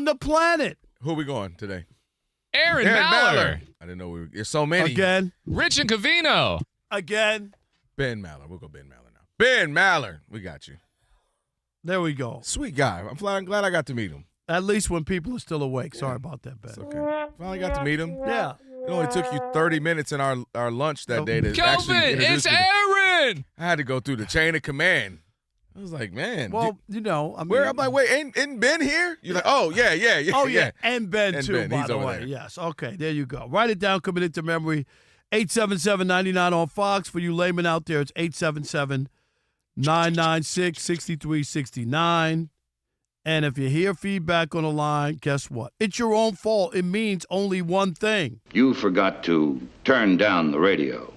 the planet. Who are we going today? Aaron Maller. I didn't know there's so many. Again. Rich and Covino. Again. Ben Maller. We'll go Ben Maller now. Ben Maller. We got you. There we go. Sweet guy. I'm glad I got to meet him. At least when people are still awake. Sorry about that, Ben. It's okay. Finally got to meet him. Yeah. It only took you 30 minutes in our lunch that day to Kelvin, actually introduce it's me. Aaron. I had to go through the chain of command. I was like, man. Well, you know, I mean. I'm like, wait, ain't Ben here? You're like, oh, yeah. Oh, yeah. And Ben, And too, Ben, by he's the over way. there. Yes. Okay, there you go. Write it down, commit it to memory. 877-99 on Fox. For you laymen out there, it's 877-996-6369. And if you hear feedback on the line, guess what? It's your own fault. It means only one thing. You forgot to turn down the radio.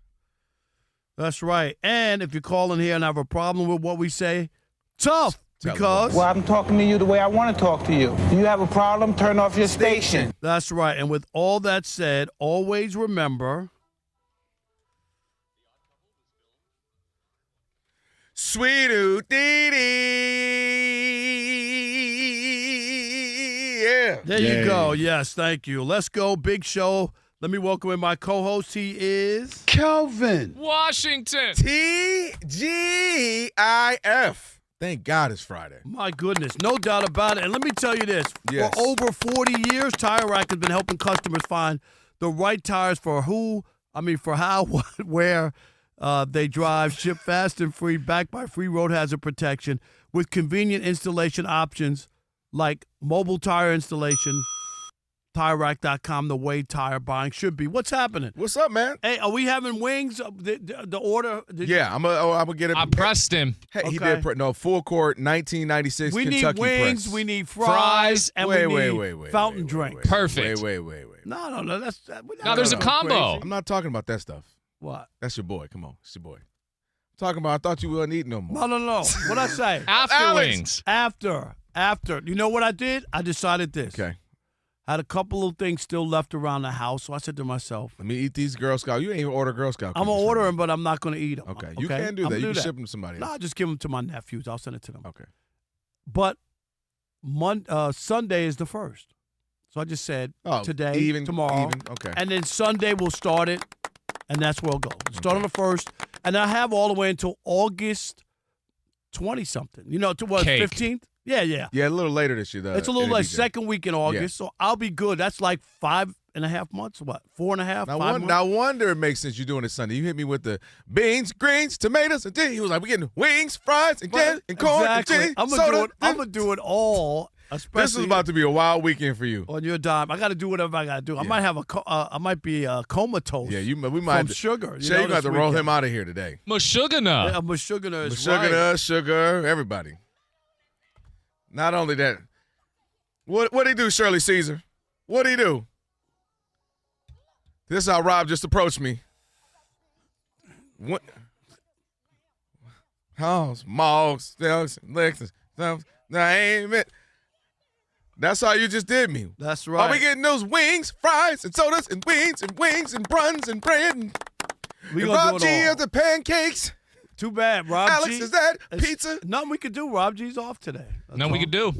That's right. And if you call in here and have a problem with what we say, tough. Because Well, I'm talking to you the way I want to talk to you. You have a problem, turn off your station. that's right. And with all that said, always remember. Sweet dee yeah. There you go. Yes, thank you. Let's go. Big show. Let me welcome in my co-host. He is Kelvin. Washington. TGIF. Thank God it's Friday. My goodness, no doubt about it. And let me tell you this. Yes. For over 40 years, Tire Rack has been helping customers find the right tires for how, what, where they drive, ship fast and free, backed by free road hazard protection with convenient installation options like mobile tire installation, TireRack.com, the way tire buying should be. What's happening? What's up, man? Hey, are we having wings? The order? Yeah, I'm gonna get it. I pressed him. Hey, he Okay. did full court 1996 We Kentucky need wings, press. we need fries, and we need fountain drinks. Perfect. Wait. No, that's No, there's a combo. I'm not talking about that stuff. What? That's your boy. Come on, it's your boy. I'm talking about. I thought you wouldn't eat no more. No. What'd I say? After Alex. wings. After. You know what I did? I decided this. Okay, I had a couple of things still left around the house, so I said to myself, let me eat these Girl Scout. You ain't even order Girl Scout. I'm going to cookies order from them, but I'm not going to eat them. me. Okay, you can do that. You can ship them to somebody No, else. I'll just give them to my nephews. I'll send it to them. Okay. But Sunday is the first. So I just said today, tomorrow. Okay. And then Sunday we'll start it, and that's where we'll go. Start on the 1st, and I have all the way until August 20-something. You know, to what, Cake. 15th? Yeah. Yeah, a little later this year. It's a little like NBJ. second week in August, so I'll be good. That's like 5.5 months. What? 4.5? Now, 5 months? no wonder it makes sense you're doing it Sunday. You hit me with the beans, greens, tomatoes, and tea. He was like, we're getting wings, fries, and corn, Exactly. and cheese, I'm soda. gonna do it all. Especially This is about to be a wild weekend for you. on your dime. I got to do whatever I got to do. I might have I might be comatose. Yeah, we might from sugar. Shay, you got to roll him out of here today. Mashugana. Yeah, I'm a sugar is right. Sugar, everybody. Not only that, what'd he do, Shirley Caesar? What'd he do? This is how Rob just approached me. What? House, malls, Lexus, name it. That's how you just did me. That's right. Are we getting those wings, fries, and sodas, and wings, and buns, and bread? And We and gonna Rob do G it all. of the pancakes. Too bad, Rob Alex, G. is that It's pizza? Nothing we could do. Rob G's off today. That's No, we all. could do.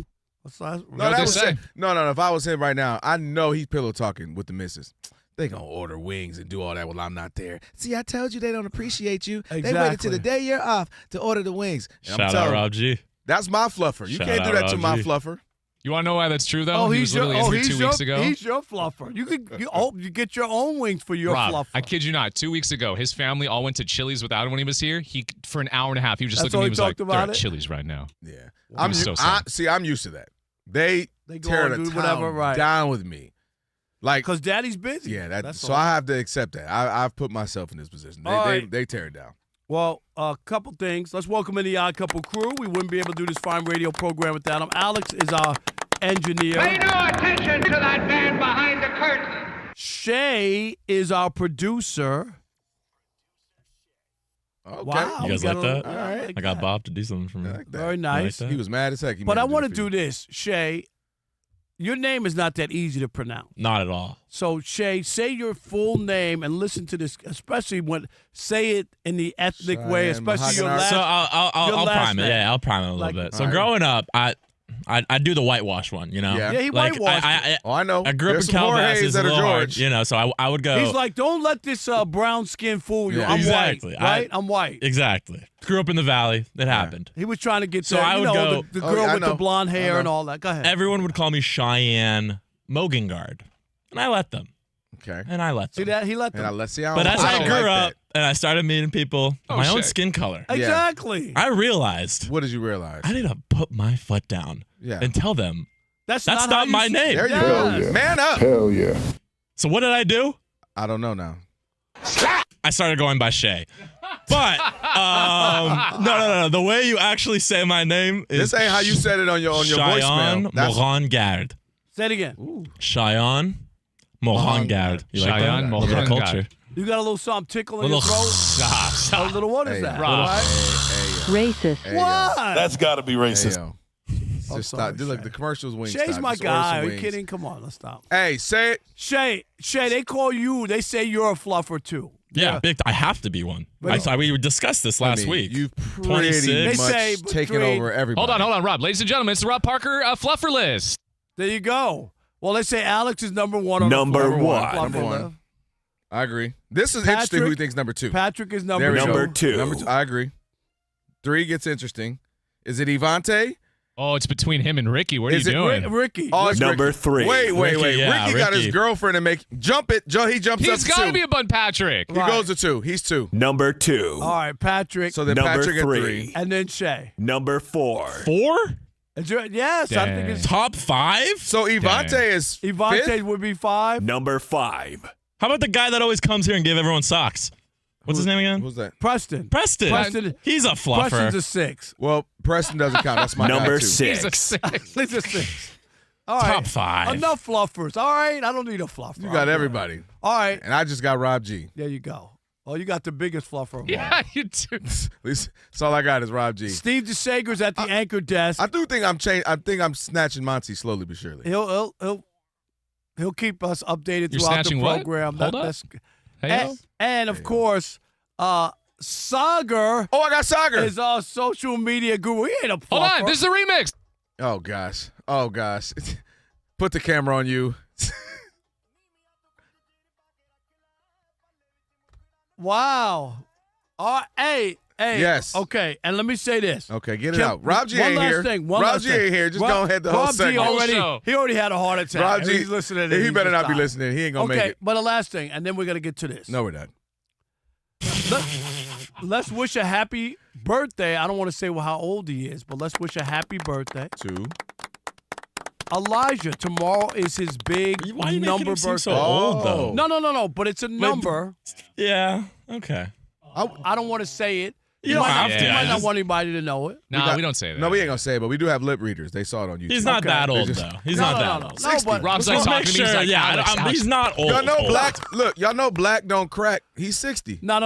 That's all. No, What'd that they was say? him. No. If I was him right now, I know he's pillow talking with the missus. They gonna order wings and do all that while I'm not there. See, I told you they don't appreciate you. They waited Exactly. till the day you're off to order the wings. And I'm Shout out telling- Rob G. That's my fluffer. You Shout can't do out that to Rob my G. fluffer. You want to know why that's true, though? Oh, he was literally in here 2 weeks ago. He's your fluffer. You could you get your own wings for your Rob, fluffer. I kid you not. 2 weeks ago, his family all went to Chili's without him when he was here. For an hour and a half, he was just That's looking all at me. he He was like, talked they're about at it? Chili's right now. Yeah. I'm so sad. I'm used to that. They go tear and the do town whatever, right. down with me. Like, Because Daddy's busy. yeah, That's so all. I have to accept that. I've put myself in this position. All right. They tear it down. Well, a couple things. Let's welcome in the Odd Couple crew. We wouldn't be able to do this fine radio program without them. Alex is our engineer. Pay no attention to that man behind the curtain. Shay is our producer. Okay. Wow. You guys we got like a- that? I like I got that. Bob to do something for me. I like that. Very nice. that? He was mad as heck. He But made I me want to it for do you. this, Shay. Your name is not that easy to pronounce. Not at all. So, Shay, say your full name and listen to this, especially when say it in the ethnic way, Cheyenne especially your Mahogany. last. So I'll your prime last it. name. Yeah, I'll prime it a little Like- bit. So All right. growing up, I do the whitewash one, you know? Yeah. Yeah, he Like, whitewashed it. I know. I grew up There's in some Calabasas, Jorges that a are little hard, George. you know, so I would go. He's like, don't let this brown skin fool you. Yeah. I'm Exactly. white, right? I'm white. Exactly. Grew up in the valley. It happened. He was trying to get So that, I you would know, go- the Oh, girl yeah, I with the know. blonde I hair know. and all that. Go ahead. Everyone would call me Cheyenne Mogengard. And I let them. Okay. And I let See them. that? He let them. And let's see how. But as I don't grew like up that. and I started meeting people Oh, my own shit. skin color, Exactly. I realized What did you realize? I need to put my foot down Yeah. and tell them That's that's not, not how my you name. There you Yes. go. Man up. Hell yeah. So what did I do? I don't know now. I started going by Shay. But no. The way you actually say my name is This ain't how you said it on your Cheyenne voicemail. That's Morangard. Say it again. Cheyenne Morangard. You like Cheyenne that? A little bit of Morangard. culture. You got a little something tickling A your little throat? A little, what is Hey, that? Rob. Right? Racist. Hey, yo. What? That's got to be Hey, racist. yo. I'm Just sorry, stop. Look, Shay. the commercials wing. Shay's stop. my Just order some guy. Are you wings. kidding? Come on, let's stop. Hey, say it. Shay, they call you, they say you're a fluffer too. Yeah, I have to be one. But- We discussed this last I mean, week. You've pretty 26. They much say taken between- over everybody. Hold on, Rob. Ladies and gentlemen, it's the Rob Parker Fluffer List. There you go. Well, they say Alex is number one on Number the fluffer one. fluffer Number one. list. I agree. This is interesting. Who Patrick- thinks number two? Patrick is There number we two. go. Number two. Number two. I agree. 3 gets interesting. Is it Evante? Oh, it's between him and Ricky. What are Is you it doing? Ricky. Oh, it's Number Ricky. 3. Wait. Ricky, yeah, Ricky got his Ricky. girlfriend to make jump it. He jumps up He's to got to 2. be above Patrick. He goes to 2. He's 2. Number 2. All right, Patrick. So then Number Patrick at 3. 3. And then Shay. Number 4. 4? Yes, I think it's Top 5? So Evante Dang. is Evante fifth? would be 5. Number 5. How about the guy that always comes here and give everyone socks? What's his name again? Who's that? Preston. Preston. He's a fluffer. Preston's a 6. Well, Preston doesn't count. That's my Number guy too. 6. He's a 6. He's a 6. All right. Top 5. Enough fluffers. All right. I don't need a fluffer. You got everybody. All right. And I just got Rob G. There you go. Oh, you got the biggest fluffer of all. Yeah, you do. At least that's all I got is Rob G. Steve DeSager's at the anchor desk. I do think I'm snatching Monty slowly but surely. He'll keep us updated You're throughout the snatching what? program. Hold up. And of course, Sagar Oh, I got Sagar. is our social media guru. He ain't a fluffer. Hold on. This is a remix. Oh gosh. Put the camera on you. Wow. Hey. Yes. Okay, and let me say this. Okay, get it out. Rob G one ain't last here. Thing, one Rob last G thing. ain't here. Just go ahead the whole Rob G segment. already had a heart attack. Rob G, He's listening. he better not be tired. listening. He ain't gonna Okay, make it. but the last thing, and then we're gonna get to this. No, we're not. Let's wish a happy birthday. I don't want to say how old he is, but let's wish a happy birthday. 2. Elijah, tomorrow is his big Why are you making number him seem birthday. so old, though? No, but it's a number. Yeah. Okay. I don't want to say it. You don't have to. You might Yeah, not just- want anybody to know it. No, we don't say that. No, we ain't gonna say it, but we do have lip readers. They saw it on YouTube. He's not Okay. that old, Just- though. He's No, not no, that no, old. no. But Rob's Let's like make talking to me. He's sure, like, yeah, Alex. he's not old. Y'all know old. Black. Look, y'all know Black don't crack. He's 60. No.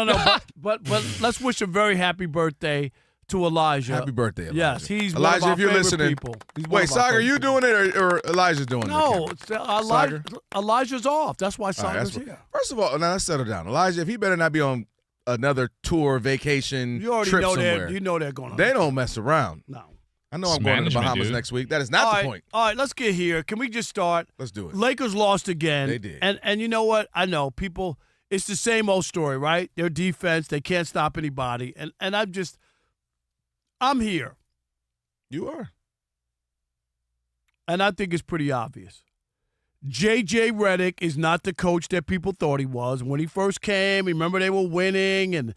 but let's wish a very happy birthday to Elijah. Happy birthday, Elijah. Yes, he's one Elijah. of our If you're favorite listening, people. He's one wait, of our Sagar, favorite you people. doing it or Elijah's doing it? No, Okay. it's Elijah. Elijah's off. That's why All right, Sagar's that's here. First of all, now let's settle down. Elijah, if he better not be on another tour, vacation, You already trip know somewhere. they're going on. They don't mess around. No. I know It's I'm going to the management, Bahamas dude. next week. That is not the point. All right, let's get here. Can we just start? Let's do it. Lakers lost again. They did. And you know what? I know people. It's the same old story, right? Their defense, they can't stop anybody. And I'm here. You are. And I think it's pretty obvious. JJ Reddick is not the coach that people thought he was. When he first came, remember they were winning, and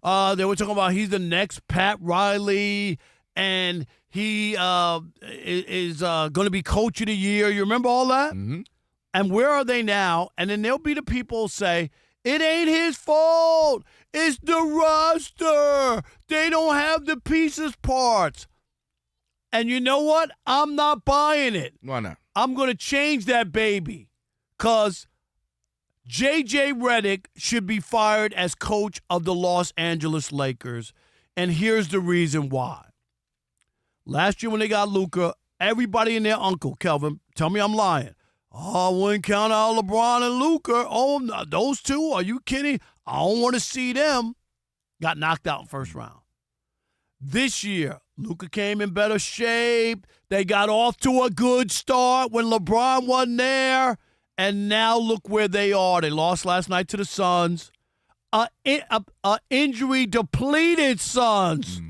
they were talking about he's the next Pat Riley, and he is going to be coach of the year. You remember all that? Mm-hmm. And where are they now? And then there'll be the people who say, it ain't his fault. It's the roster. They don't have the pieces parts. And you know what? I'm not buying it. Why not? I'm going to change that baby because JJ Reddick should be fired as coach of the Los Angeles Lakers. And here's the reason why. Last year when they got Luka, everybody and their uncle, Kelvin, tell me I'm lying. Oh, I wouldn't count out LeBron and Luka. Oh, no, those two? Are you kidding? I don't want to see them. Got knocked out in first round. This year, Luka came in better shape. They got off to a good start when LeBron wasn't there. And now look where they are. They lost last night to the Suns. Injury-depleted Suns.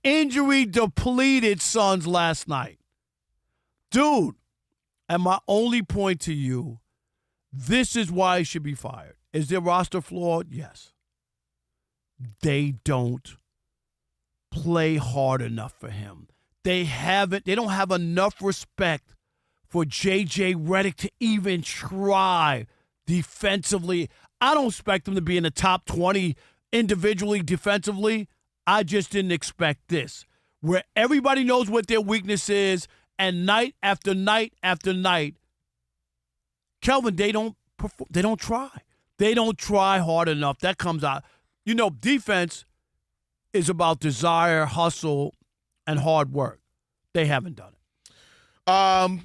Injury-depleted Suns last night. Dude, and my only point to you, this is why he should be fired. Is their roster flawed? Yes. They don't play hard enough for him. They don't have enough respect for JJ Reddick to even try defensively. I don't expect them to be in the top 20 individually defensively. I just didn't expect this, where everybody knows what their weakness is, and night after night after night, Kelvin, they don't try. They don't try hard enough. That comes out. You know, defense is about desire, hustle, and hard work. They haven't done it.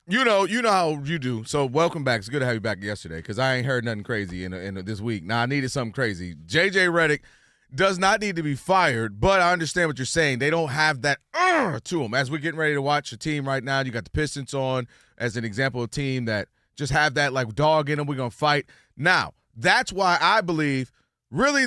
You know how you do. So welcome back. It's good to have you back yesterday because I ain't heard nothing crazy in this week. Now I needed something crazy. JJ Reddick does not need to be fired, but I understand what you're saying. They don't have that to them. As we're getting ready to watch a team right now, you got the Pistons on as an example of a team that just have that like dog in them. We're going to fight. Now, that's why I believe really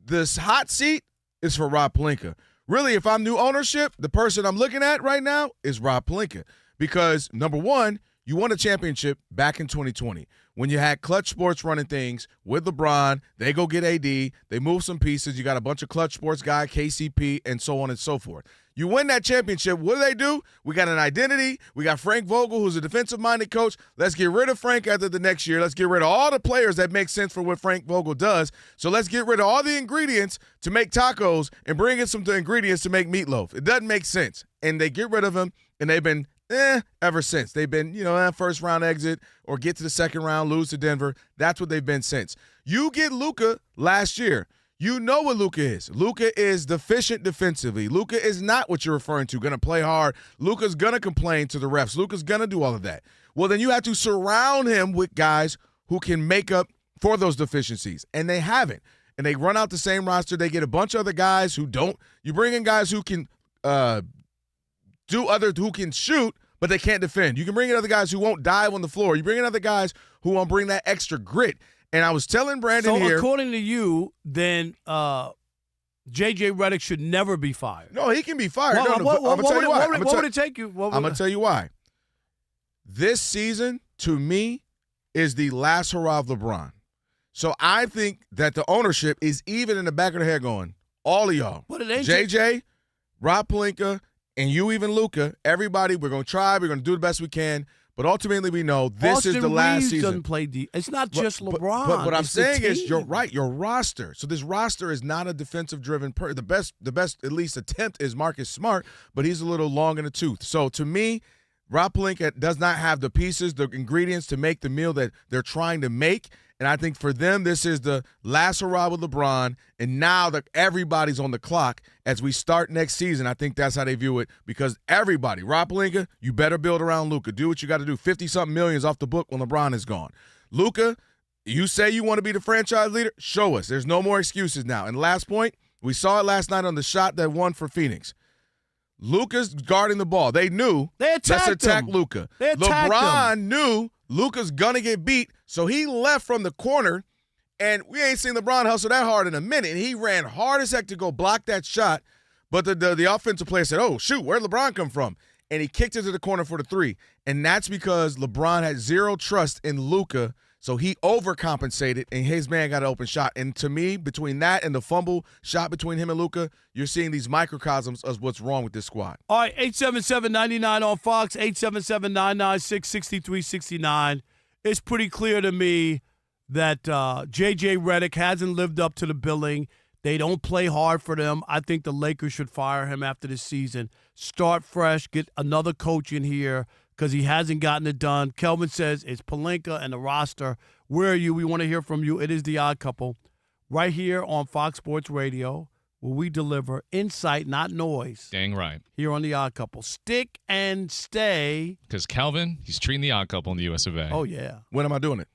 this hot seat is for Rob Pelinka. Really, if I'm new ownership, the person I'm looking at right now is Rob Pelinka. Because, number one, you won a championship back in 2020 when you had Clutch Sports running things with LeBron. They go get AD. They move some pieces. You got a bunch of Clutch Sports guy, KCP, and so on and so forth. You win that championship. What do? We got an identity. We got Frank Vogel, who's a defensive-minded coach. Let's get rid of Frank after the next year. Let's get rid of all the players that make sense for what Frank Vogel does. So let's get rid of all the ingredients to make tacos and bring in some ingredients to make meatloaf. It doesn't make sense. And they get rid of him, and they've been ever since. They've been, first round exit or get to the second round, lose to Denver. That's what they've been since. You get Luka last year. You know what Luka is. Luka is deficient defensively. Luka is not what you're referring to, going to play hard. Luka's going to complain to the refs. Luka's going to do all of that. Well, then you have to surround him with guys who can make up for those deficiencies, and they haven't. And they run out the same roster. They get a bunch of other guys who don't. You bring in guys who can who can shoot, but they can't defend. You can bring in other guys who won't dive on the floor. You bring in other guys who won't bring that extra grit. And I was telling Brandon here. So according to you, then JJ Reddick should never be fired. No, he can be fired. What would it take you? I'm going to tell you why. This season, to me, is the last hurrah of LeBron. So I think that the ownership is even in the back of the head going, all of y'all, JJ, Rob Pelinka, and you, even Luka, everybody, we're going to try. We're going to do the best we can. But ultimately, we know this is the last season. Doesn't play it's not just LeBron. But what I'm saying is, you're right. Your roster. So this roster is not a defensive-driven. The best, at least attempt is Marcus Smart, but he's a little long in the tooth. So to me, Rob Pelinka does not have the pieces, the ingredients to make the meal that they're trying to make. And I think for them, this is the last hurrah with LeBron. And now that everybody's on the clock as we start next season, I think that's how they view it. Because everybody, Rob Pelinka, you better build around Luka. Do what you got to do. 50-something millions off the book when LeBron is gone. Luka, you say you want to be the franchise leader? Show us. There's no more excuses now. And last point, we saw it last night on the shot that won for Phoenix. Luka's guarding the ball. They knew, let's attack Luka. LeBron knew Luka's going to get beat, so he left from the corner, and we ain't seen LeBron hustle that hard in a minute. And he ran hard as heck to go block that shot, but the offensive player said, oh, shoot, where'd LeBron come from? And he kicked it to the corner for the three. And that's because LeBron had zero trust in Luka, so he overcompensated, and his man got an open shot. And to me, between that and the fumble shot between him and Luka, you're seeing these microcosms of what's wrong with this squad. All right, 877-99 on Fox, 877-996-6369. It's pretty clear to me that JJ Reddick hasn't lived up to the billing. They don't play hard for them. I think the Lakers should fire him after this season. Start fresh, get another coach in here, because he hasn't gotten it done. Kelvin says it's Pelinka and the roster. Where are you? We want to hear from you. It is The Odd Couple right here on Fox Sports Radio, where we deliver insight, not noise. Dang right. Here on The Odd Couple. Stick and stay. Because Kelvin, he's treating The Odd Couple in the US of A. Oh, yeah. When am I doing it?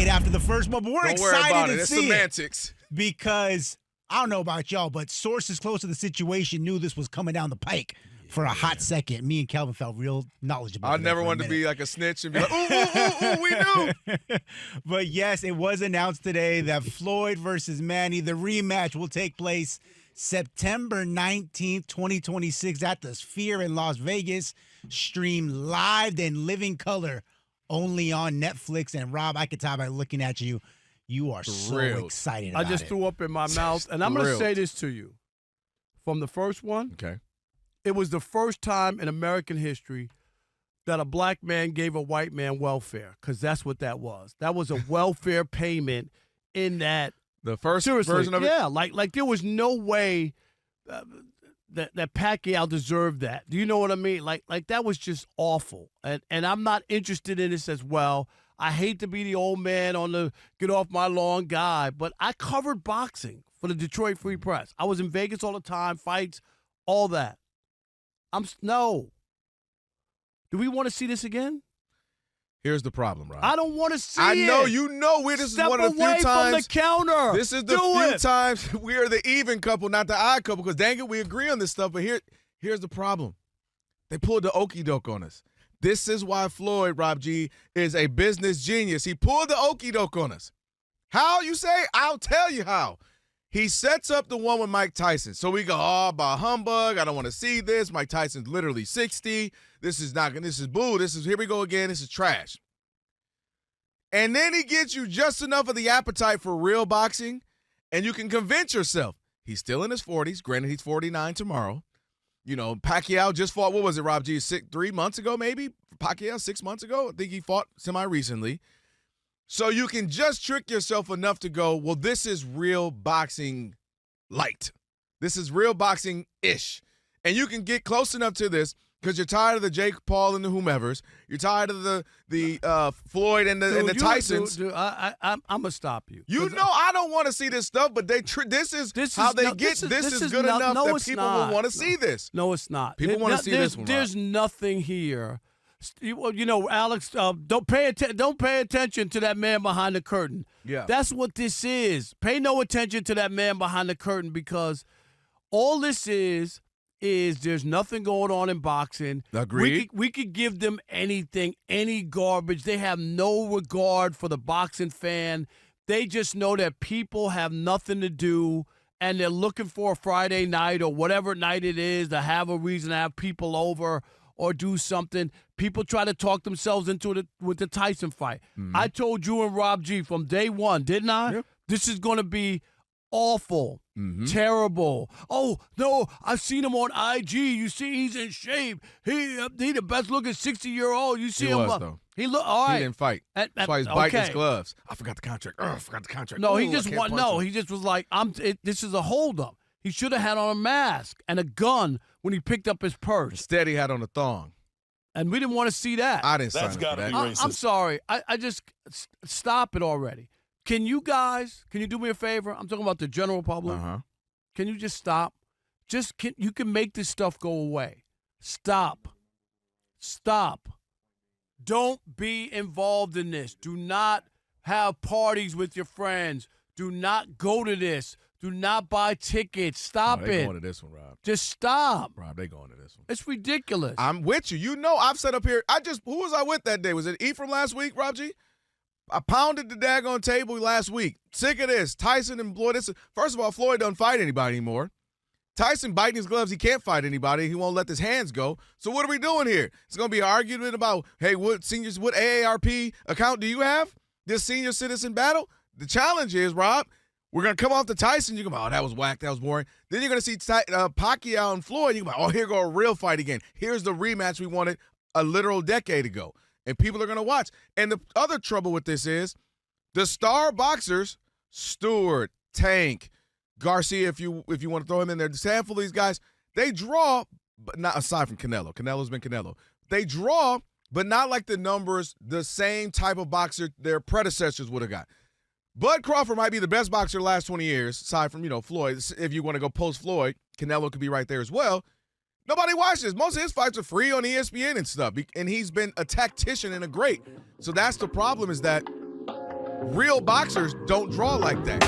delayed after the first one, but we're Don't worry excited about to it. It's see semantics. it because I don't know about y'all, but sources close to the situation knew this was coming down the pike for a hot second. Me and Kelvin felt real knowledgeable. I never wanted to be like a snitch and be like, ooh, we knew. But yes, it was announced today that Floyd versus Manny, the rematch, will take place September 19th, 2026 at the Sphere in Las Vegas. Stream live in living color only on Netflix. And Rob, I could tell by looking at you, you are so excited about it. I just threw up in my mouth. And I'm going to say this to you. From the first one, okay, it was the first time in American history that a black man gave a white man welfare, because that's what that was. That was a welfare payment in that. The first Seriously, version of it? Yeah, like there was no way that Pacquiao deserved that. Do you know what I mean? Like that was just awful. And I'm not interested in this as well. I hate to be the old man on the get off my lawn guy, but I covered boxing for the Detroit Free Press. I was in Vegas all the time, fights, all that. No. Do we want to see this again? Here's the problem, Rob. I don't want to see it. I know, you know, this is one of the few times. Step away from the counter. This is the few times we are the even couple, not the odd couple, because dang it, we agree on this stuff. But here's the problem. They pulled the okie doke on us. This is why Floyd, Rob G, is a business genius. He pulled the okie doke on us. How, you say? I'll tell you how. He sets up the one with Mike Tyson. So we go, bah humbug. I don't want to see this. Mike Tyson's literally 60. This is boo. Here we go again. This is trash. And then he gets you just enough of the appetite for real boxing, and you can convince yourself he's still in his 40s. Granted, he's 49 tomorrow. You know, Pacquiao just fought, what was it, Rob G, 3 months ago maybe? Pacquiao 6 months ago? I think he fought semi-recently. So you can just trick yourself enough to go, well, this is real boxing light. This is real boxing-ish. And you can get close enough to this because you're tired of the Jake Paul and the whomevers. You're tired of the Floyd and the Tysons. Dude, I'm going to stop you. You know I don't want to see this stuff, but this is how they get. This is good enough that people will want to see this. No, it's not. People want to see this one. There's nothing here. You know, Alex, don't pay attention to that man behind the curtain. Yeah. That's what this is. Pay no attention to that man behind the curtain, because all this is there's nothing going on in boxing. Agreed. We could give them anything, any garbage. They have no regard for the boxing fan. They just know that people have nothing to do, and they're looking for a Friday night or whatever night it is to have a reason to have people over or do something. People try to talk themselves into it with the Tyson fight. Mm-hmm. I told you and Rob G from day one, didn't I? Yep. This is going to be awful, terrible. Oh, no, I've seen him on IG. You see he's in shape. He the best-looking 60-year-old. You see he him. Was, though. He look all right. He didn't fight. That's why he's biting his gloves. I forgot the contract. No, he just he just was like, this is a holdup. He should have had on a mask and a gun when he picked up his purse. Instead, he had on a thong. And we didn't want to see that. I didn't sign up for that. I'm sorry. I just stop it already. Can you do me a favor? I'm talking about the general public. Uh-huh. Can you just stop? You can make this stuff go away. Stop. Don't be involved in this. Do not have parties with your friends. Do not go to this. Do not buy tickets. Stop it. They're going to this one, Rob. Just stop. Rob, they going to this one. It's ridiculous. I'm with you. You know I've set up here. Who was I with that day? Was it Ephraim last week, Rob G? I pounded the daggone table last week. Sick of this. Tyson and Floyd. First of all, Floyd doesn't fight anybody anymore. Tyson biting his gloves. He can't fight anybody. He won't let his hands go. So what are we doing here? It's going to be an argument about, hey, what AARP account do you have? This senior citizen battle? The challenge is, Rob, we're going to come off the Tyson. You're going to go, oh, that was whack. That was boring. Then you're going to see Pacquiao and Floyd. You're going to go, oh, here go a real fight again. Here's the rematch we wanted a literal decade ago. And people are going to watch. And the other trouble with this is the star boxers, Stewart, Tank, Garcia, if you want to throw him in there, the handful of these guys, they draw, but not aside from Canelo. Canelo's been Canelo. They draw, but not like the numbers, the same type of boxer their predecessors would have got. Bud Crawford might be the best boxer the last 20 years, aside from, Floyd. If you want to go post-Floyd, Canelo could be right there as well. Nobody watches. Most of his fights are free on ESPN and stuff, and he's been a tactician and a great. So that's the problem, is that real boxers don't draw like that.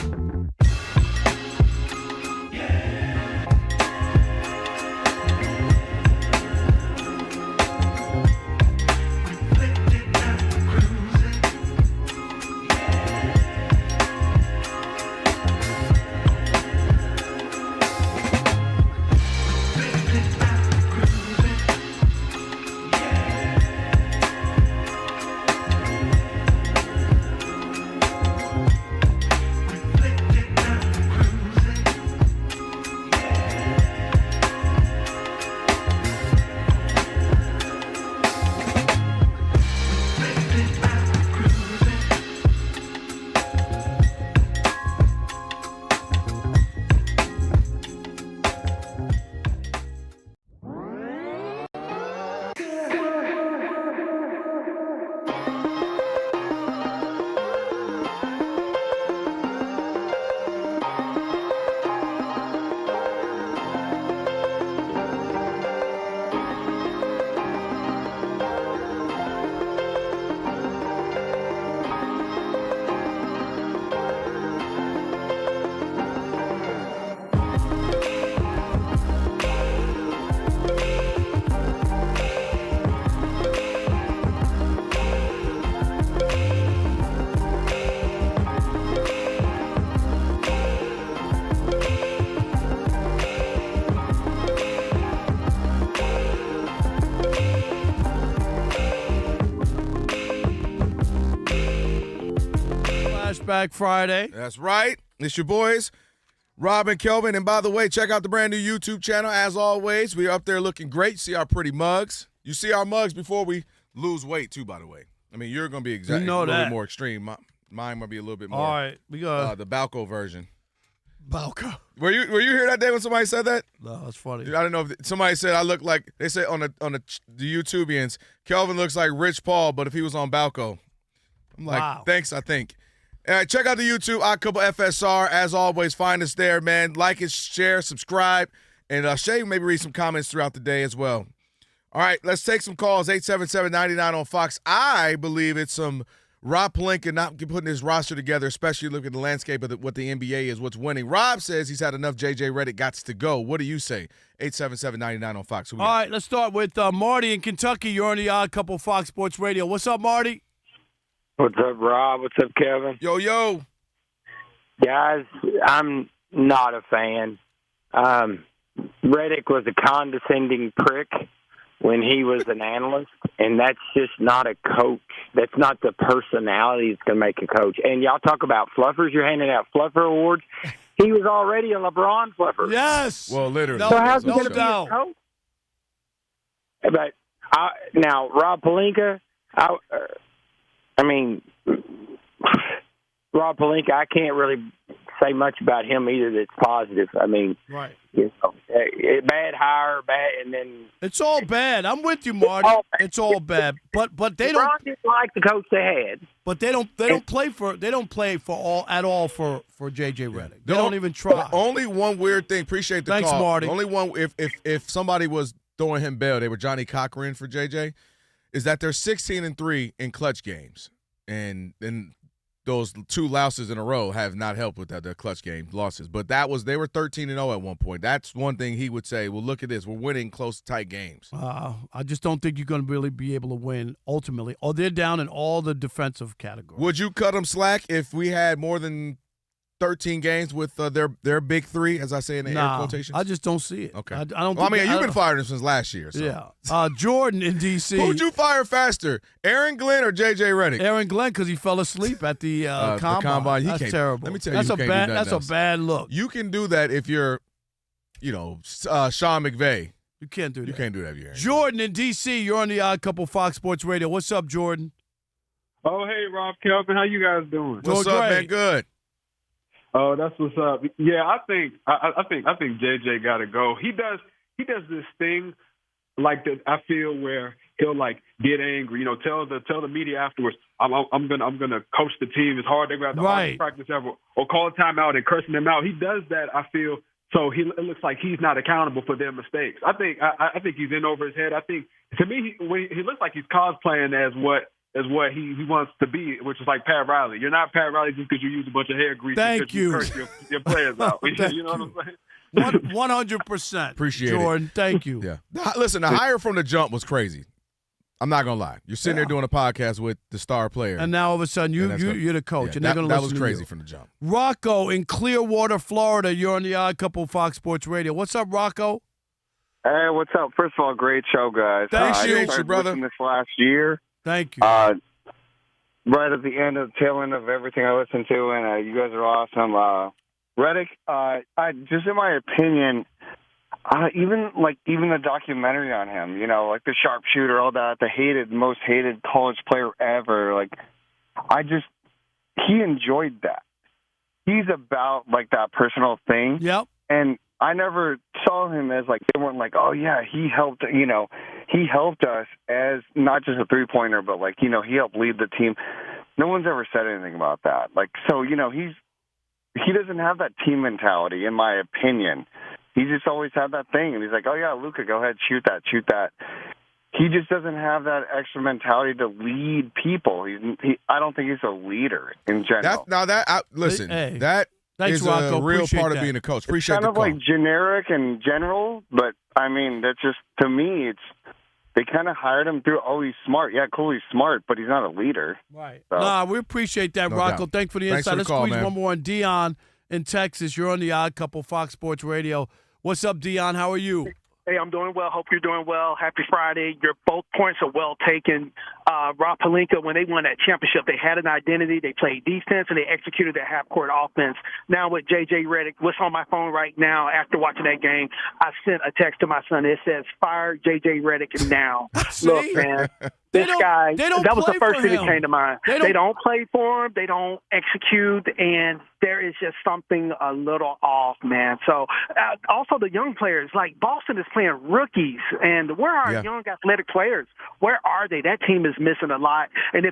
Flashback Friday. That's right. It's your boys, Rob and Kelvin. And by the way, check out the brand new YouTube channel. As always, we are up there looking great. See our pretty mugs. You see our mugs before we lose weight, too, by the way. I mean, you're going to be exactly a little bit more extreme. Mine might be a little bit more. All right. We got the Balco version. Balco. Were you here that day when somebody said that? No, that's funny. I don't know if somebody said I look like, they said on the YouTubians, Kelvin looks like Rich Paul, but if he was on Balco. I'm like, wow. Thanks, I think. All right, check out the YouTube, FSR. As always, find us there, man. Like it, share, subscribe, and Shay maybe read some comments throughout the day as well. All right, let's take some calls. 877-99 on Fox. I believe it's some Rob Pelinka not putting his roster together, especially look at the landscape of what the NBA is, what's winning. Rob says he's had enough. JJ Reddick got to go. What do you say? 877-99 on Fox. All right, let's start with Marty in Kentucky. You're on the Odd Couple Fox Sports Radio. What's up, Marty? What's up, Rob? What's up, Kevin? Yo. Guys, I'm not a fan. Reddick was a condescending prick when he was an analyst, and that's just not a coach. That's not the personality that's going to make a coach. And y'all talk about fluffers. You're handing out fluffer awards. He was already a LeBron fluffer. Yes. Well, literally. So how's he going to be a coach? But now, Rob Pelinka, I mean, Rob Pelinka, I can't really say much about him either that's positive. I mean, right. You know, bad hire, and then it's all bad. I'm with you, Marty. It's all bad. But they don't didn't like the coach they had. But they don't play for JJ Reddick. They don't even try. Only one weird thing. Appreciate the Thanks, call. Marty. Only one if somebody was throwing him bail, they were Johnny Cochran for JJ. Is that they're 16-3 in clutch games, and those two losses in a row have not helped with the clutch game losses. But they were 13-0 at one point. That's one thing he would say. Well, look at this, we're winning close, tight games. I just don't think you're going to really be able to win ultimately. Oh, they're down in all the defensive categories. Would you cut them slack if we had more than 13 games with their big three, as I say in the air quotations? I just don't see it. Okay. I don't. Well, you've been firing since last year. So. Yeah. Jordan in D.C. Who'd you fire faster, Aaron Glenn or JJ Reddick? Aaron Glenn, because he fell asleep at the combine. The combine. That's terrible. Let me tell you, that's a bad look. You can do that if you're, Sean McVay. You can't do that. You can't do that if you're Aaron. Jordan in D.C. You're on the Odd Couple Fox Sports Radio. What's up, Jordan? Oh, hey, Rob, Kelvin. How you guys doing? What's up, man? Good. Oh, that's what's up. Yeah, I think JJ got to go. He does this thing like that. I feel where he'll get angry. Tell the media afterwards, I'm gonna coach the team as hard. They're gonna have the hardest practice ever, or call a timeout and cursing them out. He does that. I feel so. It looks like he's not accountable for their mistakes. I think he's in over his head. I think to me he looks like he's cosplaying as what as what he wants to be, which is like Pat Riley. You're not Pat Riley just because you use a bunch of hair grease. Thank you. Curse your players out. You know what I'm saying? 100%. Appreciate Jordan, it. thank you. Yeah. Listen, the hire from the jump was crazy. I'm not gonna lie. You're sitting there doing a podcast with the star player, And now all of a sudden you're the coach, and they're going to listen to you. That was crazy from the jump. Rocco in Clearwater, Florida. You're on the Odd Couple Fox Sports Radio. What's up, Rocco? Hey, what's up? First of all, great show, guys. Appreciate you, brother. This last year. Thank you. Right at the end of the tail end of everything I listened to, and you guys are awesome. Reddick, just in my opinion, even the documentary on him, like the sharpshooter, all that, the most hated college player ever. Like, he enjoyed that. He's about like that personal thing. Yep. And I never saw him as like, they weren't like, oh yeah, he helped us as not just a 3-pointer, but like, he helped lead the team. No one's ever said anything about that. Like, so, he doesn't have that team mentality, in my opinion. He just always had that thing. And he's like, oh yeah, Luka, go ahead, shoot that. He just doesn't have that extra mentality to lead people. I don't think he's a leader in general. Thanks, is Rocco. a real Appreciate part that. of being a coach. Appreciate it's kind the of call. like generic and general, but I mean, that's just, to me, they kind of hired him through, oh, he's smart. Yeah, cool, he's smart, but he's not a leader. Right. So. Nah, we appreciate that, No Rocco. doubt. Thanks for the Thanks insight. for the Let's call, squeeze man. one more on. Dion in Texas. You're on the Odd Couple Fox Sports Radio. What's up, Dion? How are you? Hey, I'm doing well. Hope you're doing well. Happy Friday. Your both points are well taken. Rob Pelinka, when they won that championship, they had an identity. They played defense, and they executed their half-court offense. Now with JJ Reddick, what's on my phone right now after watching that game, I sent a text to my son. It says, fire JJ Reddick now. Look, man, this guy, that was the first thing that came to mind. They don't play for him. They don't execute, and there is just something a little off, man. So also the young players, like Boston is playing rookies, and where are young athletic players? Where are they? That team is missing a lot. And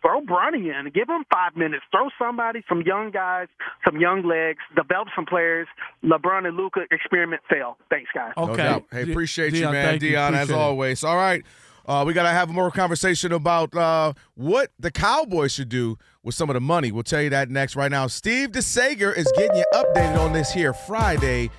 throw Bronny in. Give him 5 minutes. Throw somebody, some young guys, some young legs, develop some players. LeBron and Luka experiment fail. Thanks, guys. Okay. No doubt. Hey, appreciate you, Dion, man. thank you. Dion, as Appreciate it. always. All right. We got to have more conversation about what the Cowboys should do with some of the money. We'll tell you that next. Right now, Steve DeSager is getting you updated on this here Friday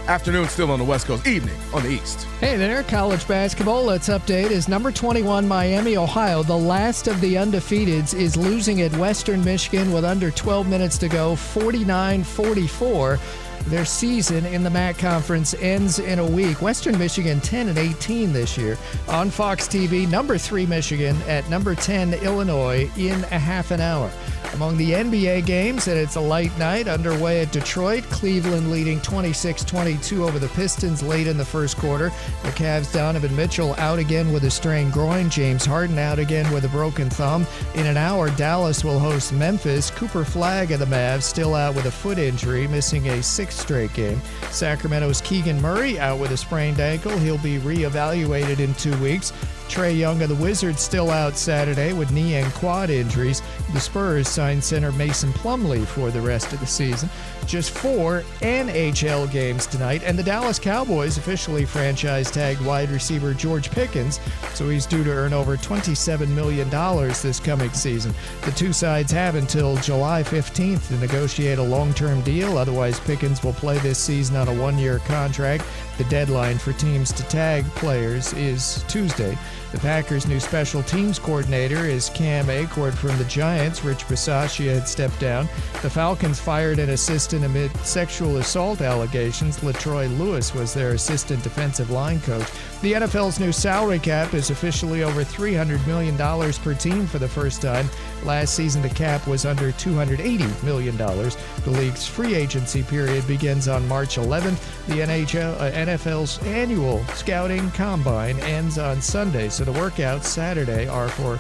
afternoon, still on the West Coast, evening on the East. Hey there, college basketball. Let's update as number 21 Miami, Ohio, the last of the undefeateds, is losing at Western Michigan with under 12 minutes to go, 49-44. Their season in the MAC Conference ends in a week. Western Michigan 10-18 this year. On Fox TV, number 3 Michigan at number 10 Illinois in a half an hour. Among the NBA games, and it's a light night underway at Detroit. Cleveland leading 26-22 over the Pistons late in the first quarter. The Cavs' Donovan Mitchell out again with a strained groin. James Harden out again with a broken thumb. In an hour, Dallas will host Memphis. Cooper Flagg of the Mavs still out with a foot injury, missing a 6th straight game. Sacramento's Keegan Murray out with a sprained ankle. He'll be reevaluated in 2 weeks. Trae Young of the Wizards still out Saturday with knee and quad injuries. The Spurs signed center Mason Plumlee for the rest of the season. Just 4 NHL games tonight, and the Dallas Cowboys officially franchise-tagged wide receiver George Pickens, so he's due to earn over $27 million this coming season. The two sides have until July 15th to negotiate a long-term deal. Otherwise, Pickens will play this season on a 1-year contract. The deadline for teams to tag players is Tuesday. The Packers' new special teams coordinator is Cam Akers from the Giants. Rich Bisaccia had stepped down. The Falcons fired an assistant amid sexual assault allegations. LaTroy Lewis was their assistant defensive line coach. The NFL's new salary cap is officially over $300 million per team for the first time. Last season, the cap was under $280 million. The league's free agency period begins on March 11th. The NFL's annual scouting combine ends on Sunday, so the workouts Saturday are for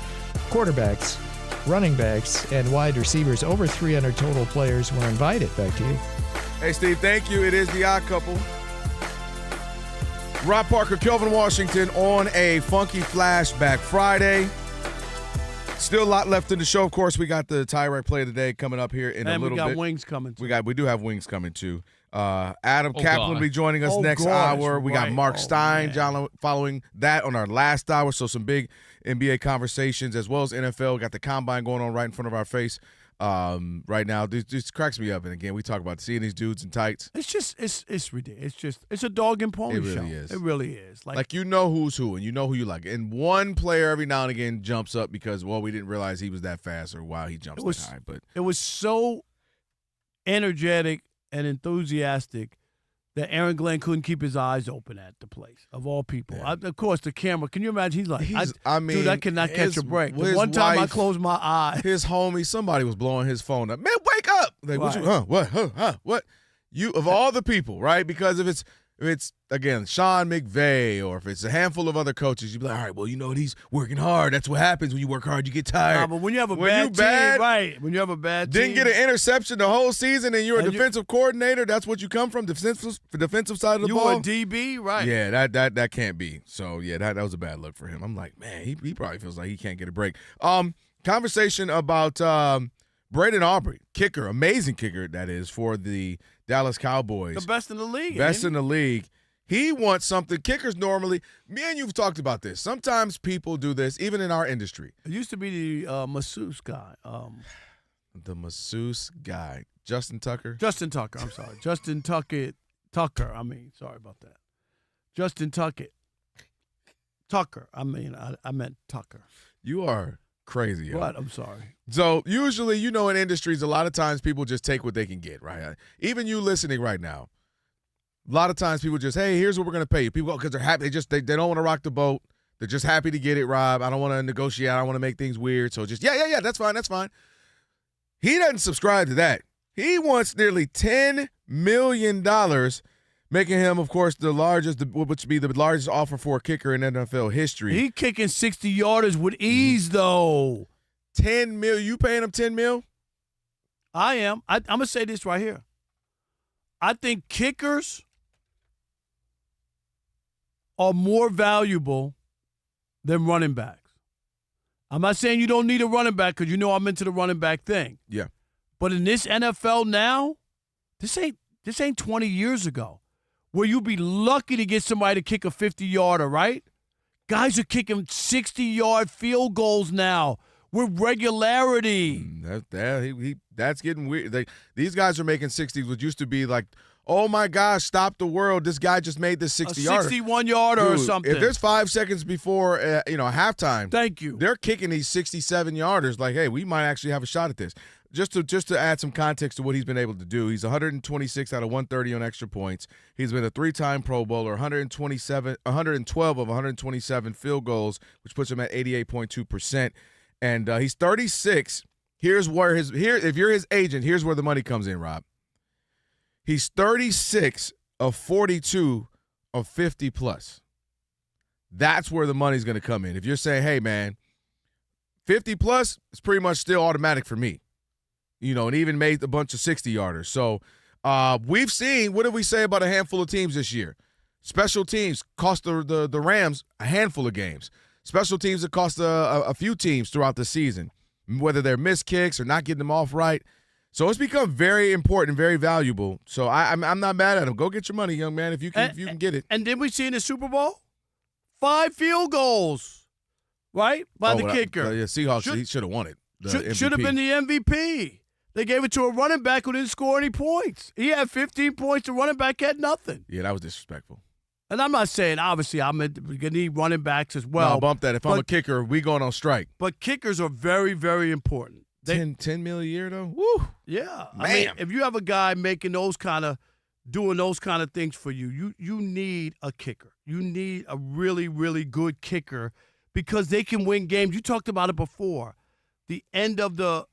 quarterbacks, running backs, and wide receivers. Over 300 total players were invited. Back to you. Hey, Steve, thank you. It is the Odd Couple. Rob Parker, Kelvin Washington on a funky flashback Friday. Still a lot left in the show. Of course, we got the Tyrek play of the day coming up here in a little bit. And we got wings coming, too. We do have wings coming, too. Adam Kaplan will be joining us Oh, next gosh, hour. We got right. Mark Stein man. following that on our last hour. So some big NBA conversations as well as NFL. We got the combine going on right in front of our face right now. This cracks me up. And again, we talk about seeing these dudes in tights. It's just it's ridiculous. It's a dog and pony show. It really is. It really is. Like you know who's who and you know who you like. And one player every now and again jumps up because, well, we didn't realize he was that fast or wow, he jumps that high. But it was so energetic and enthusiastic that Aaron Glenn couldn't keep his eyes open at the place, of all people. Yeah. Of course, the camera. Can you imagine? He's like, dude, I cannot catch a break. The one time I closed my eyes. His homie, somebody was blowing his phone up. Man, wake up! Like, what? You of all the people, right? Because if it's again Sean McVay or if it's a handful of other coaches, you'd be like, all right, well, you know what? He's working hard. That's what happens when you work hard. You get tired. Nah, but when you have a bad team, right? When you have a bad team, didn't get an interception the whole season, and you're a defensive coordinator. That's what you come from, defensive side of the ball. You a DB, right? Yeah, that can't be. So yeah, that was a bad look for him. I'm like, man, he probably feels like he can't get a break. Conversation about Braden Aubrey, kicker, amazing kicker that is for the Dallas Cowboys. The best in the league. Best in the league. He wants something. Kickers normally, me and you've talked about this. Sometimes people do this, even in our industry. It used to be the masseuse guy. The masseuse guy. Justin Tucker? Justin Tucker, I'm sorry. Justin Tucker. Sorry about that. Justin Tucker. I meant Tucker. You are crazy. Yo. What? I'm sorry. So usually, in industries, a lot of times people just take what they can get, right? Even you listening right now, a lot of times people just, hey, here's what we're going to pay you. People, because they're happy. They don't want to rock the boat. They're just happy to get it, Rob. I don't want to negotiate. I don't want to make things weird. So just, yeah, that's fine. He doesn't subscribe to that. He wants nearly $10 million, making him, of course, the largest, which would be the largest offer for a kicker in NFL history. He kicking 60-yarders with ease, though. $10 million. You paying him $10 million? I am. I'm going to say this right here. I think kickers are more valuable than running backs. I'm not saying you don't need a running back because I'm into the running back thing. Yeah. But in this NFL now, this ain't 20 years ago where you'd be lucky to get somebody to kick a 50-yarder, right? Guys are kicking 60-yard field goals now with regularity. That's getting weird. These guys are making 60s, which used to be like, oh my gosh, stop the world. This guy just made this 60-yarder. 61-yarder or something. If there's 5 seconds before halftime, thank you. They're kicking these 67-yarders like, hey, we might actually have a shot at this. Just to add some context to what he's been able to do, he's 126 out of 130 on extra points. He's been a 3-time Pro Bowler, 112 of 127 field goals, which puts him at 88.2%. And he's 36. If you're his agent, here's where the money comes in, Rob. He's 36 of 42 of 50 plus. That's where the money's going to come in. If you're saying, hey, man, 50 plus, it's pretty much still automatic for me. And even made a bunch of 60-yarders. So we've seen, what did we say about a handful of teams this year? Special teams cost the Rams a handful of games. Special teams that cost a few teams throughout the season, whether they're missed kicks or not getting them off right. So it's become very important, very valuable. So I'm not mad at him. Go get your money, young man, if you can get it. And did we see in the Super Bowl 5 field goals, right, by the kicker? Seahawks. He should have won it. Should have been the MVP. They gave it to a running back who didn't score any points. He had 15 points. The running back had nothing. Yeah, that was disrespectful. I'm And I'm not saying, obviously, I'm going to need running backs as well. No, bump that. If I'm a kicker, we going on strike. But kickers are very, very important. $10 million a year, though? Woo! Yeah. Man. I mean, if you have a guy making doing those kind of things for you, you need a kicker. You need a really, really good kicker because they can win games. You talked about it before. The end of the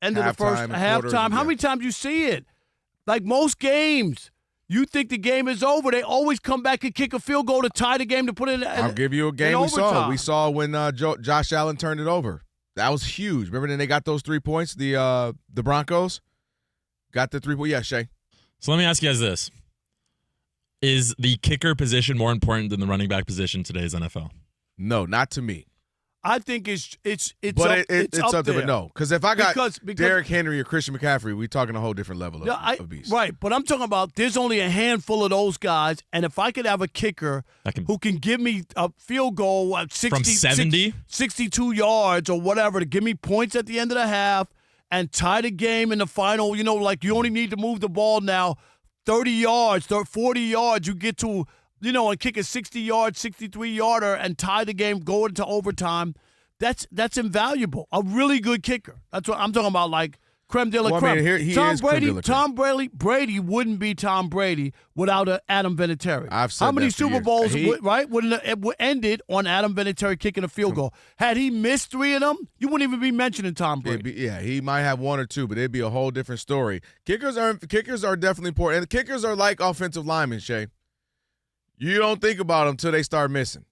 first halftime. How many times you see it? Like most games, you think the game is over. They always come back and kick a field goal to tie the game to put it in. I'll give you a game we saw. We saw when Josh Allen turned it over. That was huge. Remember then they got those 3 points? The Broncos got the 3 points. Yeah, Shay. So let me ask you guys this. Is the kicker position more important than the running back position in today's NFL? No, not to me. I think it's But it's up there. But no, because if I got because Derrick Henry or Christian McCaffrey, we're talking a whole different level of beast. Right, but I'm talking about there's only a handful of those guys, and if I could have a kicker who can give me a field goal at 60, from 70, 62 yards or whatever to give me points at the end of the half and tie the game in the final, like you only need to move the ball now 30 yards, 40 yards, you get to, and kick a 60-yard, 63-yarder and tie the game, go into overtime. That's invaluable. A really good kicker. That's what I'm talking about, like creme de la creme. He Tom is Brady, creme de la creme. Brady wouldn't be Tom Brady without Adam Vinatieri. I've said How many that for Super years. Bowls would ended on Adam Vinatieri kicking a field goal? Had he missed 3 of them, you wouldn't even be mentioning Tom Brady. He might have 1 or 2, but it'd be a whole different story. Kickers are definitely important, and kickers are like offensive linemen, Shay. You don't think about them until they start missing.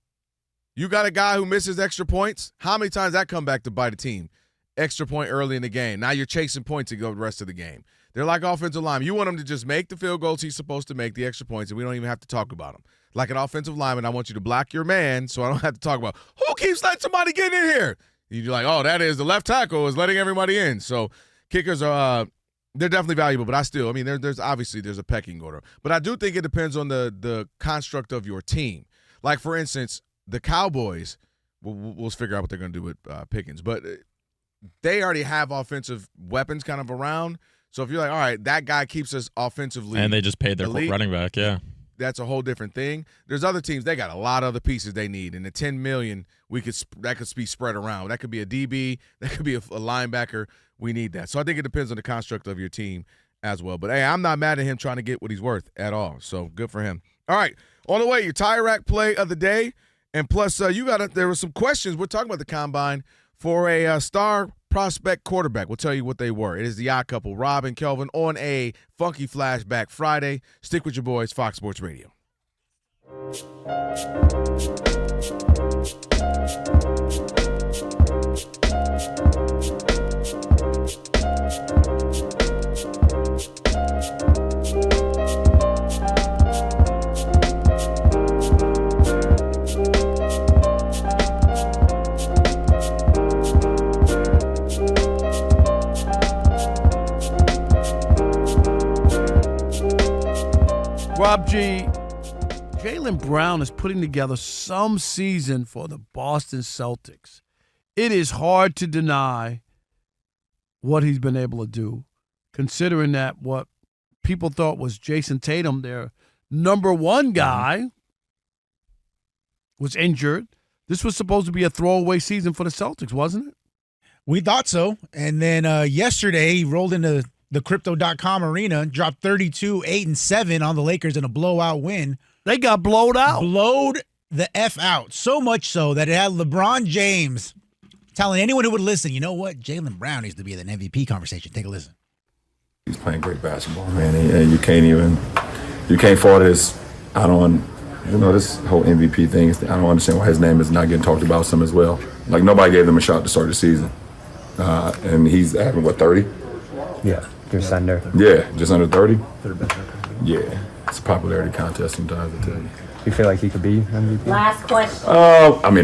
You got a guy who misses extra points. How many times that come back to bite a team? Extra point early in the game. Now you're chasing points to go the rest of the game. They're like offensive linemen. You want them to just make the field goals he's supposed to make, the extra points, and we don't even have to talk about them. Like an offensive lineman, I want you to block your man so I don't have to talk about who keeps letting somebody get in here. You're like, oh, that is the left tackle is letting everybody in. So kickers are they're definitely valuable, but there's obviously a pecking order. But I do think it depends on the construct of your team. Like, for instance, the Cowboys, we'll figure out what they're going to do with Pickens, but they already have offensive weapons kind of around. So if you're like, all right, that guy keeps us offensively. And they just paid their running back, yeah. That's a whole different thing. There's other teams, they got a lot of other pieces they need. And the $10 million, that could be spread around. That could be a DB. That could be a linebacker. We need that. So I think it depends on the construct of your team as well. But, hey, I'm not mad at him trying to get what he's worth at all. So good for him. All right, on the way, your tire rack play of the day. And plus, there were some questions. We're talking about the combine for a star prospect quarterback. We'll tell you what they were. It is the odd couple, Rob and Kelvin, on a funky flashback Friday. Stick with your boys, Fox Sports Radio. Rob G, Jaylen Brown is putting together some season for the Boston Celtics. It is hard to deny what he's been able to do, considering that what people thought was Jason Tatum, their number one guy, was injured. This was supposed to be a throwaway season for the Celtics, wasn't it? We thought so. And then yesterday, he rolled into the Crypto.com arena, dropped 32, 8, and 7 on the Lakers in a blowout win. They got blowed out. Blowed the F out. So much so that it had LeBron James telling anyone who would listen, you know what? Jaylen Brown needs to be in an MVP conversation. Take a listen. He's playing great basketball, man. And you can't fault his, this whole MVP thing. I don't understand why his name is not getting talked about some as well. Like, nobody gave them a shot to start the season. And he's having, 30? Yeah, just under. Yeah, just under 30? Yeah, it's a popularity contest sometimes, I tell you. You feel like he could be MVP? Last question.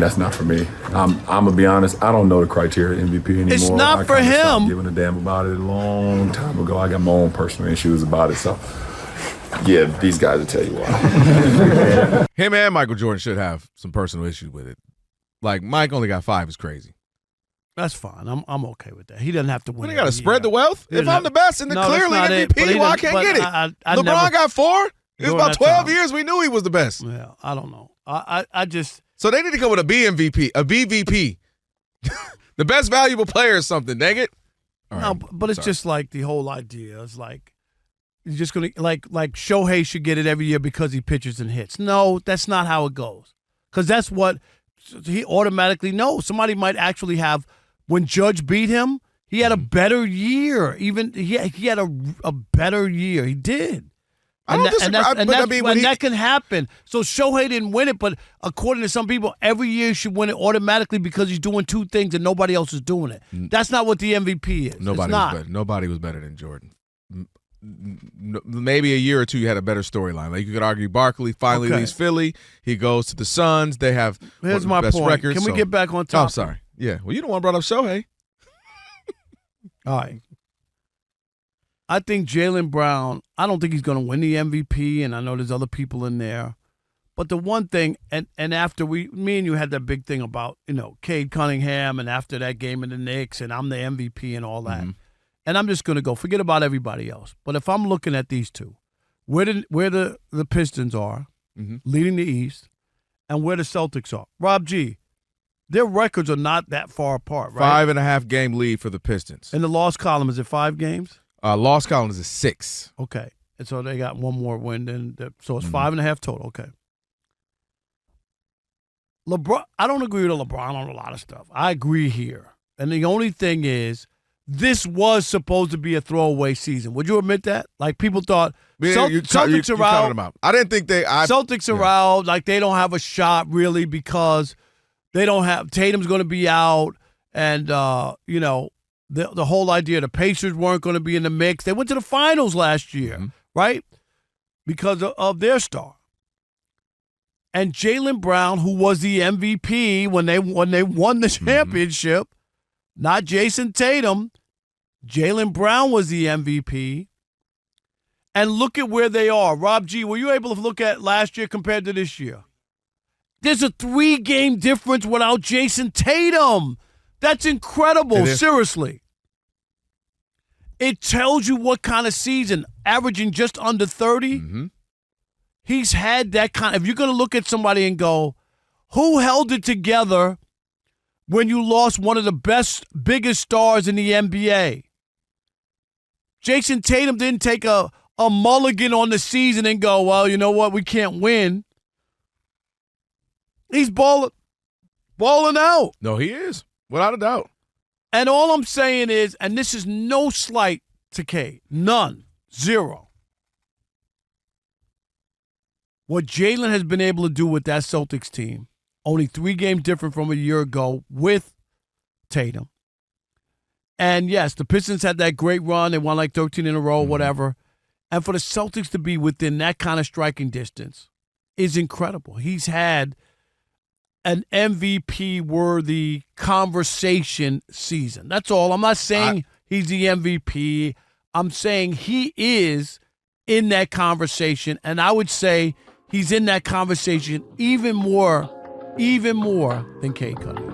That's not for me. I'm going to be honest, I don't know the criteria of MVP anymore. It's not for him. I stopped giving a damn about it a long time ago. I got my own personal issues about it, so yeah, these guys will tell you why. Him and Michael Jordan should have some personal issues with it. Like, Mike only got 5 is crazy. That's fine. I'm okay with that. He doesn't have to win. What, he got to spread the wealth? If I'm the best and clearly MVP, why I can't get it? LeBron got 4? It was about 12 years we knew he was the best. Yeah, I don't know. I just. So they need to come with a BMVP, a BVP. The best valuable player or something, dang it. All no, right. but it's just like the whole idea is like, you're just going to, like Shohei should get it every year because he pitches and hits. No, that's not how it goes. Because that's what he automatically knows. Somebody might actually have. When Judge beat him, he had a better year. Even he had a better year. He did. I don't disagree. That can happen. So Shohei didn't win it, but according to some people, every year he should win it automatically because he's doing 2 things and nobody else is doing it. That's not what the MVP is. Nobody was better than Jordan. maybe a year or two you had a better storyline. Like you could argue Barkley finally leaves Philly. He goes to the Suns. They have Here's my best point. records. Can we get back on topic? Oh, I'm sorry. Yeah. Well, you don't want to brought up Shohei. All right. I think Jaylen Brown, I don't think he's going to win the MVP, and I know there's other people in there. But the one thing, and after me and you had that big thing about, Cade Cunningham, and after that game in the Knicks, and I'm the MVP and all that. Mm-hmm. And I'm just going to go, forget about everybody else. But if I'm looking at these two, where the Pistons are, leading the East, and where the Celtics are. Rob G., their records are not that far apart, right? 5.5 game lead for the Pistons. In the loss column, is it 5 games? Loss column is 6. Okay. And so they got one more win. So it's 5.5 total. Okay. LeBron, I don't agree with LeBron on a lot of stuff. I agree here. And the only thing is, this was supposed to be a throwaway season. Would you admit that? Like, people thought Celtics are out. I didn't think they. Celtics are out. Like, they don't have a shot really because they don't have Tatum's going to be out, and the whole idea the Pacers weren't going to be in the mix. They went to the finals last year, right? Because of their star. And Jaylen Brown, who was the MVP when they won the championship, not Jason Tatum. Jaylen Brown was the MVP. And look at where they are. Rob G., were you able to look at last year compared to this year? There's a 3-game difference without Jason Tatum. That's incredible, seriously. It tells you what kind of season, averaging just under 30. He's had that kind. If you're going to look at somebody and go, who held it together when you lost one of the biggest stars in the NBA? Jason Tatum didn't take a mulligan on the season and go, well, you know what, we can't win. He's balling out. No, he is, without a doubt. And all I'm saying is, and this is no slight to Cade, none, 0. What Jaylen has been able to do with that Celtics team, only 3 games different from a year ago with Tatum. And, yes, the Pistons had that great run. They won like 13 in a row, whatever. And for the Celtics to be within that kind of striking distance is incredible. He's had an MVP-worthy conversation season. That's all. I'm not saying he's the MVP. I'm saying he is in that conversation, and I would say he's in that conversation even more than Cade Cunningham.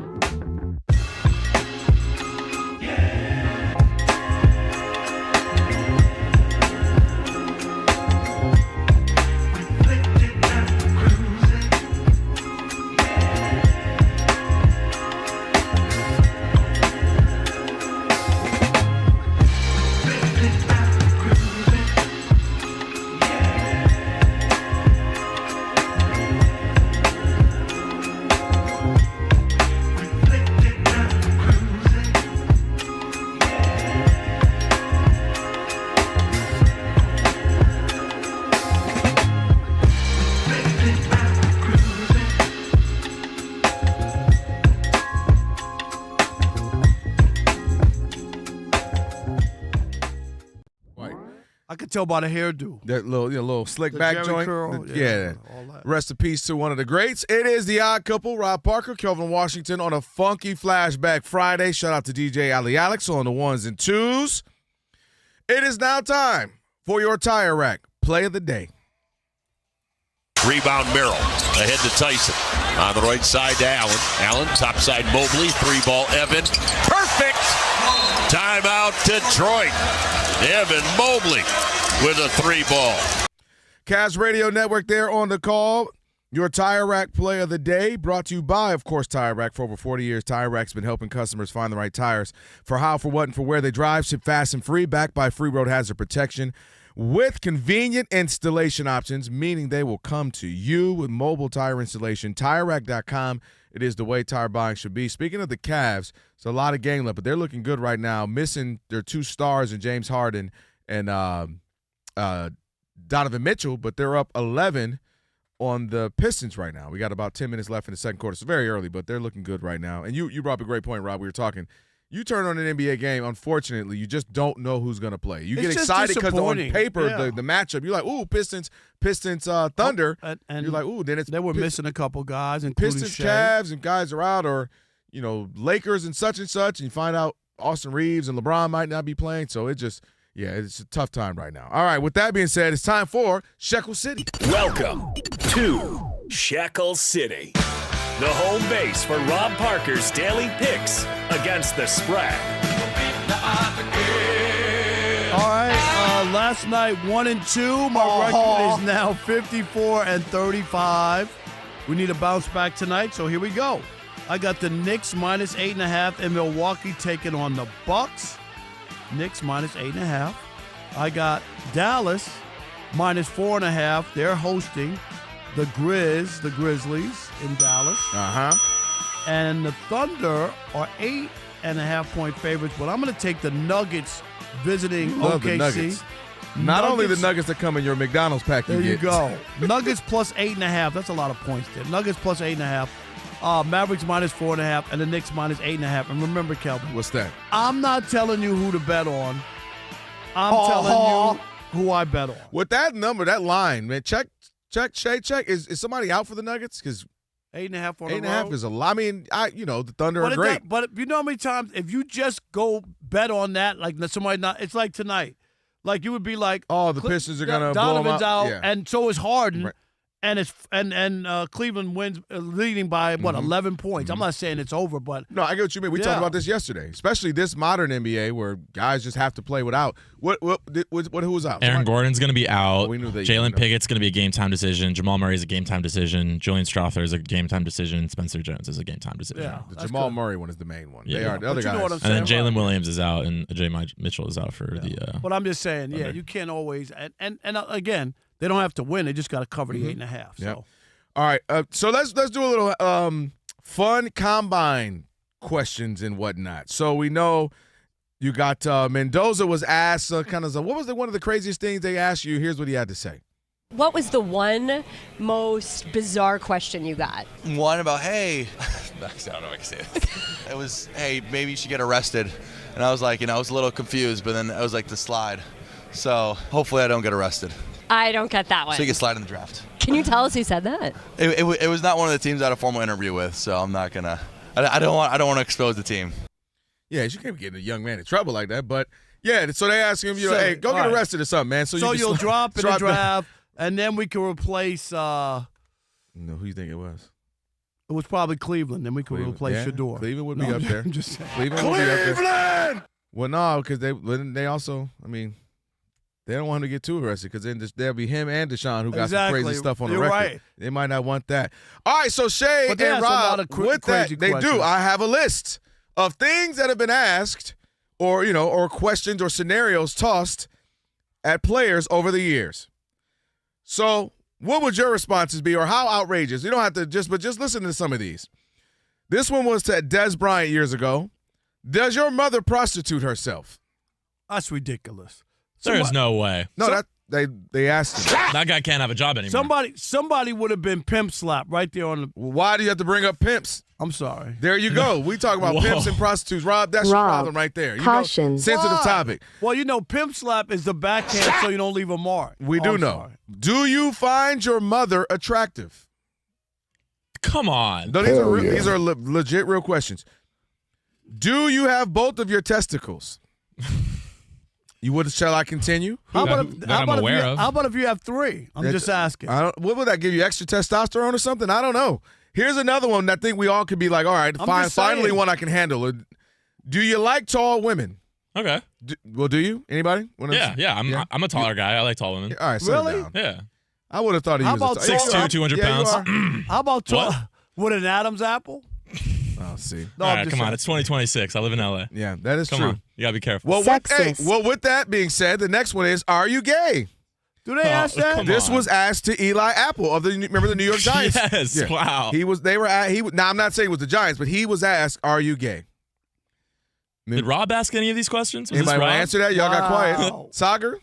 I could tell by the hairdo. That little slick The back Jerry joint. curl, Yeah. all that. Rest in peace to one of the greats. It is the Odd Couple, Rob Parker, Kelvin Washington on a funky Flashback Friday. Shout out to DJ Ali Alex on the 1s and 2s. It is now time for your Tire Rack Play of the Day. Rebound Merrill. Ahead to Tyson. On the right side to Allen. Allen, top side Mobley. 3-ball Evan. Perfect! Timeout Detroit. Evan Mobley with a 3-ball. Cavs Radio Network there on the call. Your Tire Rack Play of the Day brought to you by, of course, Tire Rack. For over 40 years, Tire Rack's been helping customers find the right tires for how, for what, and for where they drive. Ship fast and free, backed by free road hazard protection with convenient installation options, meaning they will come to you with mobile tire installation. TireRack.com. It is the way tire buying should be. Speaking of the Cavs, it's a lot of game left, but they're looking good right now, missing their 2 stars in James Harden and Donovan Mitchell, but they're up 11 on the Pistons right now. We got about 10 minutes left in the second quarter. It's very early, but they're looking good right now. And you brought up a great point, Rob. We were talking, You turn on an NBA game, unfortunately, you just don't know who's going to play. You get It's just excited because on disappointing. paper, Yeah. the matchup, you're like, ooh, Pistons, Thunder. And you're like, ooh, then it's they were missing a couple guys, including Pistons, Shea. Cavs, and guys are out, or, Lakers and such, and you find out Austin Reeves and LeBron might not be playing. So it's a tough time right now. All right, with that being said, it's time for Shekel City. Welcome to Shekel City, the home base for Rob Parker's daily picks against the spread. All right, last night 1-2. My record is now 54-35. We need a bounce back tonight, so here we go. I got the Knicks minus 8.5 in Milwaukee taking on the Bucks. Knicks minus 8.5. I got Dallas minus 4.5. They're hosting the Grizzlies in Dallas. And the Thunder are 8.5-point favorites, but I'm going to take the Nuggets visiting Love OKC. the Nuggets. Not only the Nuggets that come in your McDonald's pack. There you go. Nuggets plus 8.5. That's a lot of points there. Nuggets plus 8.5. Mavericks minus 4.5, and the Knicks minus 8.5. And remember, Kelvin, what's that? I'm not telling you who to bet on. I'm telling you who I bet on. With that number, that line, man, check. Is somebody out for the Nuggets? Because 8.5 on the 8.5 road. is a lot. I mean, the Thunder are great. But you know how many times if you just go bet on that, like somebody not, it's like tonight. Like you would be like, oh, the Pistons are gonna blow them Donovan's out, out, yeah. and so is Harden. Right. And it's Cleveland wins, leading by 11 points. I'm not saying it's over, but no, I get what you mean. We talked about this yesterday, especially this modern NBA where guys just have to play without. Who was out? Aaron Gordon's going to be out. We knew that. Jalen Pickett's going to be a game time decision. Jamal Murray is a game time decision. Julian Strother is a game time decision. Spencer Jones is a game time decision. Yeah, the Jamal Murray one is the main one. Yeah. They are the other But you know guys. what I'm And then saying? Jalen Williams is out, and J. Mitchell is out for the. But I'm just saying, Thunder. you can't always. And again, they don't have to win. They just got to cover the 8.5. So. Yep. All right, so let's do a little fun combine questions and whatnot. So we know you got Mendoza was asked what was one of the craziest things they asked you? Here's what he had to say. What was the one most bizarre question you got? One about, hey, I don't know if I can say it. It was, hey, maybe you should get arrested. And I was like, I was a little confused, but then I was like, the slide. So hopefully I don't get arrested. I don't get that one. So you can slide in the draft. Can you tell us who said that? It was not one of the teams I had a formal interview with, so I'm not gonna. I don't want to expose the team. Yeah, you can't be getting a young man in trouble like that. But yeah, so they ask him, So, hey, go get all arrested or something, man. So you'll drop in the draft, and then we can replace. No, who you think it was? It was probably Cleveland. Then we could replace yeah, Shador. Cleveland would be No, up there. I'm just saying. Cleveland would be up there. Well, no, because they also, they don't want him to get too arrested because then there'll be him and Deshaun who got some crazy stuff on the You're record. right. They might not want that. All right, so Shay But they and ask a lot Rob, of with that, crazy they questions. do. I have a list of things that have been asked or questions or scenarios tossed at players over the years. So what would your responses be or how outrageous? You don't have to just listen to some of these. This one was to Des Bryant years ago. Does your mother prostitute herself? That's ridiculous. There's no way. No, they asked him. That guy can't have a job anymore. Somebody would have been pimp slap right there on the. Why do you have to bring up pimps? I'm sorry. There you go. We talk about pimps and prostitutes. Rob, that's your problem right there. Caution. Sensitive Why? topic. Well, pimp slap is the backhand so you don't leave a mark. We do I'm know. sorry. Do you find your mother attractive? Come on. No, these are legit real questions. Do you have both of your testicles? Shall I continue? How about if you have 3? I'm just asking. What would that give you? Extra testosterone or something? I don't know. Here's another one that I think we all could be like, all right, finally one I can handle. Do you like tall women? Okay. Do you? Anybody? Yeah. I'm a taller guy. I like tall women. All right. Really? Yeah. I would have thought he How was about 6'2", 200 pounds. How about with an Adam's apple? I'll see. No, all right, come on. It's 2026. I live in LA. Yeah, that is come true. On. You got to be careful. Well, with that being said, the next one is, are you gay? Do they ask that? This was asked to Eli Apple of remember the New York Giants? Yes. Yeah. Wow. Now I'm not saying it was the Giants, but he was asked, are you gay? Did Rob ask any of these questions? Was Anybody want to answer that? Y'all got quiet. Sagar?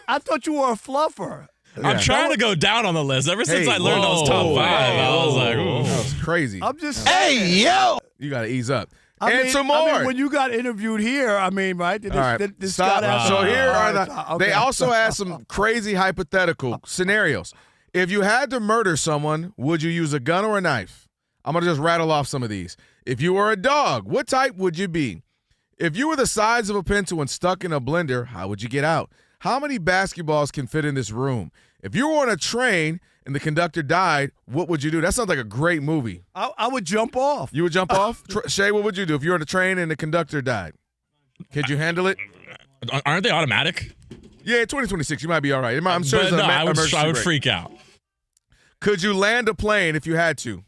I thought you were a fluffer. Yeah. I'm trying to go down on the list. Ever since I learned those top 5, I was like, ooh. That was crazy. I'm just saying. Hey, yo! You got to ease up. And some more. I mean, when you got interviewed here, I mean, right? All right, stop. So here are they also asked some crazy hypothetical scenarios. If you had to murder someone, would you use a gun or a knife? I'm going to just rattle off some of these. If you were a dog, what type would you be? If you were the size of a pencil and stuck in a blender, how would you get out? How many basketballs can fit in this room? If you were on a train and the conductor died, what would you do? That sounds like a great movie. I would jump off. You would jump off? Shay, what would you do if you were on a train and the conductor died? Could you handle it? Aren't they automatic? Yeah, 2026, you might be all right. I'm sure But there's an no, emergency I would brake. freak out. Could you land a plane if you had to?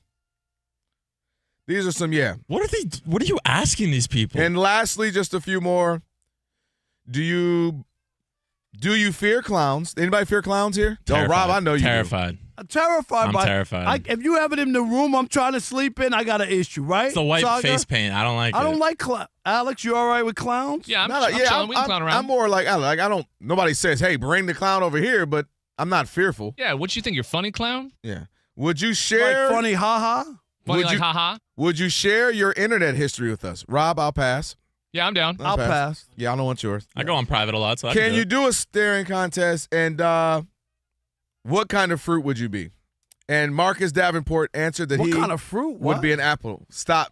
These are some, What are you asking these people? And lastly, just a few more. Do you fear clowns? Anybody fear clowns here? Terrified. Oh, Rob, I know you Terrified. do. I'm terrified. I'm terrified. If you have it in the room I'm trying to sleep in, I got an issue, right? It's the white Saga? face paint. I don't like it. I don't like clowns. Alex, you all right with clowns? Yeah, I'm chilling. We can clown around. I'm more like I don't. Nobody says, "Hey, bring the clown over here," but I'm not fearful. Yeah, what you think? You're funny clown? Yeah. Would you share Like funny, haha? Funny like haha? Would you share your internet history with us, Rob? I'll pass. Yeah, I'm down. I'll pass. Yeah, I don't want yours. I go on private a lot, so I Can do you it. do a staring contest? And what kind of fruit would you be? And Marcus Davenport answered that What he kind of fruit? would be an apple. Stop.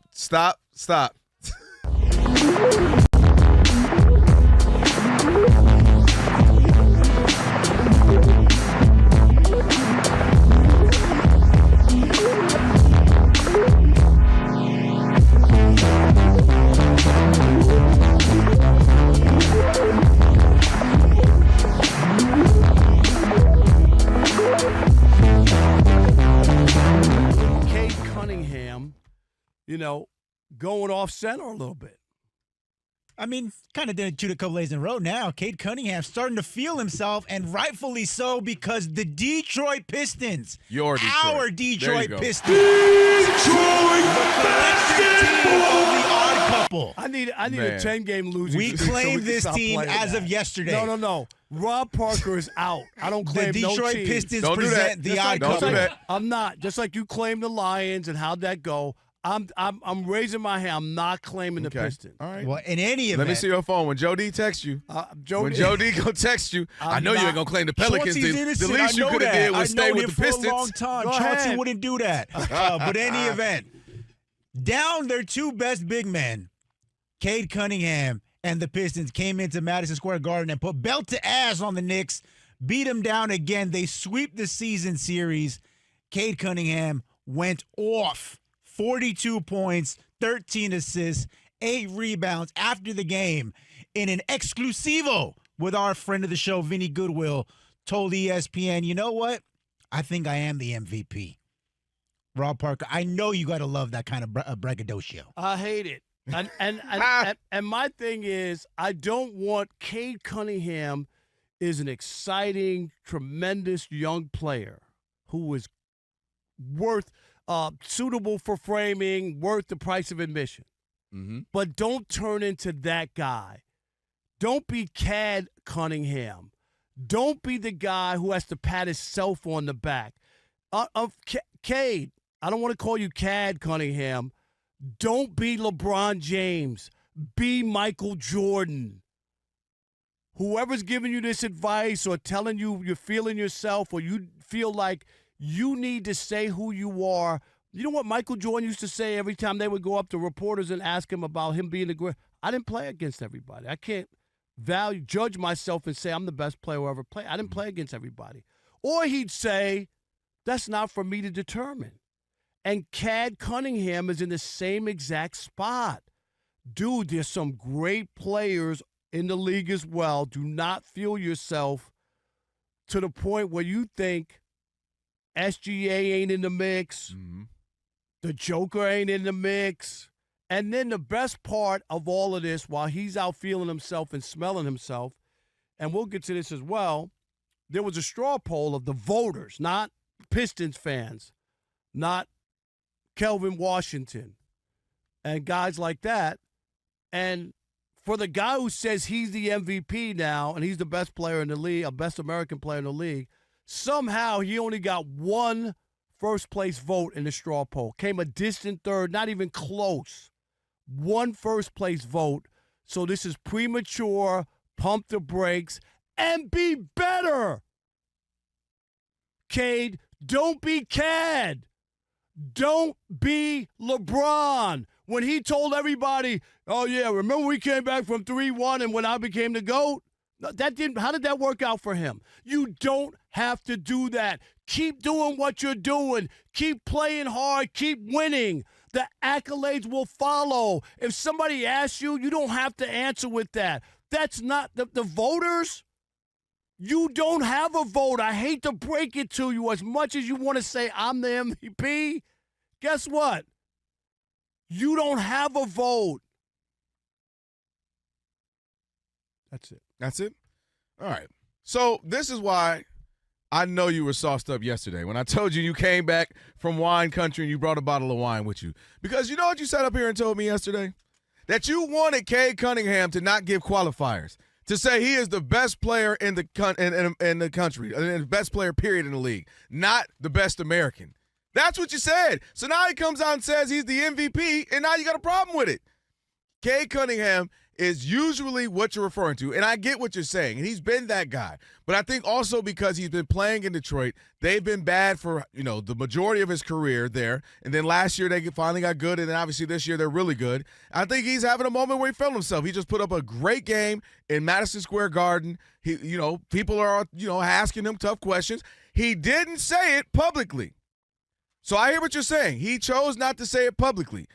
Cade Cunningham, going off center a little bit. I mean, kind of didn't shoot a couple days in a row now. Cade Cunningham starting to feel himself, and rightfully so, because the Detroit Pistons, our Detroit go. Pistons, the collective team of the odd couple. I need a Man. 10-game losing We streak claimed can this stop team playing as that. of yesterday. No. Rob Parker is out. I don't claim The no Detroit team. Pistons Don't do that. present the Just odd like- Don't couple. do that. I'm not. Just like you claimed the Lions and how'd that go. I'm raising my hand. I'm not claiming the Okay. Pistons. All right. Well, in any event, Let me see your phone. When Joe D texts you, when Joe D go text you, I know you ain't gonna claim the Pelicans. Chauncey's The innocent. least I you know could have that. did was I've stay known with him the for Pistons. a long time. Go Chauncey ahead. wouldn't do that. But any event, down their two best big men, Cade Cunningham and the Pistons, came into Madison Square Garden and put belt to ass on the Knicks, beat them down again. They sweep the season series. Cade Cunningham went off. 42 points, 13 assists, 8 rebounds after the game in an exclusivo with our friend of the show, Vinny Goodwill, told ESPN, you know what? I think I am the MVP. Rob Parker, I know you got to love that kind of braggadocio. I hate it. And my thing is, I don't want Cade Cunningham is an exciting, tremendous young player who is worth suitable for framing, worth the price of admission. Mm-hmm. But don't turn into that guy. Don't be Cade Cunningham. Don't be the guy who has to pat himself on the back. Cade, I don't want to call you Cade Cunningham. Don't be LeBron James. Be Michael Jordan. Whoever's giving you this advice or telling you you're feeling yourself or you feel like you need to say who you are. You know what Michael Jordan used to say every time they would go up to reporters and ask him about him being the great? I didn't play against everybody. I can't judge myself and say I'm the best player who ever played. I didn't play against everybody. Or he'd say, that's not for me to determine. And Cade Cunningham is in the same exact spot. Dude, there's some great players in the league as well. Do not feel yourself to the point where you think SGA ain't in the mix. Mm-hmm. The Joker ain't in the mix. And then the best part of all of this, while he's out feeling himself and smelling himself, and we'll get to this as well, there was a straw poll of the voters, not Pistons fans, not Kelvin Washington, and guys like that. And for the guy who says he's the MVP now and he's the best player in the league, a best American player in the league, somehow he only got one first-place vote in the straw poll. Came a distant third, not even close. one first place vote. So this is premature. Pump the brakes and be better. Cade, don't be Cad. Don't be LeBron. When he told everybody, oh, yeah, remember we came back from 3-1 and when I became the GOAT? That didn't. How did that work out for him? You don't have to do that. Keep doing what you're doing. Keep playing hard. Keep winning. The accolades will follow. If somebody asks you, you don't have to answer with that. That's not the voters. You don't have a vote. I hate to break it to you. As much as you want to say I'm the MVP, guess what? You don't have a vote. That's it. That's it? All right. So this is why I know you were sauced up yesterday when I told you came back from wine country and you brought a bottle of wine with you. Because you know what you sat up here and told me yesterday? That you wanted Cade Cunningham to not give qualifiers, to say he is the best player in the country, and the best player, period, in the league, not the best American. That's what you said. So now he comes out and says he's the MVP, and now you got a problem with it. Cade Cunningham is usually what you're referring to, and I get what you're saying, and he's been that guy. But I think also because he's been playing in Detroit, they've been bad for, the majority of his career there, and then last year they finally got good, and then obviously this year they're really good. I think he's having a moment where he felt himself. He just put up a great game in Madison Square Garden. He, people are, asking him tough questions. He didn't say it publicly. So I hear what you're saying. He chose not to say it publicly.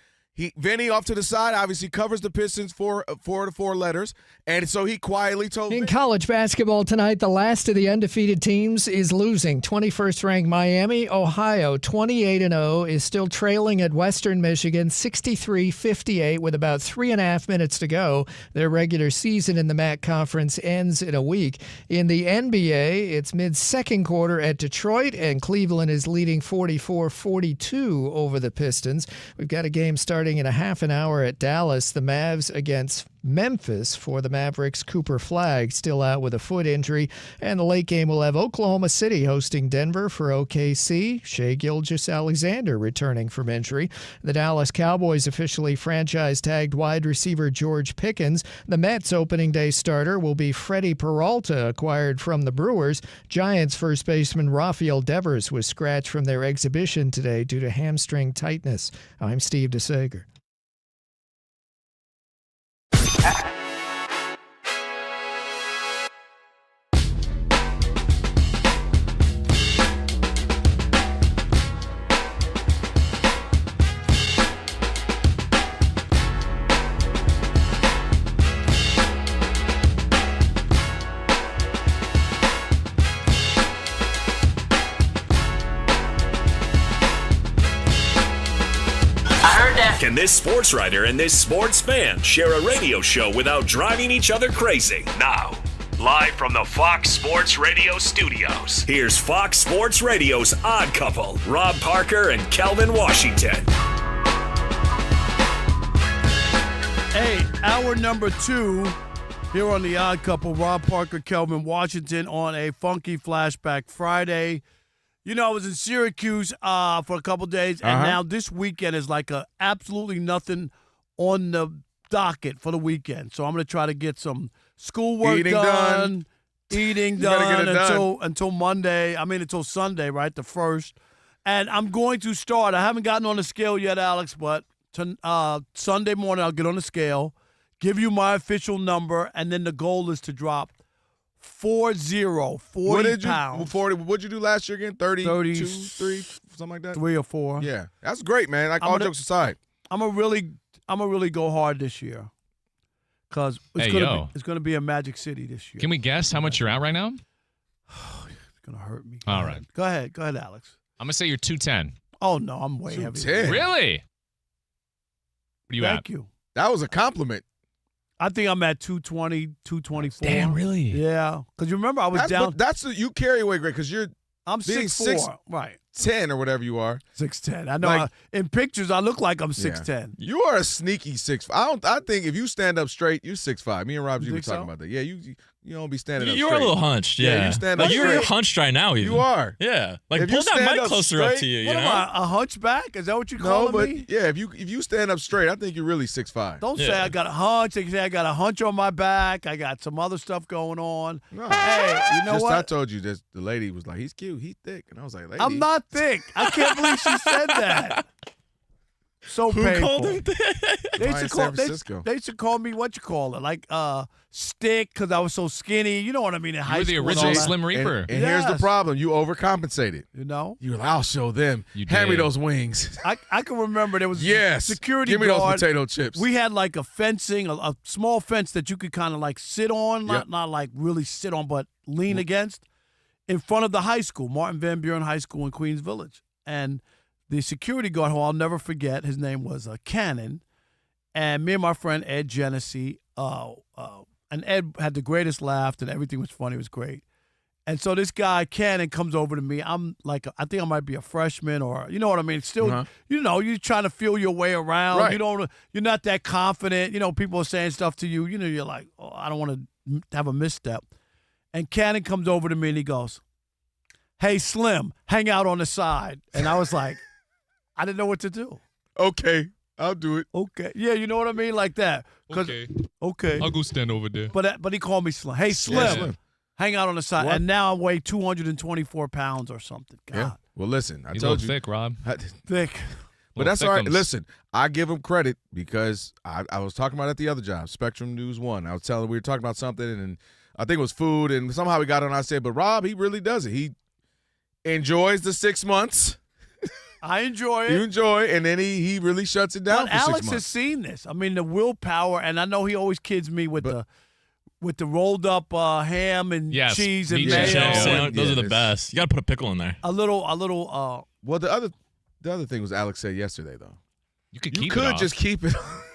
Vinny off to the side obviously covers the Pistons for 4 letters, and so he quietly told In college basketball tonight, the last of the undefeated teams is losing. 21st ranked Miami, Ohio, 28-0, is still trailing at Western Michigan, 63-58, with about 3.5 minutes to go. Their regular season in the MAC Conference ends in a week. In the NBA, it's mid-second quarter at Detroit, and Cleveland is leading 44-42 over the Pistons. We've got a game starting in a half an hour at Dallas. The Mavs against Memphis for the Mavericks. Cooper Flagg still out with a foot injury. And the late game will have Oklahoma City hosting Denver for OKC. Shai Gilgeous-Alexander returning from injury. The Dallas Cowboys officially franchise-tagged wide receiver George Pickens. The Mets opening day starter will be Freddie Peralta, acquired from the Brewers. Giants first baseman Rafael Devers was scratched from their exhibition today due to hamstring tightness. I'm Steve DeSager. Can this sports writer and this sports fan share a radio show without driving each other crazy? Now, live from the Fox Sports Radio studios, here's Fox Sports Radio's Odd Couple, Rob Parker and Kelvin Washington. Hey, hour number 2 here on the Odd Couple, Rob Parker, Kelvin Washington on a funky Flashback Friday. I was in Syracuse for a couple days, and now this weekend is like absolutely nothing on the docket for the weekend. So I'm going to try to get some schoolwork done, eating done until Monday. Until Sunday, right, the 1st. And I'm going to start. I haven't gotten on the scale yet, Alex, but Sunday morning I'll get on the scale, give you my official number, and then the goal is to drop 40 pounds. What'd you do last year again? 32, 3, something like that? 3 or 4. Yeah, that's great, man. All jokes aside. I'm gonna really go hard this year because it's gonna be a Magic City this year. Can we guess how much you're at right now? It's gonna hurt me. All right. Go ahead, Alex. I'm gonna say you're 210. Oh no, I'm way heavy. Really? What are you at? Thank you. That was a compliment. I think I'm at 220, 224. Damn, really? Yeah. Because you remember I was down. You carry weight great because I'm 6'4". Right. 6'10" or whatever you are. 6'10". I know. Like- In pictures, I look like I'm 6'10". You are a sneaky 6'5". I think if you stand up straight, you're 6'5". Me and Rob, you were think talking so? about that. Yeah, you don't be standing up You're straight. a little hunched, yeah. you stand like up you're straight. hunched right now, even. You are. Yeah. Like If pull you that stand mic up closer up straight- to you. What You am know? I, a hunchback? Is that what you No, calling but me? yeah, if you stand up straight, I think you're really 6'5". Don't say I got a hunch. They say I got a hunch on my back. I got some other stuff going on. No. Hey, you know Just what? I told you that the lady was like, he's cute, he's thick. And I was like, lady. I'm not thick. I can't believe she said that. So Who painful. called him thick? They Probably used to call San Francisco. they used to call me what you call it, like stick, because I was so skinny. You know what I mean? In high You were the school and original all that. Slim Reaper. And here's the Yes. problem. You overcompensated. You know? You were like, I'll show them. You Hand me did. those wings. I can remember there was Yes. a security Give me guard. those potato chips. We had like a fencing, a small fence that you could kind of like sit on, Yep. not like really sit on, but lean against, in front of the high school, Martin Van Buren High School in Queens Village. And the security guard, who I'll never forget, his name was Cannon, and me and my friend Ed Genesee, and Ed had the greatest laugh, and everything was funny. It was great. And so this guy, Cannon, comes over to me. I'm like, I think I might be a freshman, or you know what I mean? Still, you know, you're trying to feel your way around. Right. You're not that confident. You know, people are saying stuff to you. You know, you're like, oh, I don't want to have a misstep. And Cannon comes over to me and he goes, "Hey, Slim, hang out on the side." And I was like, I didn't know what to do. Okay, I'll do it. Okay. Yeah, you know what I mean? Like that. Okay. Okay. I'll go stand over there. But he called me Slim. Hey, Slim, Yeah, Slim. hang out on the side. What? And now I weigh 224 pounds or something. God. Yeah. Well, listen, I He's told a you. little thick, Rob. Thick. But that's all right. thickums. Listen, I give him credit because I was talking about it at the other job, Spectrum News 1. I was telling we were talking about something, and I think it was food, and somehow we got on. I said, but Rob, he really does it. He enjoys the 6 months. I enjoy it. You enjoy, and then he really shuts it down But for 6 Alex months. has seen this. I mean, the willpower, and I know he always kids me with the rolled up ham and Yes, cheese and meat mayo. cheese, Those Yeah, are the this- best. You got to put a pickle in there. A little. Well, the other thing was Alex said yesterday, though. You could You keep it could off. just keep it.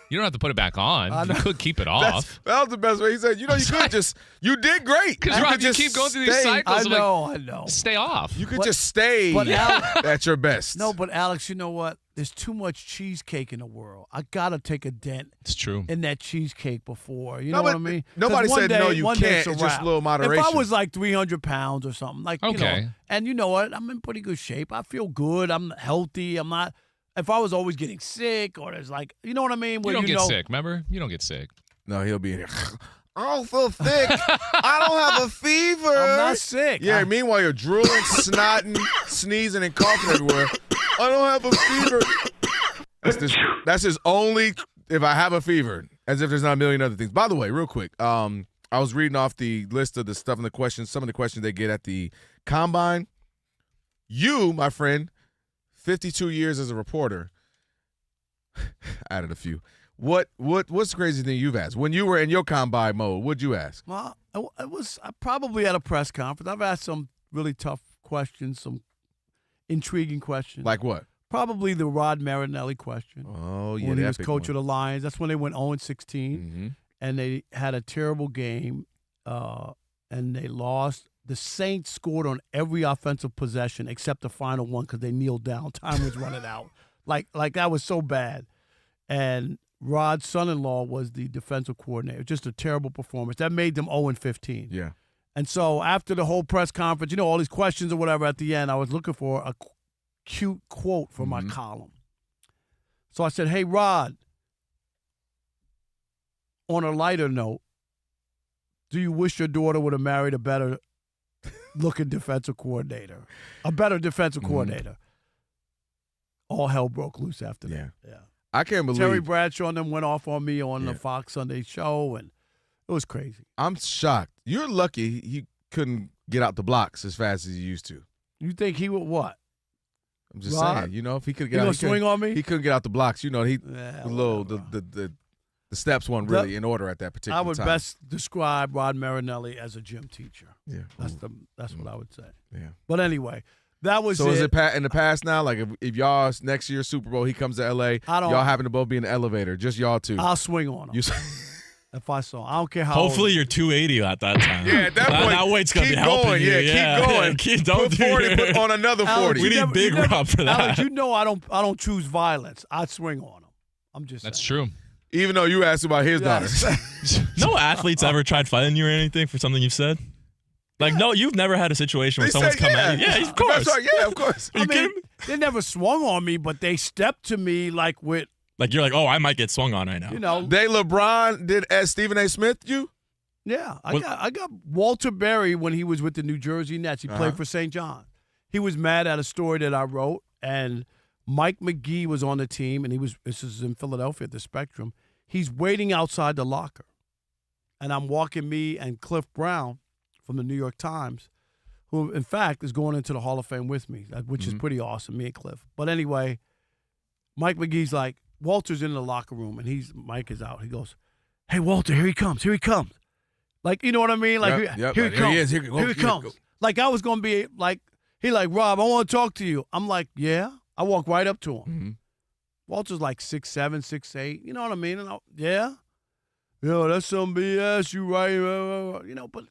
You don't have to put it back on. You could keep it off. That was the best way. He said, you could just, you did great. Because You Rob, could you just keep going through these stay- cycles. I know. Stay off. You could But- just stay but Alex- at your best. No, but Alex, you know what? There's too much cheesecake in the world. I gotta take a dent It's true. in that cheesecake before. You No, know what but I mean? 'Cause nobody one said day- no, you one day can't. a It's just wrap. a little If moderation. I was like 300 pounds or something, like you Okay. know, and you know what? I'm in pretty good shape. I feel good. I'm healthy. I'm not. If I was always getting sick, or there's like, you know what I mean? You Where don't get know, sick, remember? You don't get sick. No, he'll be in here. I'm so thick. I don't have a fever. I'm not sick. Yeah, meanwhile, you're drooling, snotting, sneezing, and coughing everywhere. I don't have a fever. That's his only, if I have a fever, as if there's not a million other things. By the way, real quick, I was reading off the list of the stuff and the questions, some of the questions they get at the Combine. You, my friend, 52 years as a reporter, added a few. What's the crazy thing you've asked? When you were in your Combine mode, what'd you ask? Well, I probably at a press conference. I've asked some really tough questions, some intriguing questions. Like what? Probably the Rod Marinelli question. Oh, yeah. When he that was big coach one. of the Lions. That's when they went 0-16, Mm-hmm. and they had a terrible game, and they lost. The Saints scored on every offensive possession except the final one because they kneeled down. Time was running out. Like that was so bad. And Rod's son-in-law was the defensive coordinator. Just a terrible performance. That made them 0-15. Yeah. And so after the whole press conference, you know, all these questions or whatever at the end, I was looking for a cute quote for my column. So I said, "Hey, Rod, on a lighter note, do you wish your daughter would have married a better looking defensive coordinator? A better defensive coordinator?" All hell broke loose after that. Yeah. I can't believe Terry Bradshaw and them went off on me on the Fox Sunday show, and it was crazy. I'm shocked. You're lucky he couldn't get out the blocks as fast as he used to. You think he would what? I'm just Rod? saying, you know, if he could He get out, gonna he couldn't- swing on me? He couldn't get out the blocks. You know, he Yeah, the little the steps weren't really in order at that particular I time. would best describe Rod Marinelli as a gym teacher. Yeah. That's what I would say. Yeah. But anyway, that was So it. is it in the past now? Like if y'all next year's Super Bowl, he comes to LA, I don't- y'all happen to both be in the elevator, just y'all two. I'll swing on him. If I saw, I don't care how. Hopefully old. you're 280 at that time. Yeah, at that point, that weight's gonna keep be helping going. you. Yeah, keep going. Don't put 40, put on another 40. Alex, We need Big Rob for that. Alex, you know I don't choose violence. I swing on him. I'm just. That's saying. true. Even though you asked about his daughter. No athletes ever tried fighting you or anything for something you've said? Like, no, you've never had a situation where someone's come at you. Yeah, of course. That's right. Yeah, of course. I mean, they never swung on me, but they stepped to me like with. Like, you're like, oh, I might get swung on right now. You know, LeBron did as Stephen A. Smith you? Yeah, I got Walter Berry when he was with the New Jersey Nets. He played for St. John. He was mad at a story that I wrote, and Mike McGee was on the team, and this is in Philadelphia at the Spectrum. He's waiting outside the locker, and I'm walking me and Cliff Brown from the New York Times, who, in fact, is going into the Hall of Fame with me, which is pretty awesome, me and Cliff. But anyway, Mike McGee's like, Walter's in the locker room, and Mike is out. He goes, "Hey, Walter, here he comes. Here he comes." Like, you know what I mean? Like, yep, here he comes. he is. Here he comes. Like, I was going to be like, he like, "Rob, I want to talk to you." I'm like, "Yeah." I walk right up to him. Mm-hmm. Walter's like 6'7", 6'8". You know what I mean? And yeah. Yo, that's some BS. You right. You know, but as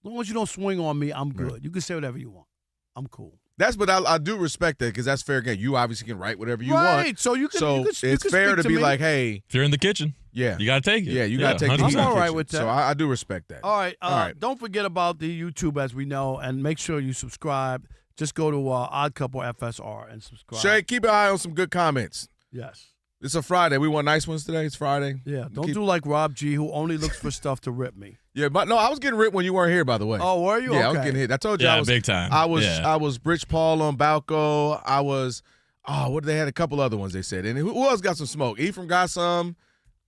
long as you don't swing on me, I'm good. Right. You can say whatever you want. I'm cool. But I do respect that because that's fair game. You obviously can write whatever you want. Right, so you can it's fair to be like, hey. If you're in the kitchen, yeah, you got to take it. Yeah, you got to take it. I'm all right with that. So I do respect that. All right. Don't forget about the YouTube, as we know, and make sure you subscribe. Just go to Odd Couple FSR and subscribe. Shay, keep an eye on some good comments. Yes. It's a Friday. We want nice ones today. It's Friday. Yeah, don't do like Rob G, who only looks for stuff to rip me. Yeah, but no, I was getting ripped when you weren't here, by the way. Oh, were you? Yeah, okay. I was getting hit. I told you I was big time. I was Rich Paul on Balco. I was what they had a couple other ones they said. And who else got some smoke? Ephraim got some.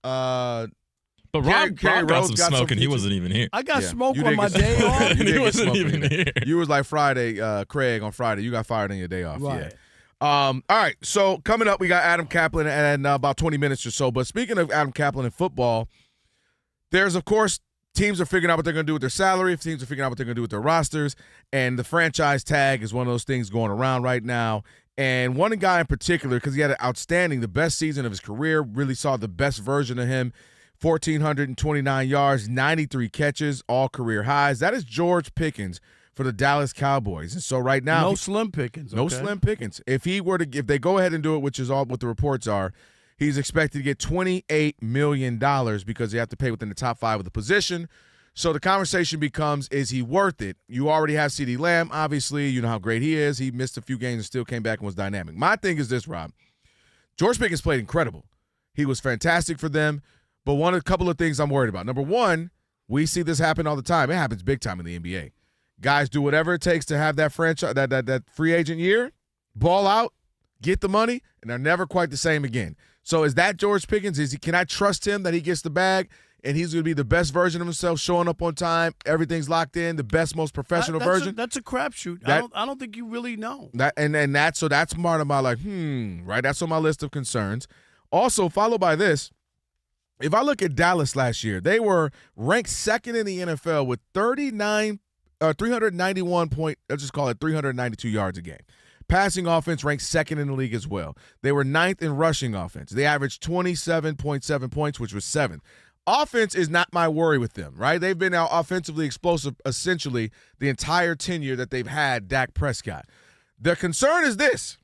But Rob got some smoke and he wasn't even here. I got smoke on my day off. And he wasn't even here. You was like Friday, Craig on Friday. You got fired on your day off. Right. Yeah. All right, so coming up, we got Adam Kaplan in about 20 minutes or so. But speaking of Adam Kaplan and football, there's, of course, teams are figuring out what they're going to do with their salary. Teams are figuring out what they're going to do with their rosters. And the franchise tag is one of those things going around right now. And one guy in particular, because he had the best season of his career, really saw the best version of him, 1,429 yards, 93 catches, all career highs. That is George Pickens for the Dallas Cowboys. And so right now, no Slim Pickens. No okay. Slim Pickens. If they go ahead and do it, which is all what the reports are, he's expected to get $28 million because they have to pay within the top 5 of the position. So the conversation becomes, is he worth it? You already have CeeDee Lamb, obviously. You know how great he is. He missed a few games and still came back and was dynamic. My thing is this, Rob. George Pickens played incredible. He was fantastic for them. But a couple of things I'm worried about. Number one, we see this happen all the time. It happens big time in the NBA. Guys do whatever it takes to have that franchise, that free agent year, ball out, get the money, and they're never quite the same again. So is that George Pickens? Can I trust him that he gets the bag and he's going to be the best version of himself, showing up on time, everything's locked in, the best, most professional version? That's a crapshoot. I don't think you really know. So that's part of my right? That's on my list of concerns. Also, followed by this. If I look at Dallas last year, they were ranked second in the NFL with 392 yards a game. Passing offense ranked second in the league as well. They were 9th in rushing offense. They averaged 27.7 points, which was 7th. Offense is not my worry with them, right? They've been out offensively explosive essentially the entire tenure that they've had Dak Prescott. The concern is this.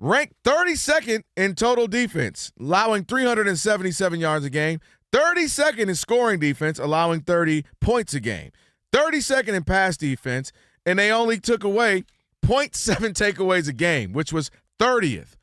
Ranked 32nd in total defense, allowing 377 yards a game. 32nd in scoring defense, allowing 30 points a game. 32nd in pass defense, and they only took away 0.7 takeaways a game, which was 30th.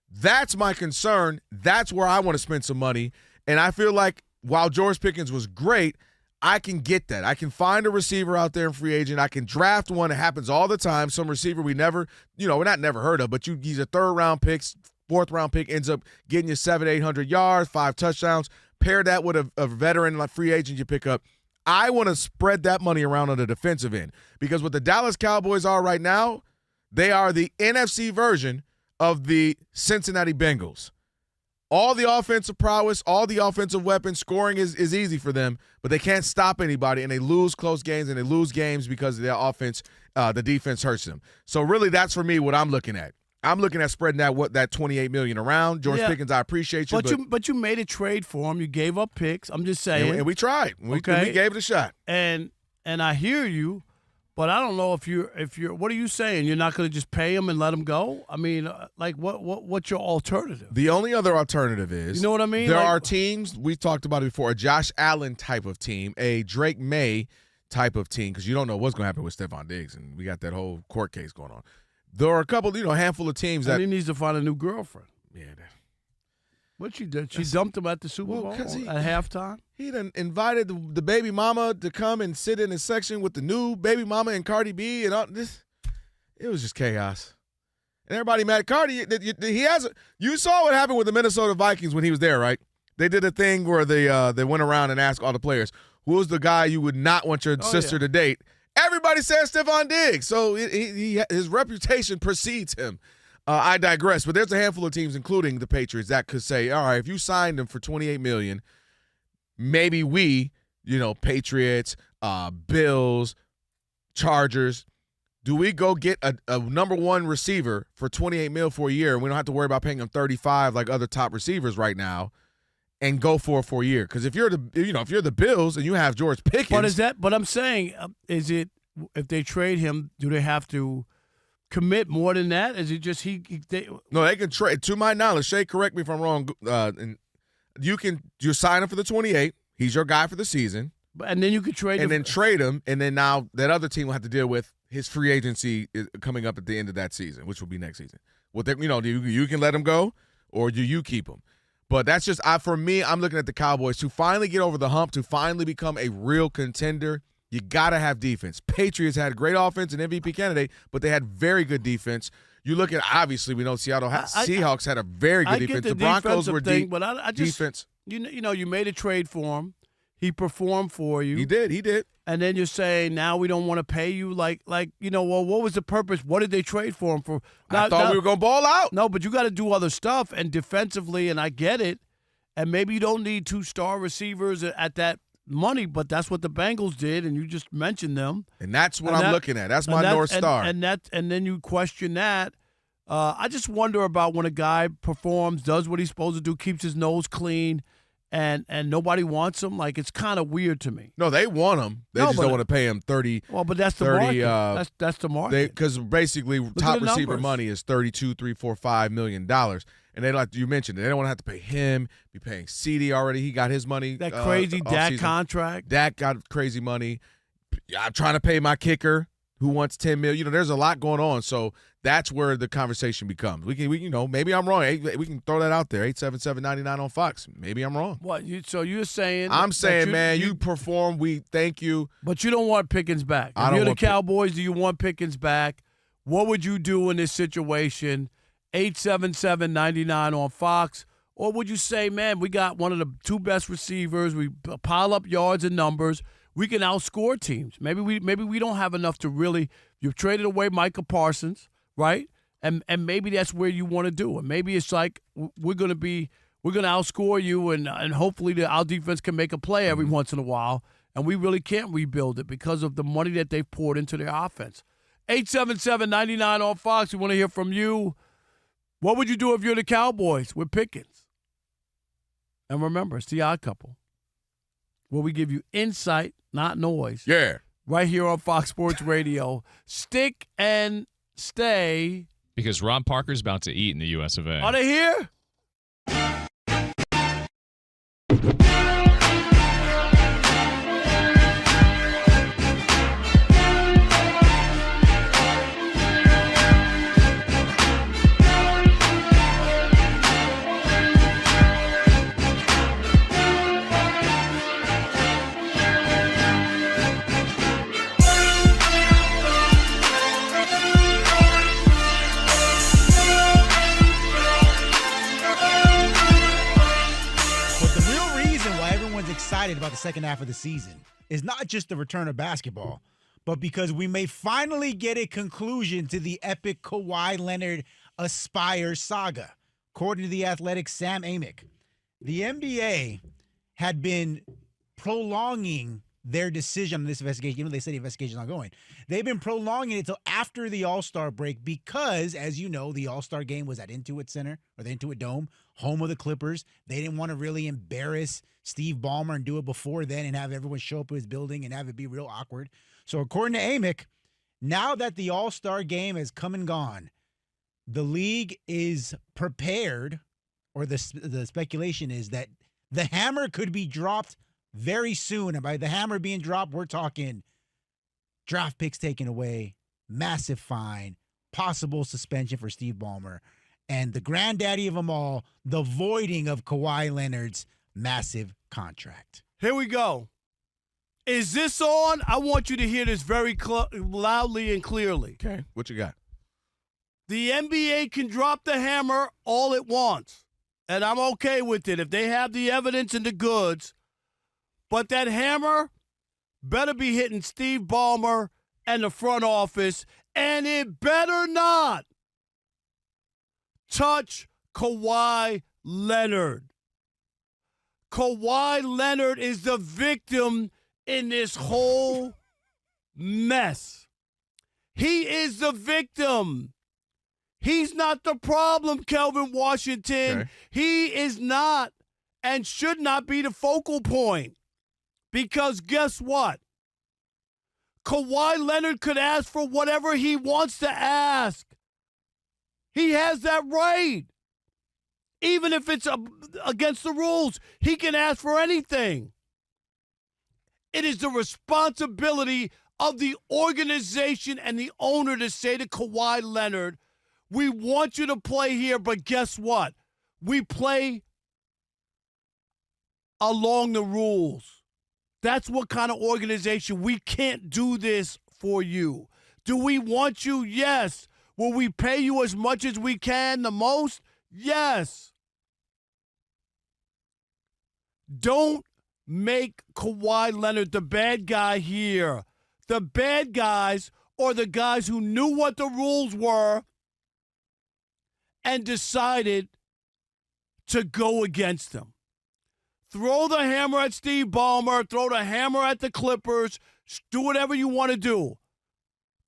That's my concern. That's where I want to spend some money. And I feel like while George Pickens was great, I can get that. I can find a receiver out there in free agent. I can draft one. It happens all the time. Some receiver we never, we're not heard of, but he's a 3rd-round pick, 4th-round pick, ends up getting you 700-800 yards, 5 touchdowns. Pair that with a veteran like free agent you pick up. I want to spread that money around on the defensive end because what the Dallas Cowboys are right now, they are the NFC version of the Cincinnati Bengals. All the offensive prowess, all the offensive weapons, scoring is easy for them, but they can't stop anybody, and they lose close games, and they lose games because of their offense, the defense hurts them. So really that's for me what I'm looking at. I'm looking at spreading that $28 million around. George Pickens, I appreciate you, but you made a trade for him. You gave up picks. I'm just saying, and we tried. We gave it a shot. And I hear you, but I don't know if you're. What are you saying? You're not going to just pay him and let him go? I mean, like what's your alternative? The only other alternative is, you know what I mean? There are teams, we talked about it before, a Josh Allen type of team, a Drake May type of team, because you don't know what's going to happen with Stephon Diggs, and we got that whole court case going on. There are a couple, a handful of teams that he needs to find a new girlfriend. Yeah. What she did? She dumped him at the Super Bowl at halftime? He done invited the baby mama to come and sit in his section with the new baby mama and Cardi B and all this. It was just chaos. And everybody mad at Cardi. You saw what happened with the Minnesota Vikings when he was there, right? They did a thing where they went around and asked all the players, who was the guy you would not want your sister to date? Everybody says Stephon Diggs, so his reputation precedes him. I digress, but there's a handful of teams, including the Patriots, that could say, all right, if you signed him for $28 million, maybe we, Patriots, Bills, Chargers, do we go get a number one receiver for $28 million for a year, and we don't have to worry about paying him $35 like other top receivers right now, and go for a year? Because if you're the Bills and you have George Pickens, but I'm saying, is it if they trade him, do they have to commit more than that? Is it just No, they can trade. To my knowledge, Shay, correct me if I'm wrong. And you sign him for the 28. He's your guy for the season, and then you could trade him, trade him, and then now that other team will have to deal with his free agency coming up at the end of that season, which will be next season. Well, you can let him go, or do you keep him? But that's just for me. I'm looking at the Cowboys to finally get over the hump, to finally become a real contender. You got to have defense. Patriots had great offense and MVP candidate, but they had very good defense. You look at, obviously, we know Seahawks had a very good defense. The Broncos were deep. But I just, defense. You made a trade for him. He performed for you. He did. And then you're saying now we don't want to pay you what was the purpose? What did they trade for him for? I thought we were going to ball out. No, but you got to do other stuff, and defensively, and I get it. And maybe you don't need 2-star receivers at that money, but that's what the Bengals did, and you just mentioned them. And that's what I'm looking at. That's my North Star. And then you question that. I just wonder about when a guy performs, does what he's supposed to do, keeps his nose clean, and nobody wants him. Like, it's kind of weird to me. No, they want him. They just don't want to pay him 30. Well, but that's the market. That's the market. Because basically, top receiver money is $32, $3, $4, $5 million. And they, like you mentioned, they don't want to have to pay him. Be paying CD already. He got his money. That crazy Dak contract. Dak got crazy money. I'm trying to pay my kicker who wants $10 million. There's a lot going on. So that's where the conversation becomes. We maybe I'm wrong. We can throw that out there. 877-99 on Fox. Maybe I'm wrong. What? So you're saying? I'm saying, man, you perform. We thank you. But you don't want Pickens back. If you're the Cowboys, do you want Pickens back? What would you do in this situation? 877-99 on Fox. Or would you say, man, we got one of the two best receivers. We pile up yards and numbers. We can outscore teams. Maybe we don't have enough to really. You've traded away Micah Parsons, right? And maybe that's where you want to do it. Maybe it's like we're going to outscore you, and hopefully our defense can make a play every once in a while, and we really can't rebuild it because of the money that they've poured into their offense. 877-99 on Fox. We want to hear from you. What would you do if you're the Cowboys with Pickens? And remember, it's the Odd Couple, where we give you insight, not noise. Yeah. Right here on Fox Sports Radio. Stick and stay. Because Ron Parker's about to eat in the US of A. Are they here? Excited about the second half of the season is not just the return of basketball, but because we may finally get a conclusion to the epic Kawhi Leonard Aspire saga. According to The Athletic's Sam Amick, the NBA had been prolonging their decision on this investigation, even though they said the investigation is ongoing. They've been prolonging it until after the All-Star break because, as you know, the All-Star game was at Intuit Center or the Intuit Dome, home of the Clippers. They didn't want to really embarrass Steve Ballmer and do it before then and have everyone show up to his building and have it be real awkward. So according to Amick, now that the All-Star game has come and gone, the league is prepared, or the speculation is that the hammer could be dropped very soon. And by the hammer being dropped, we're talking draft picks taken away, massive fine, possible suspension for Steve Ballmer, and the granddaddy of them all, the voiding of Kawhi Leonard's massive contract. Here we go. Is this on? I want you to hear this very loudly and clearly. Okay, what you got? The NBA can drop the hammer all it wants, and I'm okay with it if they have the evidence and the goods. But that hammer better be hitting Steve Ballmer and the front office, and it better not touch Kawhi Leonard. Kawhi Leonard is the victim in this whole mess. He is the victim. He's not the problem, Kelvin Washington. Okay. He is not and should not be the focal point. Because guess what? Kawhi Leonard could ask for whatever he wants to ask. He has that right. Even if it's against the rules, he can ask for anything. It is the responsibility of the organization and the owner to say to Kawhi Leonard, we want you to play here, but guess what? We play along the rules. That's what kind of organization. We can't do this for you. Do we want you? Yes. Will we pay you as much as we can, the most? Yes. Don't make Kawhi Leonard the bad guy here. The bad guys are the guys who knew what the rules were and decided to go against them. Throw the hammer at Steve Ballmer. Throw the hammer at the Clippers. Do whatever you want to do.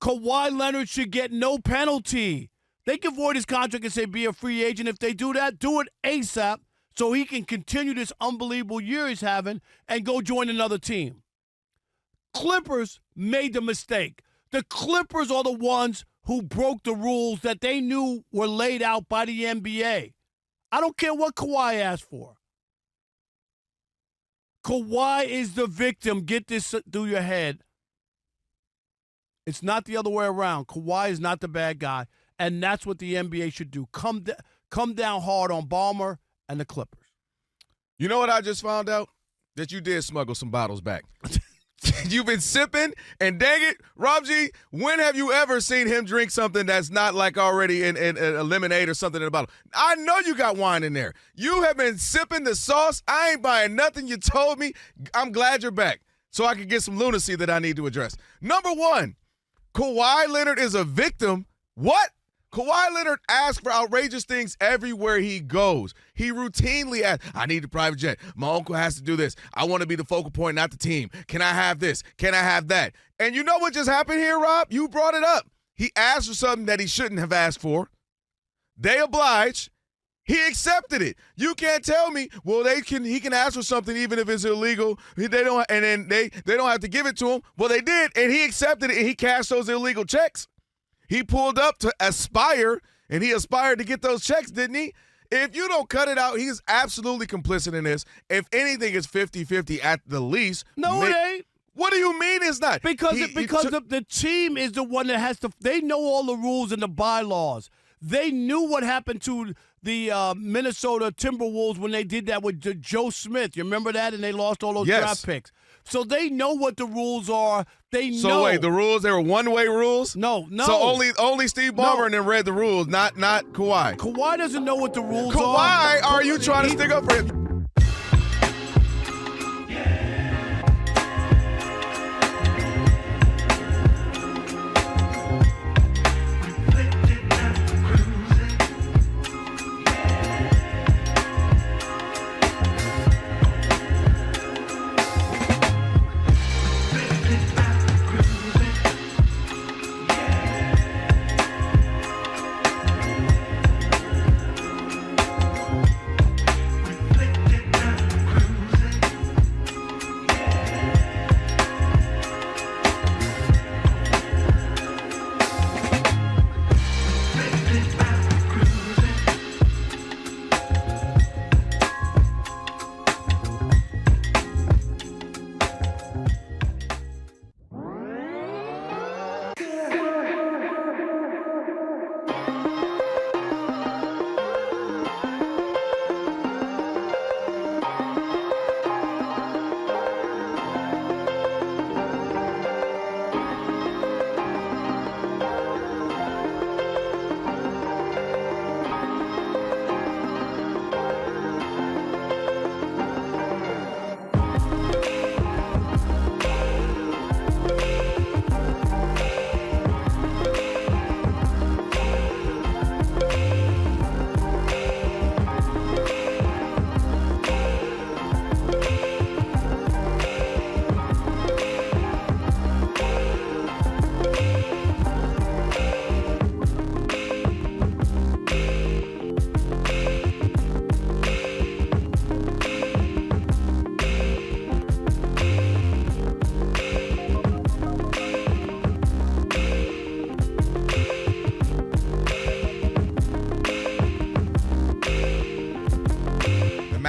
Kawhi Leonard should get no penalty. They can void his contract and say be a free agent. If they do that, do it ASAP so he can continue this unbelievable year he's having and go join another team. Clippers made the mistake. The Clippers are the ones who broke the rules that they knew were laid out by the NBA. I don't care what Kawhi asked for. Kawhi is the victim. Get this through your head. It's not the other way around. Kawhi is not the bad guy, and that's what the NBA should do. Come down hard on Ballmer and the Clippers. You know what I just found out? That you did smuggle some bottles back. You've been sipping, and dang it, Rob G, when have you ever seen him drink something that's not like already in a lemonade or something in a bottle? I know you got wine in there. You have been sipping the sauce. I ain't buying nothing you told me. I'm glad you're back so I can get some lunacy that I need to address. Number one, Kawhi Leonard is a victim. What? Kawhi Leonard asks for outrageous things everywhere he goes. He routinely asks, I need a private jet. My uncle has to do this. I want to be the focal point, not the team. Can I have this? Can I have that? And you know what just happened here, Rob? You brought it up. He asked for something that he shouldn't have asked for. They obliged. He accepted it. You can't tell me, well, he can ask for something even if it's illegal. They don't have to give it to him. Well, they did, and he accepted it, and he cashed those illegal checks. He pulled up to aspire, and he aspired to get those checks, didn't he? If you don't cut it out, he's absolutely complicit in this. If anything, it's 50-50 at the least. No, it ain't. What do you mean it's not? Because the team is the one that has to – they know all the rules and the bylaws. They knew what happened to the Minnesota Timberwolves when they did that with Joe Smith. You remember that? And they lost all those draft picks. So they know what the rules are. They know. So wait, the rules, they were one-way rules? No. So only Steve Ballmer and then read the rules, not Kawhi. Kawhi doesn't know what the rules are. Kawhi, are you trying to stick up for him?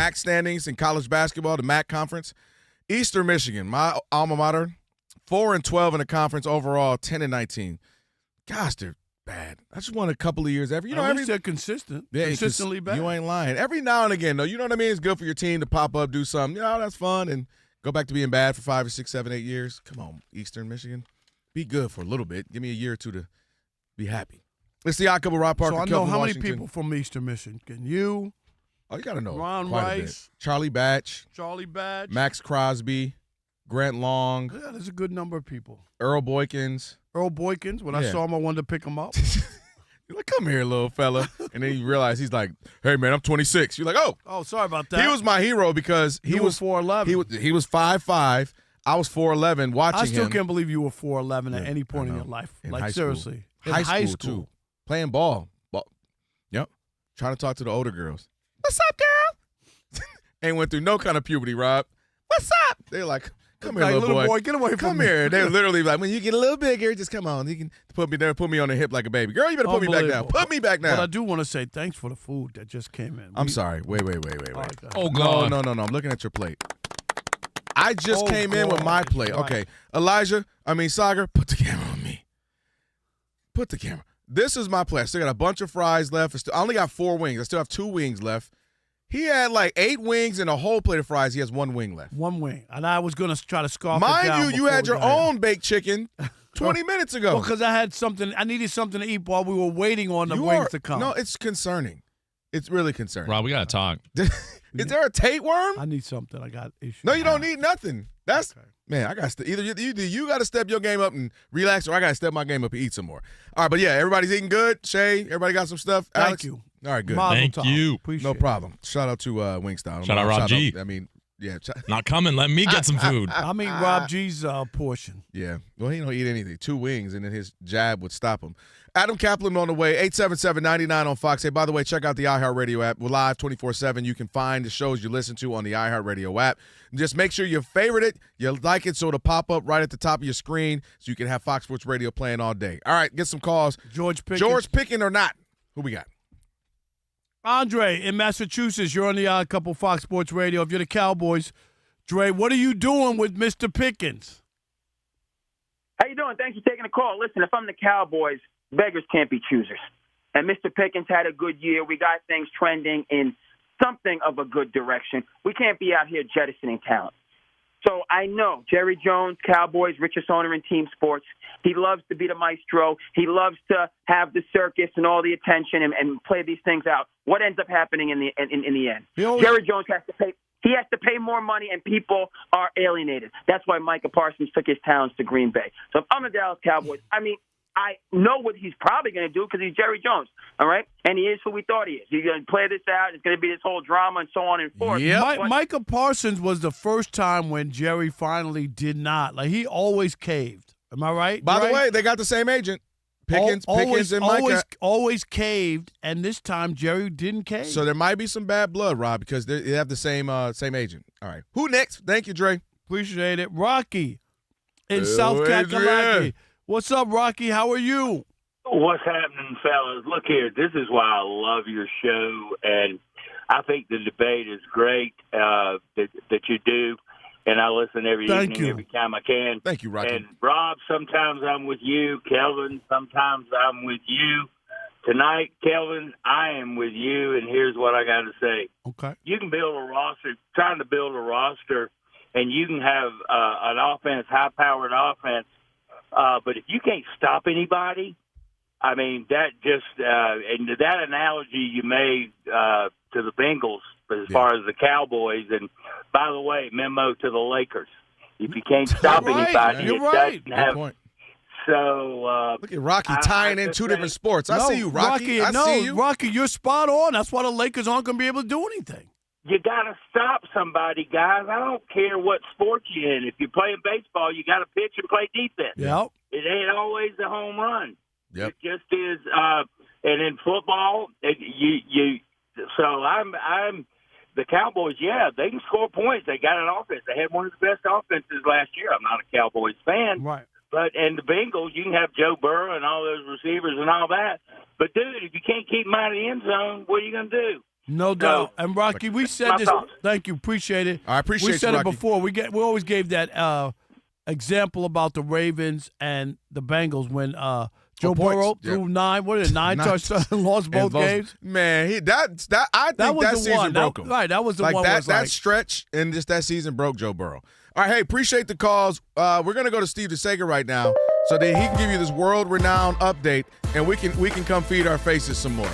MAC standings in college basketball, the MAC conference. Eastern Michigan, my alma mater, 4-12 in the conference overall, 10-19. Gosh, they're bad. I just won a couple of years every. At least they're consistent. Yeah, consistently bad. You ain't lying. Every now and again, though, you know what I mean? It's good for your team to pop up, do something. You know, that's fun, and go back to being bad for 5 or 6, 7, 8 years. Come on, Eastern Michigan. Be good for a little bit. Give me a year or two to be happy. It's the Odd Couple, Rob Parker. So I know Kelvin, how Washington. many people from Eastern Michigan. You? Oh, you got to know. Ron quite a bit. Rice. Charlie Batch. Max Crosby. Grant Long. Yeah, there's a good number of people. Earl Boykins. When I saw him, I wanted to pick him up. You're like, come here, little fella. And then you realize he's like, hey, man, I'm 26. You're like, oh. Oh, sorry about that. He was my hero because he was 4'11". He was 5'5". I was 4'11", watching him. I still can't believe you were 4'11" at any point in your life. In like, high seriously. School. In high school, too. Playing ball. Yep. Trying to talk to the older girls. What's up, girl? Ain't went through no kind of puberty, Rob. What's up? They're like, come here, little boy. Get away from Come me. here. They're literally like, when you get a little bigger, just come on. You can put me there, put me on the hip like a baby. Girl, you better put me back down. Put me back down. But I do want to say thanks for the food that just came in. I'm sorry. Wait. Oh, God. No. I'm looking at your plate. I just came in with my plate. Right. Okay. Sagar, put the camera on me. Put the camera. This is my plate. I still got a bunch of fries left. I only got 4 wings. I still have 2 wings left. He had like 8 wings and a whole plate of fries. He has 1 wing left. 1 wing. And I was going to try to scarf it down. Mind you had your own baked chicken 20 minutes ago. Well, because I needed something to eat while we were waiting on the wings to come. No, it's concerning. It's really concerning. Rob, we got to talk. Is there a tapeworm? I need something. I got issues. No, you don't need nothing. That's man. I got either you got to step your game up and relax, or I got to step my game up and eat some more. All right, but yeah, everybody's eating good. Shay, everybody got some stuff. Alex? Thank you. All right, good. Thank you. No problem. Shout out to Wingstyle. Shout out Rob G. Not coming. Let me get some food. I mean Rob G's portion. Yeah. Well, he don't eat anything. 2 wings, and then his jab would stop him. Adam Kaplan on the way, 877-99 on Fox. Hey, by the way, check out the iHeartRadio app. We're live 24/7. You can find the shows you listen to on the iHeartRadio app. Just make sure you favorite it, you like it, so it'll pop up right at the top of your screen so you can have Fox Sports Radio playing all day. All right, get some calls. George Pickens or not? Who we got? Andre in Massachusetts, you're on the Odd Couple Fox Sports Radio. If you're the Cowboys, Dre, what are you doing with Mr. Pickens? How you doing? Thanks for taking the call. Listen, if I'm the Cowboys, beggars can't be choosers. And Mr. Pickens had a good year. We got things trending in something of a good direction. We can't be out here jettisoning talent. So I know Jerry Jones, Cowboys, richest owner in team sports. He loves to be the maestro. He loves to have the circus and all the attention and play these things out. What ends up happening in the end? Jerry Jones has to pay. He has to pay more money, and people are alienated. That's why Micah Parsons took his talents to Green Bay. So if I'm the Dallas Cowboys, I know what he's probably going to do because he's Jerry Jones, all right? And he is who we thought he is. He's going to play this out. It's going to be this whole drama and so on and forth. Yeah, Micah Parsons was the first time when Jerry finally did not. Like, he always caved. Am I right? By the way, they got the same agent. Pickens and Micah. Always caved, and this time Jerry didn't cave. So there might be some bad blood, Rob, because they have the same agent. All right. Who next? Thank you, Dre. Appreciate it. Rocky in South Kakalaki. What's up, Rocky? How are you? What's happening, fellas? Look here. This is why I love your show, and I think the debate is great that you do. And I listen every evening, every time I can. Thank you, Rocky. And Rob, sometimes I'm with you. Kelvin, sometimes I'm with you. Tonight, Kelvin, I am with you, and here's what I got to say. Okay. You can build a roster, trying to build a roster, and you can have an offense, high-powered offense, but if you can't stop anybody, I mean, that just and that analogy you made to the Bengals as far as the Cowboys, and by the way, memo to the Lakers: if you can't stop anybody, it doesn't have. Point. So look at Rocky tying in 2 different sports. I see you, Rocky. I see you. Rocky, you're spot on. That's why the Lakers aren't going to be able to do anything. You got to stop somebody, guys. I don't care what sport you're in. If you're playing baseball, you got to pitch and play defense. Yep. It ain't always a home run. Yep. It just is. And in football, So I'm the Cowboys. Yeah, they can score points. They got an offense. They had one of the best offenses last year. I'm not a Cowboys fan, right? But and the Bengals, you can have Joe Burrow and all those receivers and all that. But dude, if you can't keep them out of the end zone, what are you going to do? No doubt. And Rocky, we said this. Thank you. Appreciate it. I appreciate We said you, it Rocky. before. We always gave that example about the Ravens and the Bengals when Joe points. Burrow Yep. threw nine touchdowns and lost both games. Man, I think that was the season one. broke him. Right, that was the like one. That stretch and just that season broke Joe Burrow. All right, hey, appreciate the calls. We're gonna go to Steve DeSager right now so that he can give you this world-renowned update, and we can come feed our faces some more.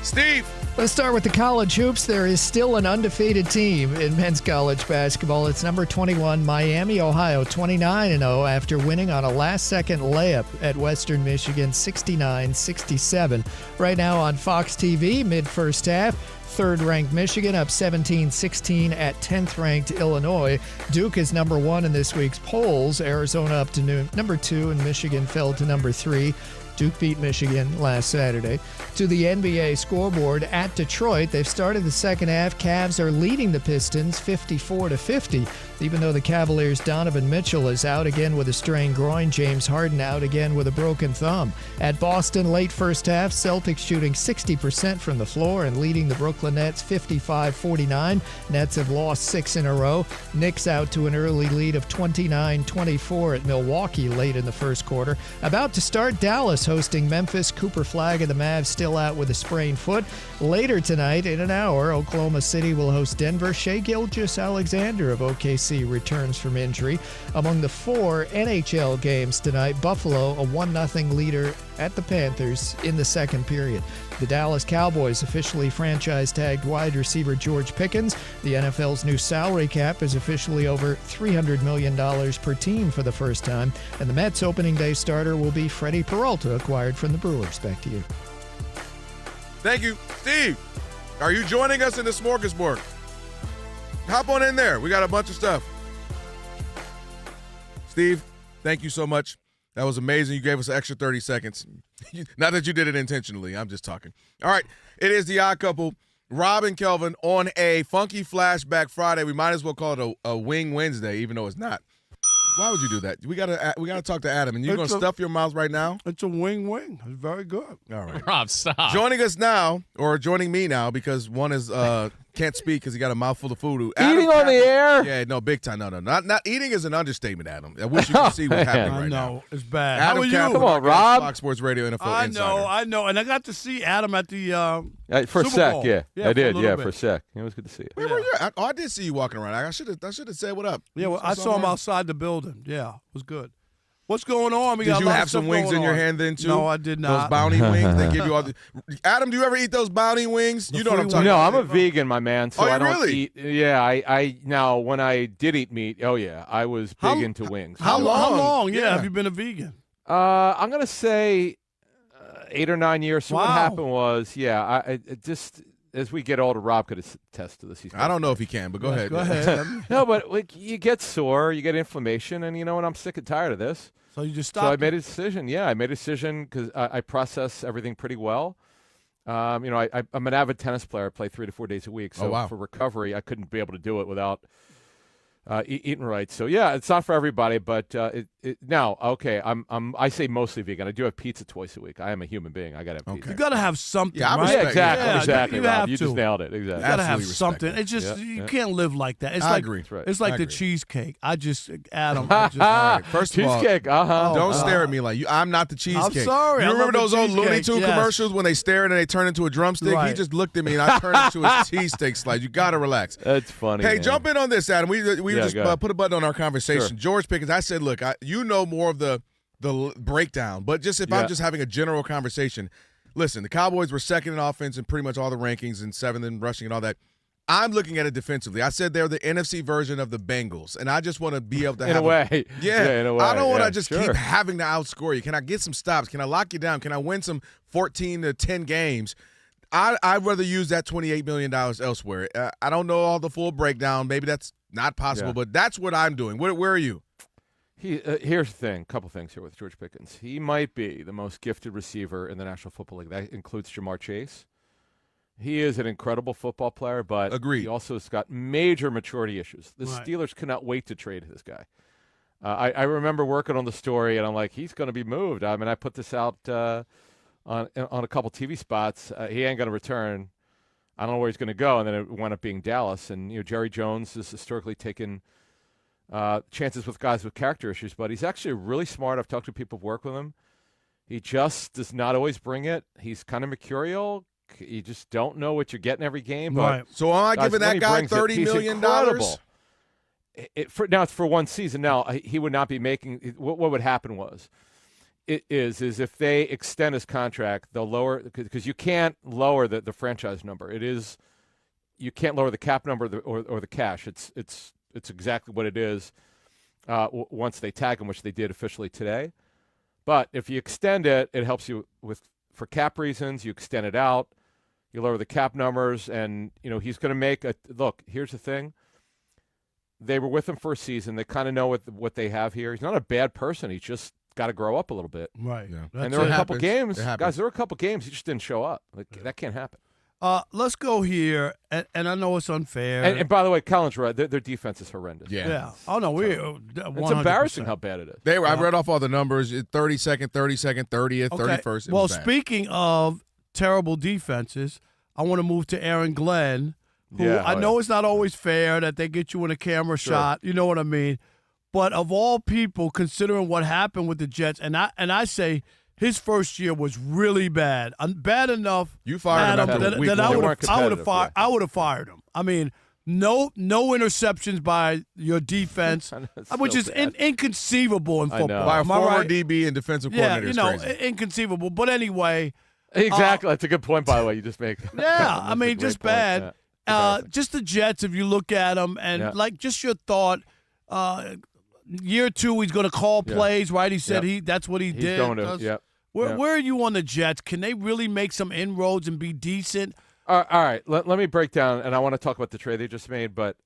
Steve. Let's start with the college hoops. There is still an undefeated team in men's college basketball. It's number 21, Miami, Ohio, 29-0 after winning on a last-second layup at Western Michigan, 69-67. Right now on Fox TV, mid-first half, third-ranked Michigan up 17-16 at 10th-ranked Illinois. Duke is number 1 in this week's polls. Arizona up to number 2, and Michigan fell to number 3. Duke beat Michigan last Saturday. To the NBA scoreboard at Detroit, they've started the second half. Cavs are leading the Pistons 54-50. Even though the Cavaliers' Donovan Mitchell is out again with a strained groin, James Harden out again with a broken thumb. At Boston, late first half, Celtics shooting 60% from the floor and leading the Brooklyn Nets 55-49. Nets have lost 6 in a row. Knicks out to an early lead of 29-24 at Milwaukee late in the first quarter. About to start, Dallas hosting Memphis. Cooper Flagg of the Mavs still out with a sprained foot. Later tonight, in an hour, Oklahoma City will host Denver. Shai Gilgeous-Alexander of OKC returns from injury. Among the 4 NHL games tonight, Buffalo a 1-0 leader at the Panthers in the second period. The Dallas Cowboys officially franchise-tagged wide receiver George Pickens. The NFL's new salary cap is officially over $300 million per team for the first time. And the Mets' opening day starter will be Freddie Peralta, acquired from the Brewers. Back to you. Thank you. Steve, are you joining us in the smorgasbord? Hop on in there. We got a bunch of stuff. Steve, thank you so much. That was amazing. You gave us an extra 30 seconds. Not that you did it intentionally. I'm just talking. All right. It is the Odd Couple, Rob and Kelvin, on a funky flashback Friday. We might as well call it a Wing Wednesday, even though it's not. Why would you do that? We gotta talk to Adam, and you're going to stuff your mouth right now? It's a wing. It's very good. All right. Rob, stop. Joining us now, or joining me now, because one is can't speak because he got a mouthful of food. Eating on the air? Yeah, no, big time. No. Not eating is an understatement, Adam. I wish you could see what's happening right now. I know. It's bad. Adam How are you? Kaplan, Come on, Rob. Fox Sports Radio NFL Insider. I know. And I got to see Adam at the for a Super sec, Bowl. yeah. I for did, a little bit. for a sec. It was good to see you. Where were you? I did see you walking around. I should have said what up. Yeah, well, I saw him outside the building. Yeah, it was good. What's going on? Did you have some wings in your hand then too? No, I did not. Those bounty wings. They give you all the. Adam, do you ever eat those bounty wings? You know what I'm talking No, about. I'm a vegan, my man, so Oh, you I don't really? eat. Yeah, I now when I did eat meat, I was big into wings. How long? Yeah. Have you been a vegan? I'm gonna say 8 or 9 years. So what Wow. happened was, I just as we get older, Rob could attest to this. I don't know if he can, but go ahead. Go ahead. No, but like, you get sore, you get inflammation, and you know what? I'm sick and tired of this. So you just So stopped. I made a decision. Yeah, I made a decision because I process everything pretty well. I'm an avid tennis player. I play 3 to 4 days a week. So wow. for recovery, I couldn't be able to do it without eating right. So yeah, it's not for everybody, but I say mostly vegan. I do have pizza twice a week. I am a human being. I gotta have pizza. You got to have something, Yeah, I right? respect Yeah, you. exactly. You Rob. have You to. just nailed it. Exactly. You got to have Absolutely respect something. that. It's just Yeah, you yeah. can't live like that. It's I like agree. right. it's like I the agree. cheesecake. Adam. All right, first of all, Cheesecake. don't stare at me like you. I'm not the cheesecake. sorry. You I remember love those the old Looney cheesecake, Tune yes. commercials when they stare and they turn into a drumstick? He Right. just looked at me and I turned into a cheesesteak slice. You got to relax. That's funny. Hey, man. jump in on this, Adam. We Yeah, just go ahead. put a button on our conversation. Sure. George Pickens, I said, look, you know more of the breakdown, but just if I'm Yeah. just having a general conversation, listen, the Cowboys were second in offense in pretty much all the rankings and 7th in rushing and all that. I'm looking at it defensively. I said they're the NFC version of the Bengals, and I just want to be able to In a way. Yeah, In a way. I don't want to Yeah, just sure. keep having to outscore you. Can I get some stops? Can I lock you down? Can I win some 14 to 10 games? I'd rather use that $28 million elsewhere. I don't know all the full breakdown. Maybe that's not possible, Yeah. but that's what I'm doing. Where are you? Here's the thing, couple things here with George Pickens. He might be the most gifted receiver in the National Football League. That includes Jamar Chase. He is an incredible football player, but Agreed. he also has got major maturity issues. The Right. Steelers cannot wait to trade this guy. I remember working on the story, and I'm like, he's going to be moved. I mean, I put this out on a couple TV spots. He ain't going to return. I don't know where he's going to go, and then it wound up being Dallas. And Jerry Jones has historically taken chances with guys with character issues, but he's actually really smart. I've talked to people who've worked with him. He just does not always bring it. He's kind of mercurial. You just don't know what you're getting every game. But right. So am I giving that guy $30 million? Now it's for one season. Now he would not be making. What would happen is if they extend his contract, they'll lower, because you can't lower the franchise number. You can't lower the cap number or the cash. It's exactly what it is once they tag him, which they did officially today. But if you extend it, it helps you for cap reasons. You extend it out, you lower the cap numbers, and he's going to make a look. Here's the thing: they were with him for a season. They kind of know what they have here. He's not a bad person. He's just got to grow up a little bit. Right. Yeah. And there were a couple games, guys. There were a couple games he just didn't show up. That can't happen. Let's go here, and I know it's unfair. And by the way, Colin's right. Their defense is horrendous. Yeah. Oh no, it's embarrassing how bad it is. I read off all the numbers: 32nd, 32nd, 30th, 31st. Well, speaking of terrible defenses, I want to move to Aaron Glenn, who I know it's not always fair that they get you in a camera shot. You know what I mean? But of all people, considering what happened with the Jets, and I say his first year was really bad, bad enough. You fired him that I would have fired him. I mean, no interceptions by your defense, which is inconceivable in football. By a former DB and defensive coordinator, crazy. Inconceivable. But anyway, exactly. That's a good point, by the way. You just make. Yeah, I mean, just bad. Yeah. Just the Jets, if you look at them, and just your thought. Year 2, he's going to call plays, right? He said that's what he did. Going to, Where are you on the Jets? Can they really make some inroads and be decent? All right. Let me break down, and I want to talk about the trade they just made. But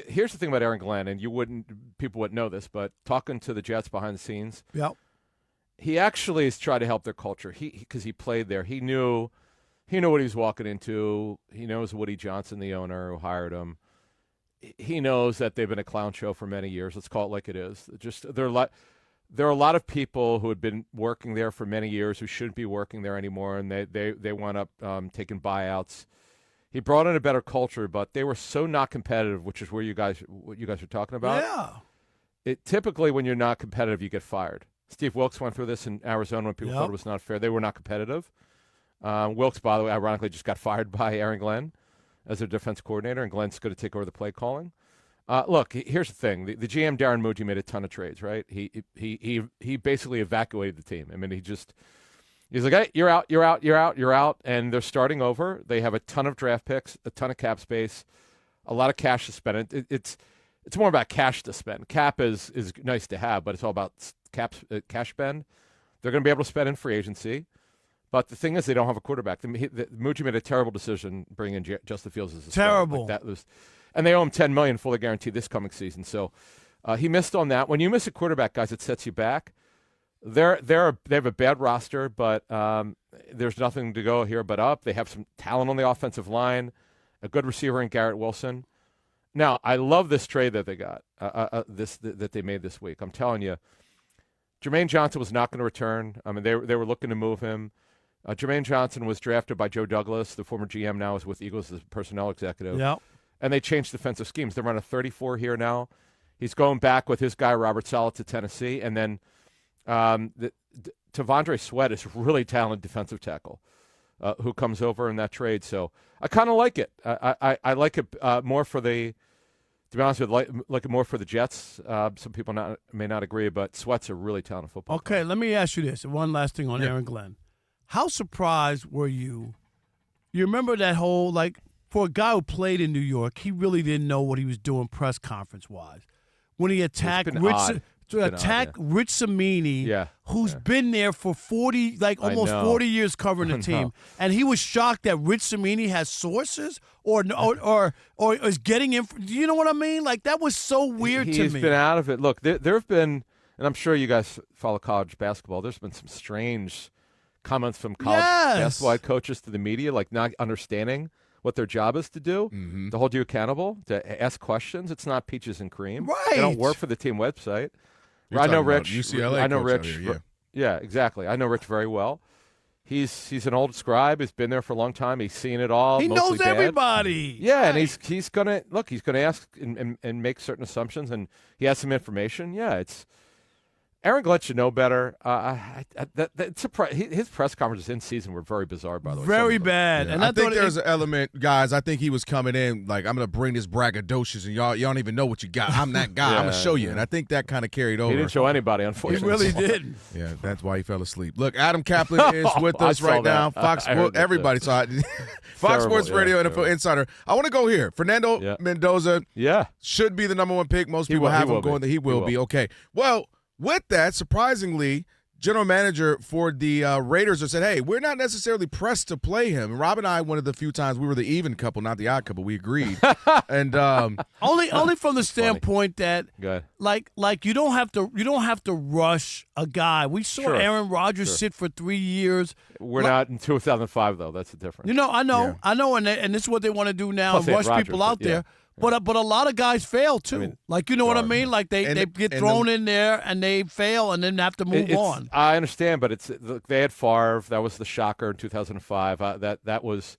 here's the thing about Aaron Glenn, and people wouldn't know this, but talking to the Jets behind the scenes, he actually has tried to help their culture. Because he played there, he knew what he was walking into. He knows Woody Johnson, the owner who hired him. He knows that they've been a clown show for many years. Let's call it like it is. There are a lot of people who had been working there for many years who shouldn't be working there anymore, and they wound up taking buyouts. He brought in a better culture, but they were so not competitive, which is what you guys are talking about. Yeah. Typically, when you're not competitive, you get fired. Steve Wilkes went through this in Arizona when people thought it was not fair. They were not competitive. Wilkes, by the way, ironically, just got fired by Aaron Glenn as their defense coordinator, and Glenn's going to take over the play calling. Look, here's the thing: the GM Darren Mooney made a ton of trades, right? He basically evacuated the team. I mean, he's like, hey, you're out, and they're starting over. They have a ton of draft picks, a ton of cap space, a lot of cash to spend. It's more about cash to spend. Cap is nice to have, but it's all about cash spend. They're going to be able to spend in free agency. But the thing is, they don't have a quarterback. Moochie made a terrible decision bringing in Justin Fields as a terrible. And they owe him $10 million fully guaranteed this coming season. So he missed on that. When you miss a quarterback, guys, it sets you back. They have a bad roster, but there's nothing to go here but up. They have some talent on the offensive line, a good receiver in Garrett Wilson. Now, I love this trade that they got, that they made this week. I'm telling you, Jermaine Johnson was not going to return. I mean, they were looking to move him. Jermaine Johnson was drafted by Joe Douglas, the former GM, now is with Eagles as a personnel executive. Yep. And they changed defensive schemes. They're running 34 here now. He's going back with his guy, Robert Saleh, to Tennessee. And then Tavondre Sweat is a really talented defensive tackle who comes over in that trade. So I kind of like it. I like it more for the – to be honest with you, like it more for the Jets. Some people may not agree, but Sweat's a really talented football player. Let me ask you this. One last thing on Aaron Glenn. How surprised were you? You remember that whole, for a guy who played in New York, he really didn't know what he was doing press conference-wise. When he attacked Rich Cimini, who's been there for 40, almost 40 years covering the team, and he was shocked that Rich Cimini has sources or is getting in. Do you know what I mean? That was so weird to me. He's been out of it. Look, there have been, and I'm sure you guys follow college basketball, there's been some strange comments from college basketball coaches to the media, not understanding what their job is to do, to hold you accountable, to ask questions. It's not peaches and cream. Right. They don't work for the team website. I know Rich. UCLA. I know Rich. Yeah, exactly. I know Rich very well. He's an old scribe. He's been there for a long time. He's seen it all. He mostly knows bad. everybody. Yeah, and he's gonna ask and make certain assumptions, and he has some information. Yeah, it's Aaron Glenn should know better. His press conferences in season were very bizarre, by the way. Very bad. Yeah, And I think there's an element, guys. I think he was coming in like, I'm going to bring this braggadocious, and y'all don't even know what you got. I'm that guy. I'm going to show you. And I think that kind of carried over. He didn't show anybody, unfortunately. He really didn't. Yeah, that's why he fell asleep. Look, Adam Kaplan is with us right now. Fox Sports. Everybody saw it. Fox Sports Radio, NFL Insider. I want to go here. Fernando Mendoza should be the number one pick. Most people have him going. He will be. Okay. Well, with that, surprisingly, general manager for the Raiders have said, hey, we're not necessarily pressed to play him. Rob and I, one of the few times we were the even couple, not the odd couple, we agreed. And only from the standpoint that like you don't have to rush a guy. We saw Aaron Rodgers sit for 3 years. We're not in 2005 though. That's the difference. I know, and this is what they want to do now, rush people out there. But a lot of guys fail too. What I mean? Like they get thrown in there and they fail and then have to move on. I understand, but they had Favre. That was the shocker in 2005. That was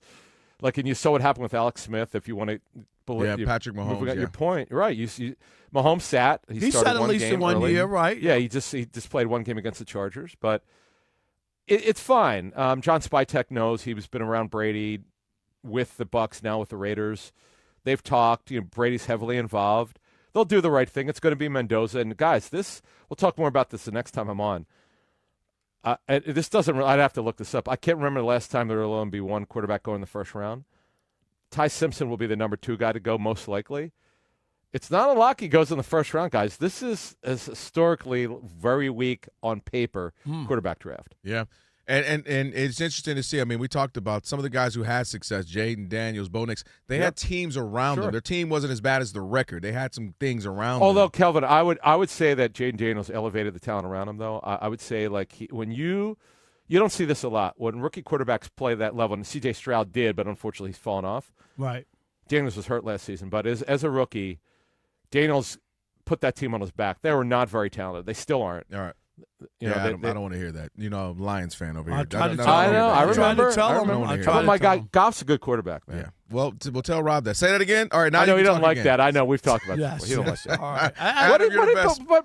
like, and you saw what happened with Alex Smith. If you want to believe, Patrick Mahomes. We got your point, right? Mahomes sat. He started sat at least in 1 year, right? Yeah, he just played one game against the Chargers, but it's fine. John Spytek knows he's been around Brady with the Bucs, now with the Raiders. They've talked. Brady's heavily involved. They'll do the right thing. It's going to be Mendoza. And guys, we'll talk more about this the next time I'm on. This doesn't. I'd have to look this up. I can't remember the last time there will only be one quarterback going in the first round. Ty Simpson will be the number 2 guy to go, most likely. It's not a lock he goes in the first round, guys. This is historically very weak on paper quarterback draft. Yeah. And it's interesting to see. I mean, we talked about some of the guys who had success, Jaden Daniels, Bo Nix. They had teams around them. Their team wasn't as bad as the record. They had some things around them. Although, Kelvin, I would say that Jaden Daniels elevated the talent around him, though. I would say, like, when you don't see this a lot. When rookie quarterbacks play that level, and C.J. Stroud did, but unfortunately he's fallen off. Right. Daniels was hurt last season. But as a rookie, Daniels put that team on his back. They were not very talented. They still aren't. All right. I don't want to hear that. Lions fan over here. I know. I remember. My guy, Goff's a good quarterback, man. Yeah. Well, we'll tell Rob that. Say that again. All right. Now I know he doesn't like again. that. I know. We've talked about that. Before. He don't like that. All right.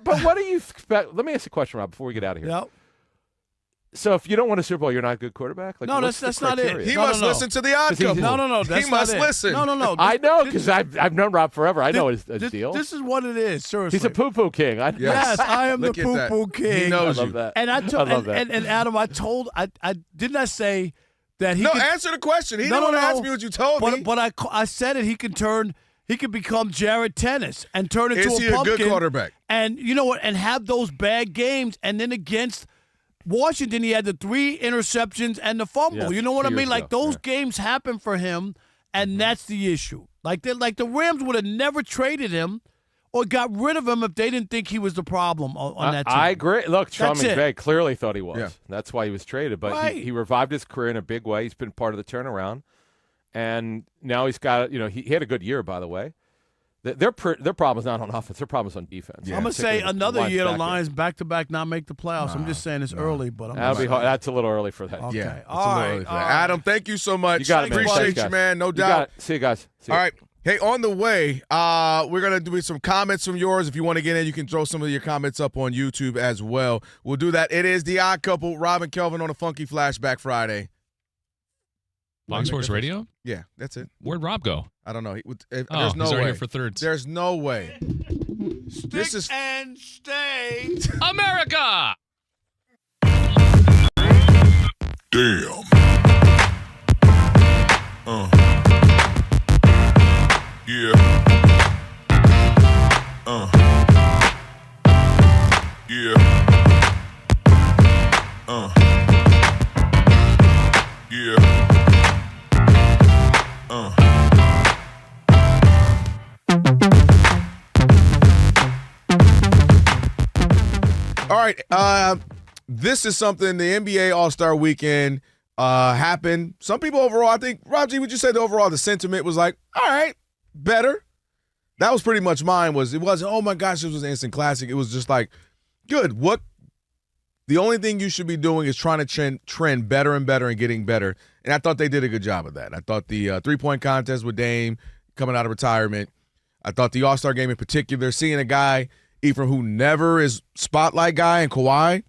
But what do you expect? Let me ask you a question, Rob, before we get out of here. Yep. So if you don't win a Super Bowl, you're not a good quarterback? Like, no, that's not it. He must listen to the odd couple. No. He must listen. No. I know, because I've known Rob forever. I know his deal. This is what it is, seriously. He's a poo-poo king. Yes, I am the poo-poo king. He knows I love that. And I love that. And Adam, I didn't I say that he could, answer the question. He didn't ask me what you told me. But I said it. He could become Jared Tennis and turn into a pumpkin. Is he a good quarterback? And you know what? And have those bad games. And then against Washington, he had the 3 interceptions and the fumble. Yes, you know what I mean? ago. Like those games happen for him, and that's the issue. Like the Rams would have never traded him or got rid of him if they didn't think he was the problem on that team. I agree. Look, Sean That's it. McVay clearly thought he was. Yeah. That's why he was traded. But Right. he revived his career in a big way. He's been part of the turnaround. And now he's got, he had a good year, by the way. Their problem is not on offense. Their problem is on defense. I'm going to say another year the Lions back-to-back not make the playoffs. I'm just saying it's early, but That'll be hard. That's a little early for that. Okay. Yeah, it's All a little right. early for that. Adam, thank you so much. You got it, man. Appreciate Thanks, you, guys. man. No You doubt. got it. See you guys. See All you. right. Hey, on the way, we're going to do some comments from yours. If you want to get in, you can throw some of your comments up on YouTube as well. We'll do that. It is The Odd Couple, Rob and Kelvin on a Funky Flashback Friday. Fox Sports Radio? Yeah, that's it. Where'd Rob go? I don't know. There's He's no right way. here for thirds. There's no way. Stick and stay. America! Damn. Yeah. Yeah. Yeah. All right. This is something the NBA All-Star Weekend happened. Some people overall, I think, Rob G, would you say the overall the sentiment was like, all right, better? That was pretty much mine. It wasn't, oh my gosh, this was an instant classic. It was just like, good. The only thing you should be doing is trying to trend better and better and getting better. And I thought they did a good job of that. I thought the three-point contest with Dame coming out of retirement. I thought the All-Star game in particular, seeing a guy, Ephraim, who never is spotlight guy, and Kawhi,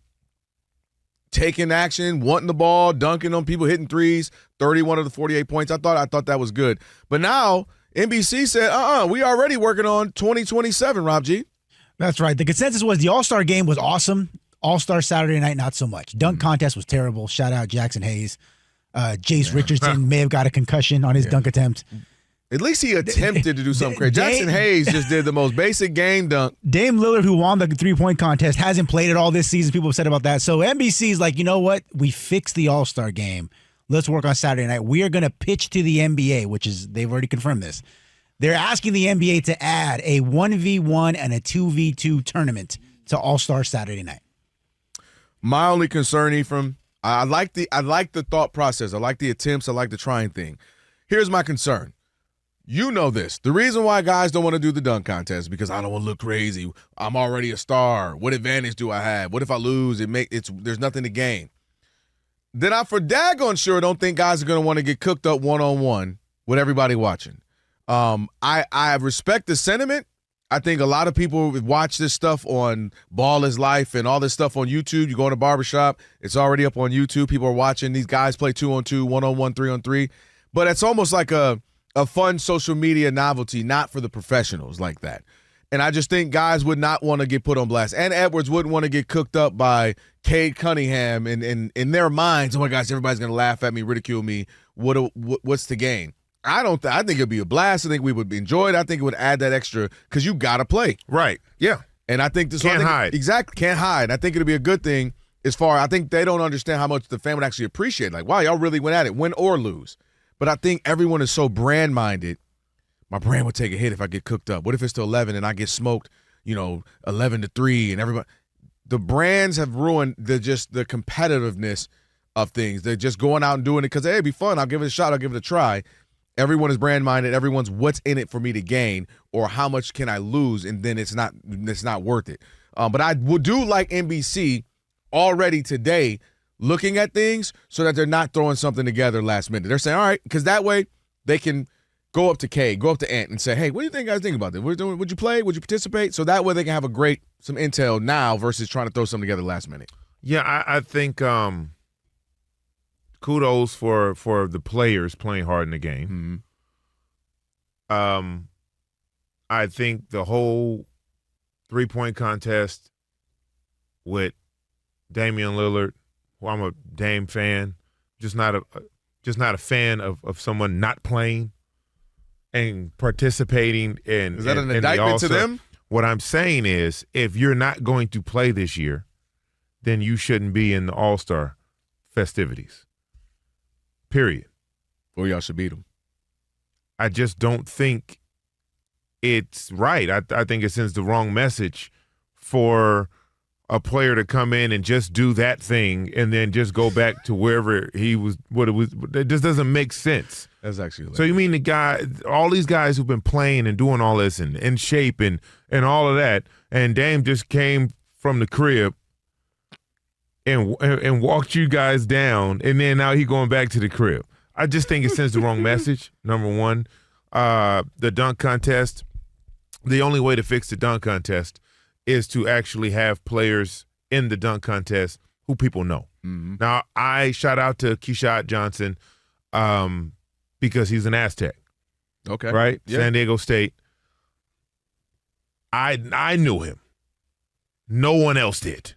taking action, wanting the ball, dunking on people, hitting threes, 31 of the 48 points. I thought that was good. But now NBC said, we already working on 2027, Rob G. That's right. The consensus was the All-Star game was awesome. All-Star Saturday night, not so much. Dunk contest was terrible. Shout out Jackson Hayes. Jace Richardson may have got a concussion on his dunk attempt. At least he attempted to do something crazy. Jackson Hayes just did the most basic game dunk. Dame Lillard, who won the three-point contest, hasn't played it all this season. People have said about that. So NBC's like, you know what? We fixed the All-Star game. Let's work on Saturday night. We are going to pitch to the NBA, which is, they've already confirmed this. They're asking the NBA to add a 1v1 and a 2v2 tournament to All-Star Saturday night. My only concern, Ephraim, I like the thought process. I like the attempts. I like the trying thing. Here's my concern. You know this. The reason why guys don't want to do the dunk contest is because I don't want to look crazy. I'm already a star. What advantage do I have? What if I lose? There's nothing to gain. Then I for daggone sure don't think guys are going to want to get cooked up one-on-one with everybody watching. I respect the sentiment. I think a lot of people watch this stuff on Ball is Life and all this stuff on YouTube. You go in a barbershop, it's already up on YouTube. People are watching these guys play 2-on-2, 1-on-1, 3-on-3. But it's almost like a fun social media novelty, not for the professionals like that. And I just think guys would not want to get put on blast. And Edwards wouldn't want to get cooked up by Cade Cunningham and in their minds, oh my gosh, everybody's going to laugh at me, ridicule me. What's the gain? I think it'd be a blast. I think we would enjoy it. I think it would add that extra because you got to play. Right. Yeah. And I think this can't hide. Exactly. Can't hide. I think it'd be a good thing I think they don't understand how much the fan would actually appreciate. Like, wow, y'all really went at it, win or lose. But I think everyone is so brand-minded. My brand would take a hit if I get cooked up. What if it's to 11 and I get smoked, 11-3 and everybody. The brands have ruined the competitiveness of things. They're just going out and doing it because, hey, it'd be fun. I'll give it a shot. I'll give it a try. Everyone is brand-minded. Everyone's what's in it for me to gain or how much can I lose, and then it's not worth it. But I do like NBC already today looking at things so that they're not throwing something together last minute. They're saying, all right, because that way they can go up to Kay, go up to Ant and say, hey, what do you guys think about this? Would you play? Would you participate? So that way they can have some intel now versus trying to throw something together last minute. Yeah, I think kudos for the players playing hard in the game. Mm-hmm. I think the whole three-point contest with Damian Lillard, who I'm a Dame fan, just not a fan of someone not playing and participating in. Is that an indictment to them? What I'm saying is, if you're not going to play this year, then you shouldn't be in the All-Star festivities. Period. Or y'all should beat them. I just don't think it's right. I think it sends the wrong message for a player to come in and just do that thing and then just go back to wherever he was, what it was. It just doesn't make sense. That's actually hilarious. So you mean all these guys who've been playing and doing all this and in shape and all of that, and Dame just came from the crib and walked you guys down, and then now he going back to the crib. I just think it sends the wrong message, number one. The dunk contest, the only way to fix the dunk contest is to actually have players in the dunk contest who people know. Mm-hmm. Now, I shout out to Keyshawn Johnson because he's an Aztec. Okay. Right? Yeah. San Diego State. I knew him. No one else did.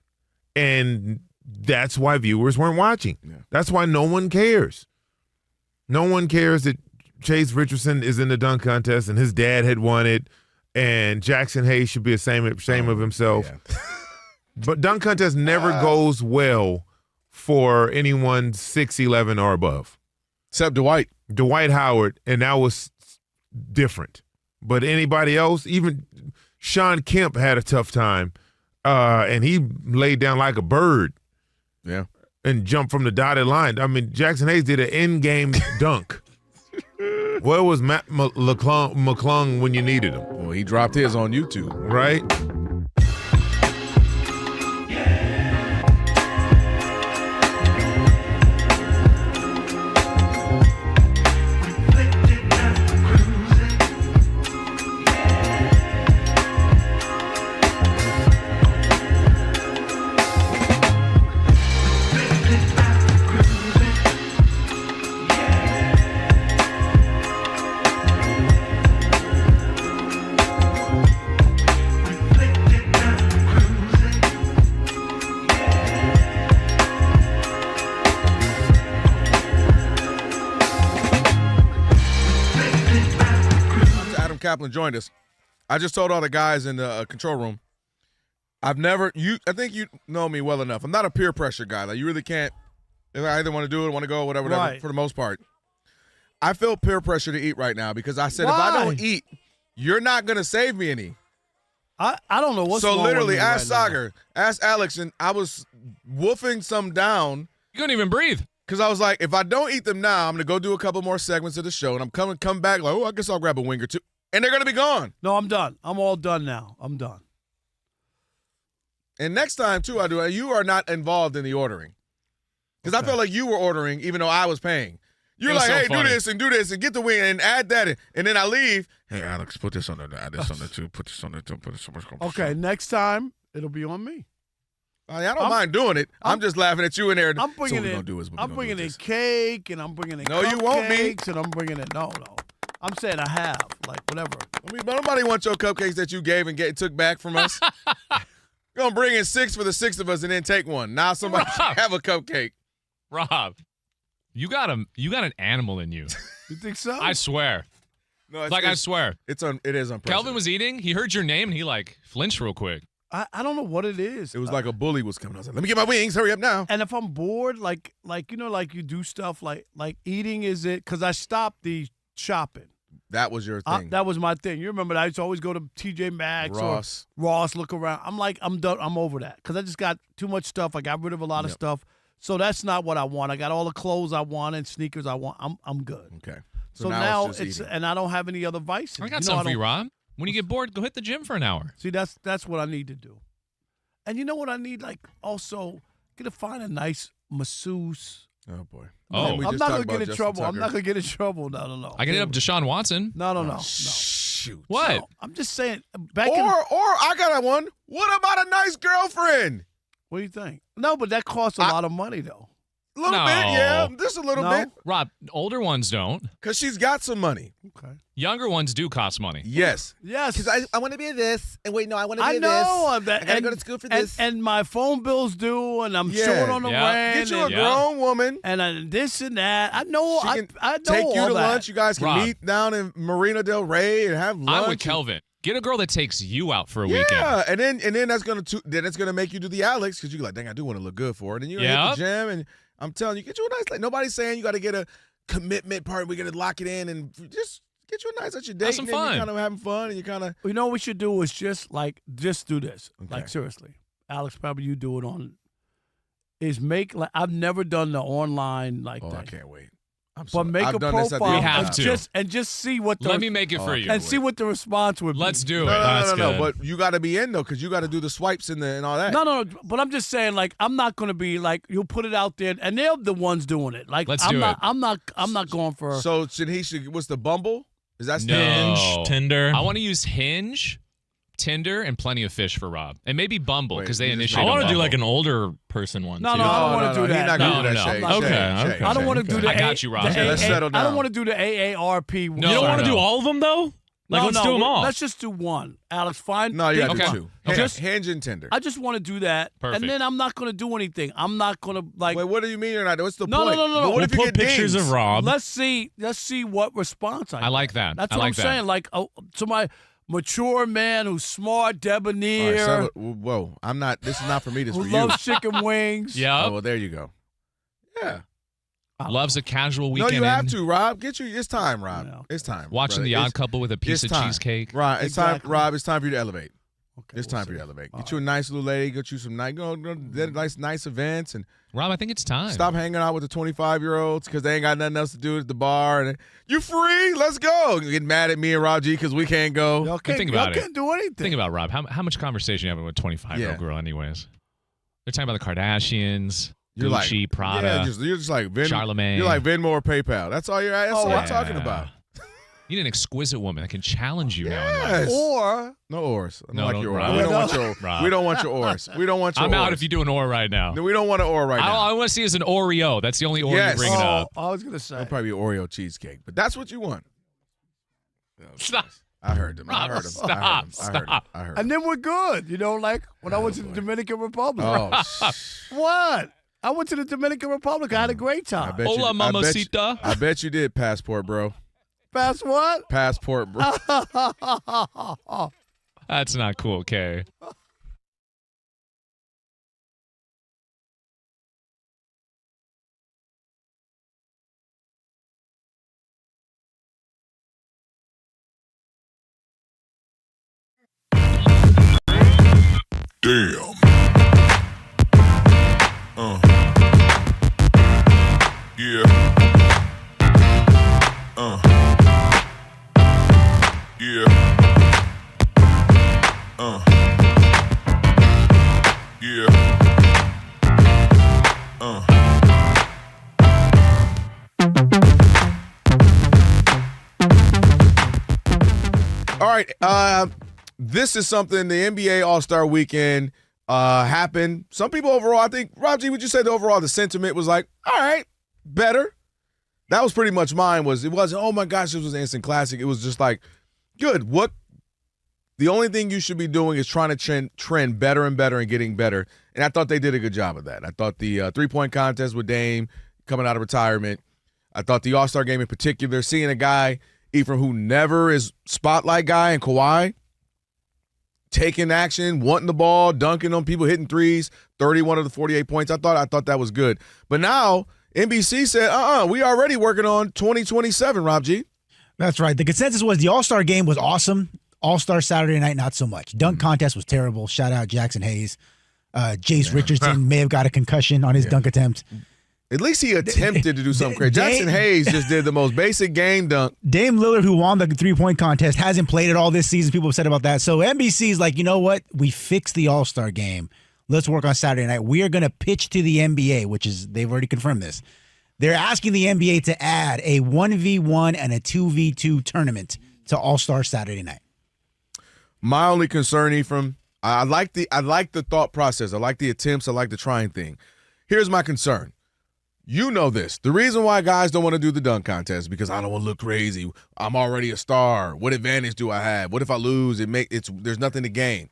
And that's why viewers weren't watching. Yeah. That's why no one cares. No one cares that Chase Richardson is in the dunk contest and his dad had won it, and Jackson Hayes should be ashamed of himself. Yeah. But dunk contest never goes well for anyone 6'11" or above. Except Dwight. Dwight Howard, and that was different. But anybody else, even Sean Kemp had a tough time, and he laid down like a bird. Yeah. And jumped from the dotted line. I mean, Jackson Hayes did an in-game dunk. Where was Matt McClung when you needed him? Well, he dropped his on YouTube. Right? Kaplan joined us, I just told all the guys in the control room, I think you know me well enough. I'm not a peer pressure guy. Like, you really can't, if I either want to do it, want to go, whatever, Right. for the most part. I feel peer pressure to eat right now because I said, Why? if I don't eat, you're not going to save me any. I don't know what's so wrong with literally, me ask right now. Sagar, ask Alex, and I was woofing some down. You couldn't even breathe. Because I was like, if I don't eat them now, I'm going to go do a couple more segments of the show, and I'm come back like, I guess I'll grab a wing or two. And they're going to be gone. No, I'm done. I'm all done now. I'm done. And next time, too, you are not involved in the ordering. Because I felt like you were ordering, even though I was paying. You're like, hey, do this, and get the wing, and add that. And then I leave. Hey, Alex, put this on there. Add this on there, too. Put this on there, too. Put this on there. Okay, next time, it'll be on me. I don't mind doing it. I'm just laughing at you in there. I'm bringing in cake, and I'm bringing in you won't be. cupcakes, and I'm bringing in no. I'm saying I have, like, whatever. I mean, nobody wants your cupcakes that you gave and took back from us. You're going to bring in 6 for the 6 of us and then take one. Now somebody have a cupcake. Rob, you got an animal in you. You think so? I swear. No, I swear. It is unprecedented. Kelvin was eating. He heard your name, and he, flinched real quick. I don't know what it is. It was like a bully was coming. I was like, let me get my wings. Hurry up now. And if I'm bored, like you do stuff like eating, is it? Because I stopped the shopping. That was your thing. That was my thing. You remember that I used to always go to TJ Maxx or Ross, look around. I'm like, I'm done. I'm over that because I just got too much stuff. I got rid of a lot of stuff. So that's not what I want. I got all the clothes I want and sneakers I want. I'm good. Okay. So now it's and I don't have any other vices. I got something for you, Rob. When you get bored, go hit the gym for an hour. See, that's what I need to do. And you know what I need? Like, also, find a nice masseuse. Oh, boy. I'm not going to get in trouble. I'm not going to get in trouble. No. I can hit up Deshaun Watson. No. Shoot. What? No, I'm just saying. Or I got one. What about a nice girlfriend? What do you think? No, but that costs a lot of money, though. A little bit, yeah. Just a little bit. Rob, older ones don't. Because she's got some money. Okay. Younger ones do cost money. Yes. Because I want to be this. And wait, no, I want to be this. I got to go to school for this. And my phone bill's due, and I'm short on the rent. Get you a grown woman. And this and that. I know. She can I know take you all to that. lunch. You guys can meet down in Marina Del Rey and have lunch. I'm with Kelvin. Get a girl that takes you out for a weekend. Yeah, and then that's gonna make you do the Alex because you're like, dang, I do want to look good for her. And then you hit the gym, and I'm telling you, get you a nice. Nobody's saying you got to get a commitment part. We're gonna lock it in and just get you a nice at your date. Have some fun. You're kind of having fun, and you kind of. You know what we should do is just do this. Okay. Like, seriously, Alex, probably you do it on. Is make I've never done the online thing. I can't wait. But make I've a done this at the profile We have to. and just see what the Let me make it for you. and see what the response would be. Let's do it. No. But you got to be in though, because you got to do the swipes and all that. No. But I'm just saying, I'm not going to be you'll put it out there, and they're the ones doing it. Let's I'm do not. it. I'm not going for. So what's the Bumble? Is that No. Tinder? I want to use Hinge, Tinder, and Plenty of Fish for Rob, and maybe Bumble because they initiate. I want to do Bumble. an older person one. No, too. I don't want to do that. He's not gonna do that. No. Okay. I don't want to do the. I got you, Rob. Let's settle down. I don't want to do the AARP. No, you don't want to no. do all of them though. Let's do them all. Let's just do one. Alex, fine. No, you got to Okay. do two. Okay. Just Hinge and Tinder. I just want to do that, Perfect. and then I'm not going to do anything. I'm not going to Wait, what do you mean you're not? What's the No, point? no. But what We'll if you put get pictures dings? of Rob. Let's see what response I like that. That's I what like I'm saying. Like somebody mature man who's smart, debonair, All right, whoa, I'm not. This is not for me. This is who for you. loves chicken wings. Yeah. Oh, well, there you go. Yeah. Loves a casual No, weekend. you have in. to, Rob. It's time, Rob. No. It's time. Watching brother. The It's- Odd Couple with a piece it's of time. cheesecake. Right. It's Exactly. time, Rob. It's time for you to elevate. Okay, It's we'll time for you see. to elevate. All Get you a nice little lady. Get you some nice events, and Rob, I think it's time. stop hanging out with the 25-year-olds because they ain't got nothing else to do at the bar. And you free? Let's go. You get mad at me and Rob G because we can't go. Y'all think about it. can't do anything. Think about Rob. How much conversation you having with a 25-year-old girl, anyways? They're talking about the Kardashians, You're Gucci, like, Prada, Yeah, you're just like Charlemagne. You're like Venmo or PayPal. That's all you're. That's all I'm talking about. You need an exquisite woman that can challenge you now. Yes. Or No oars. I don't No, like don't- your oars. Rob. We don't No. want your. Rob. We don't want your oars. We don't want your. I'm out oars. if you do an oar right now. No, we don't want an oar right now. I want to see is an Oreo. That's the only oar Yes. you bring it up. I was gonna say. It'll probably be Oreo cheesecake, but that's what you want. Stop. I heard him. I heard him. Stop. I heard him. Stop. I heard him. And then we're good. Like when I went to the Dominican Republic. Oh, What? I went to the Dominican Republic. I had a great time. Hola, mamacita. I bet you did, passport, bro. Pass what? Passport, bro. That's not cool, Kay. Damn. Yeah. Yeah. Yeah. All right. This is something the NBA All-Star Weekend happened. Some people overall, I think, Rob G, would you say the sentiment was like, all right, better? That was pretty much mine. It wasn't, oh my gosh, this was an instant classic. It was just like, good. The only thing you should be doing is trying to trend better and better and getting better. And I thought they did a good job of that. I thought the three-point contest with Dame coming out of retirement. I thought the All-Star game in particular, seeing a guy, Ephraim, who never is spotlight guy, and Kawhi, taking action, wanting the ball, dunking on people, hitting threes, 31 of the 48 points. I thought that was good. But now NBC said, we already working on 2027, Rob G. That's right. The consensus was the All-Star game was awesome. All-Star Saturday night, not so much. Dunk contest was terrible. Shout out Jackson Hayes. Jace Richardson may have got a concussion on his dunk attempt. At least he attempted to do something crazy. Jackson Hayes just did the most basic game dunk. Dame Lillard, who won the three-point contest, hasn't played it all this season. People have said about that. So NBC's like, you know what? We fixed the All-Star game. Let's work on Saturday night. We are going to pitch to the NBA, which is, they've already confirmed this. They're asking the NBA to add a 1v1 and a 2v2 tournament to All-Star Saturday night. My only concern, Ephraim, I like the thought process. I like the attempts. I like the trying thing. Here's my concern. You know this. The reason why guys don't want to do the dunk contest is because I don't want to look crazy. I'm already a star. What advantage do I have? What if I lose? There's nothing to gain.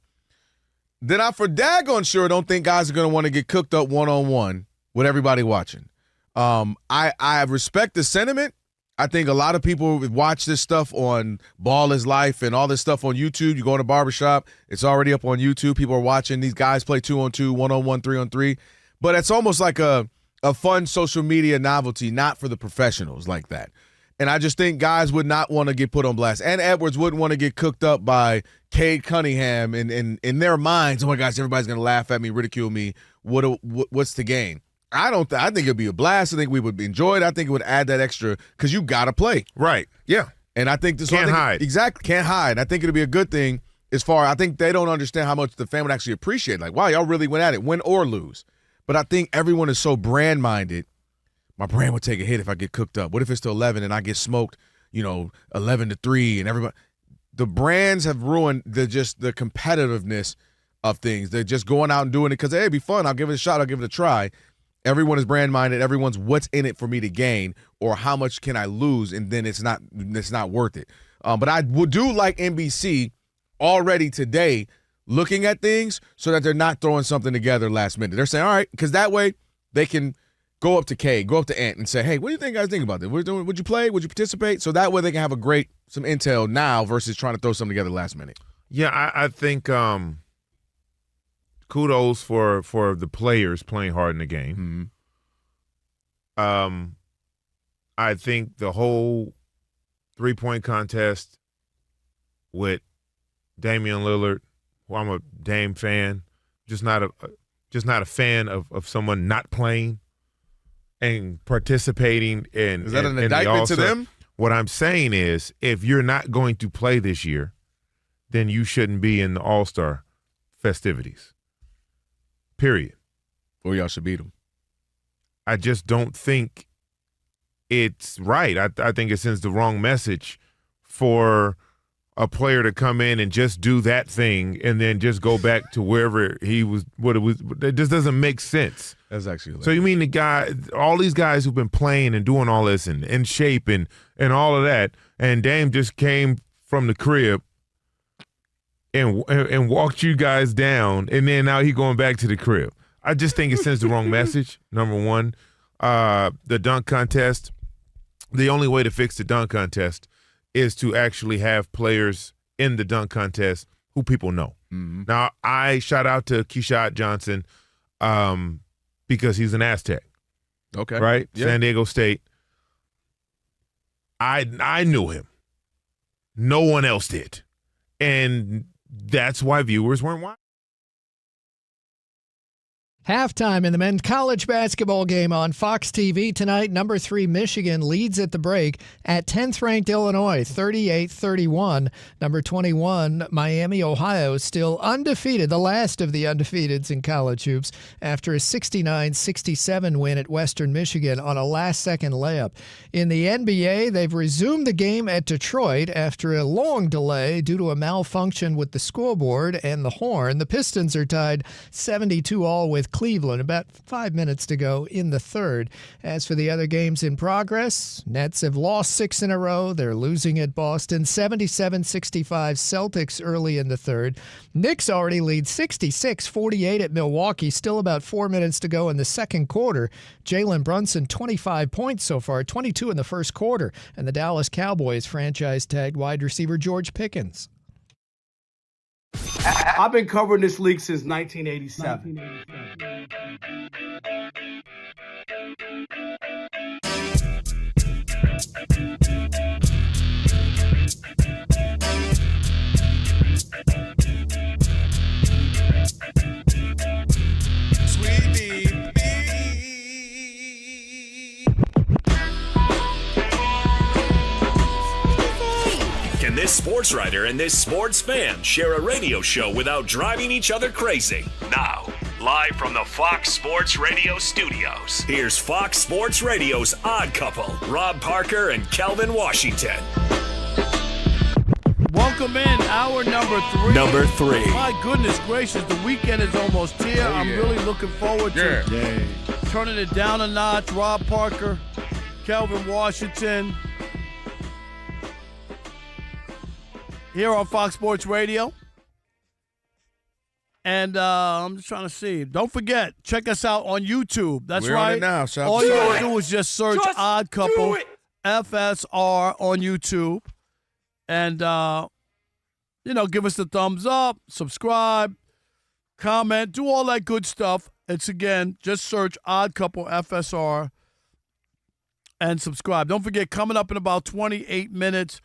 Then I for daggone sure don't think guys are going to want to get cooked up one-on-one with everybody watching. I respect the sentiment. I think a lot of people watch this stuff on Ball is Life and all this stuff on YouTube. You go in a barbershop, it's already up on YouTube. People are watching these guys play 2-on-2, 1-on-1, 3-on-3. But it's almost like a fun social media novelty, not for the professionals like that. And I just think guys would not want to get put on blast. And Edwards wouldn't want to get cooked up by Cade Cunningham in their minds. Oh my gosh, everybody's going to laugh at me, ridicule me. What's the gain? I think it'd be a blast. I think we would enjoy it. I think it would add that extra because you got to play. Right. Yeah. And I think this can't hide. Exactly. Can't hide. I think it'd be a good thing I think they don't understand how much the fan would actually appreciate. Like, wow, y'all really went at it, win or lose. But I think everyone is so brand-minded. My brand would take a hit if I get cooked up. What if it's to 11 and I get smoked, 11-3 and everybody. The brands have ruined the competitiveness of things. They're just going out and doing it because, hey, it'd be fun. I'll give it a shot. I'll give it a try. Everyone is brand-minded. Everyone's what's in it for me to gain or how much can I lose, and then it's not worth it. But I do like NBC already today looking at things so that they're not throwing something together last minute. They're saying, all right, because that way they can go up to Kay, go up to Ant and say, hey, what do you guys think about this? Would you play? Would you participate? So that way they can have some intel now versus trying to throw something together last minute. Yeah, I think kudos for the players playing hard in the game. Mm-hmm. I think the whole three-point contest with Damian Lillard, who I'm a Dame fan, just not a fan of someone not playing and participating in. Is that an indictment to them? What I'm saying is, if you're not going to play this year, then you shouldn't be in the All-Star festivities. Period. Or y'all should beat them. I just don't think it's right. I think it sends the wrong message for a player to come in and just do that thing and then just go back to wherever he was. What it was. It just doesn't make sense. That's actually hilarious. So you mean all these guys who've been playing and doing all this and in shape and all of that, and Dame just came from the crib and walked you guys down, and then now he going back to the crib. I just think it sends the wrong message, number one. The dunk contest, the only way to fix the dunk contest is to actually have players in the dunk contest who people know. Mm-hmm. Now, I shout out to Keyshawn Johnson because he's an Aztec. Okay. Right? Yeah. San Diego State. I knew him. No one else did. And that's why viewers weren't watching. Halftime in the men's college basketball game on Fox TV tonight. Number 3 Michigan leads at the break at 10th-ranked Illinois, 38-31. Number 21 Miami, Ohio, still undefeated, the last of the undefeateds in college hoops, after a 69-67 win at Western Michigan on a last-second layup. In the NBA, they've resumed the game at Detroit after a long delay due to a malfunction with the scoreboard and the horn. The Pistons are tied 72-all with Cleveland. About 5 minutes to go in the third. As for the other games in progress, Nets have lost 6 in a row. They're losing at Boston, 77-65 Celtics early in the third. Knicks already lead 66-48 at Milwaukee. Still about 4 minutes to go in the second quarter. Jalen Brunson, 25 points so far, 22 in the first quarter. And the Dallas Cowboys franchise-tagged wide receiver George Pickens. I've been covering this league since 1987. Can this sports writer and this sports fan share a radio show without driving each other crazy? Now, live from the Fox Sports Radio studios, here's Fox Sports Radio's Odd Couple, Rob Parker and Kelvin Washington. Welcome in, hour number 3. Number 3. My goodness gracious, the weekend is almost here. I'm really looking forward to turning it down a notch. Rob Parker, Kelvin Washington, here on Fox Sports Radio. And I'm just trying to see. Don't forget, check us out on YouTube. That's We're right. on it now. Shout All out to you you. got to do is just search Odd Couple FSR on YouTube. And, give us the thumbs up, subscribe, comment, do all that good stuff. It's, again, just search Odd Couple FSR and subscribe. Don't forget, coming up in about 28 minutes,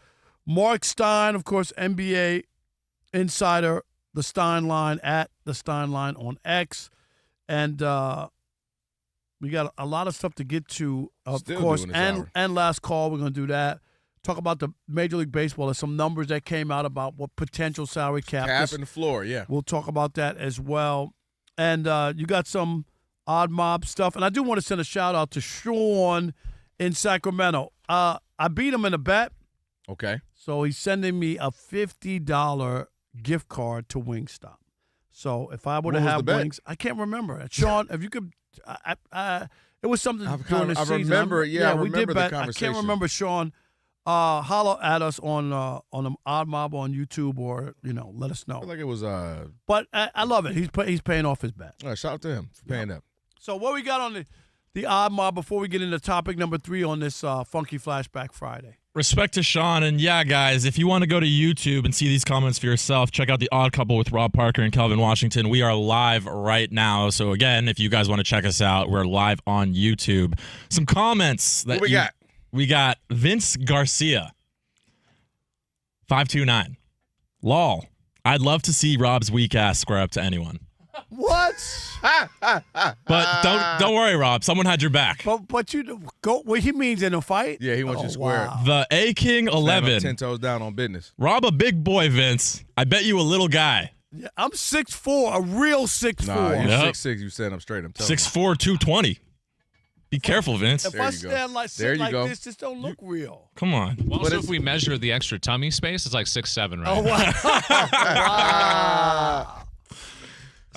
Mark Stein, of course, NBA insider, the Stein Line, at the Stein Line on X. And we got a lot of stuff to get to, of Still course. doing this hour. And last call, we're going to do that. Talk about the Major League Baseball. There's some numbers that came out about what potential salary cap. Cap in the floor, yeah. We'll talk about that as well. And you got some odd mob stuff. And I do want to send a shout-out to Sean in Sacramento. I beat him in a bet. Okay. So he's sending me a $50 gift card to Wingstop. So if I were to What was have the bet? wings, I can't remember. Sean, if you could, it was something during the I season. remember it. Yeah, I we remember did the bet. conversation. I can't remember, Sean. Holler at us on the Odd Mob on YouTube, or let us know. I feel like it was. But I love it. He's paying off his bet. Shout out to him for paying up. So what we got on the Odd Mob before we get into topic number 3 on this Funky Flashback Friday? Respect to Sean. And yeah, guys, if you want to go to YouTube and see these comments for yourself, check out The Odd Couple with Rob Parker and Kelvin Washington. We are live right now. So again, if you guys want to check us out, we're live on YouTube. Some comments that What we got? We got Vince Garcia, 529. Lol. I'd love to see Rob's weak ass square up to anyone. What? But don't worry, Rob. Someone had your back. But you go. What he means in a fight? Yeah, he wants you square. Wow. The A King 11. 10 toes down on business. Rob a big boy, Vince. I bet you a little guy. Yeah, I'm 6'4", a real 6'4". Nah, you're Yep. 6'6". You set him straight. I'm telling 6'4", 220. Be careful, Vince. If I stand like this, this don't look real. Come on. Well, also, if we measure the extra tummy space, it's like 6'7", right? Oh wow!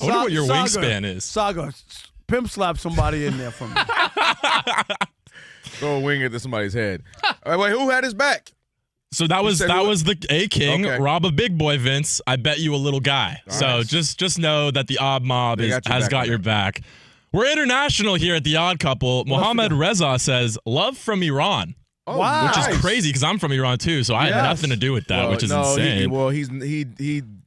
I wonder what your Saga, wingspan is. Saga, pimp slap somebody in there for me. Throw a wing into somebody's head. All right, wait, who had his back? So that was the A King. Okay. Rob a big boy, Vince. I bet you a little guy. All so right. just know that the Odd Mob has got your back. We're international here at the Odd Couple. Mohammed Reza says, love from Iran. Oh, wow. Which is crazy because I'm from Iran too, so I had nothing to do with that, which is insane.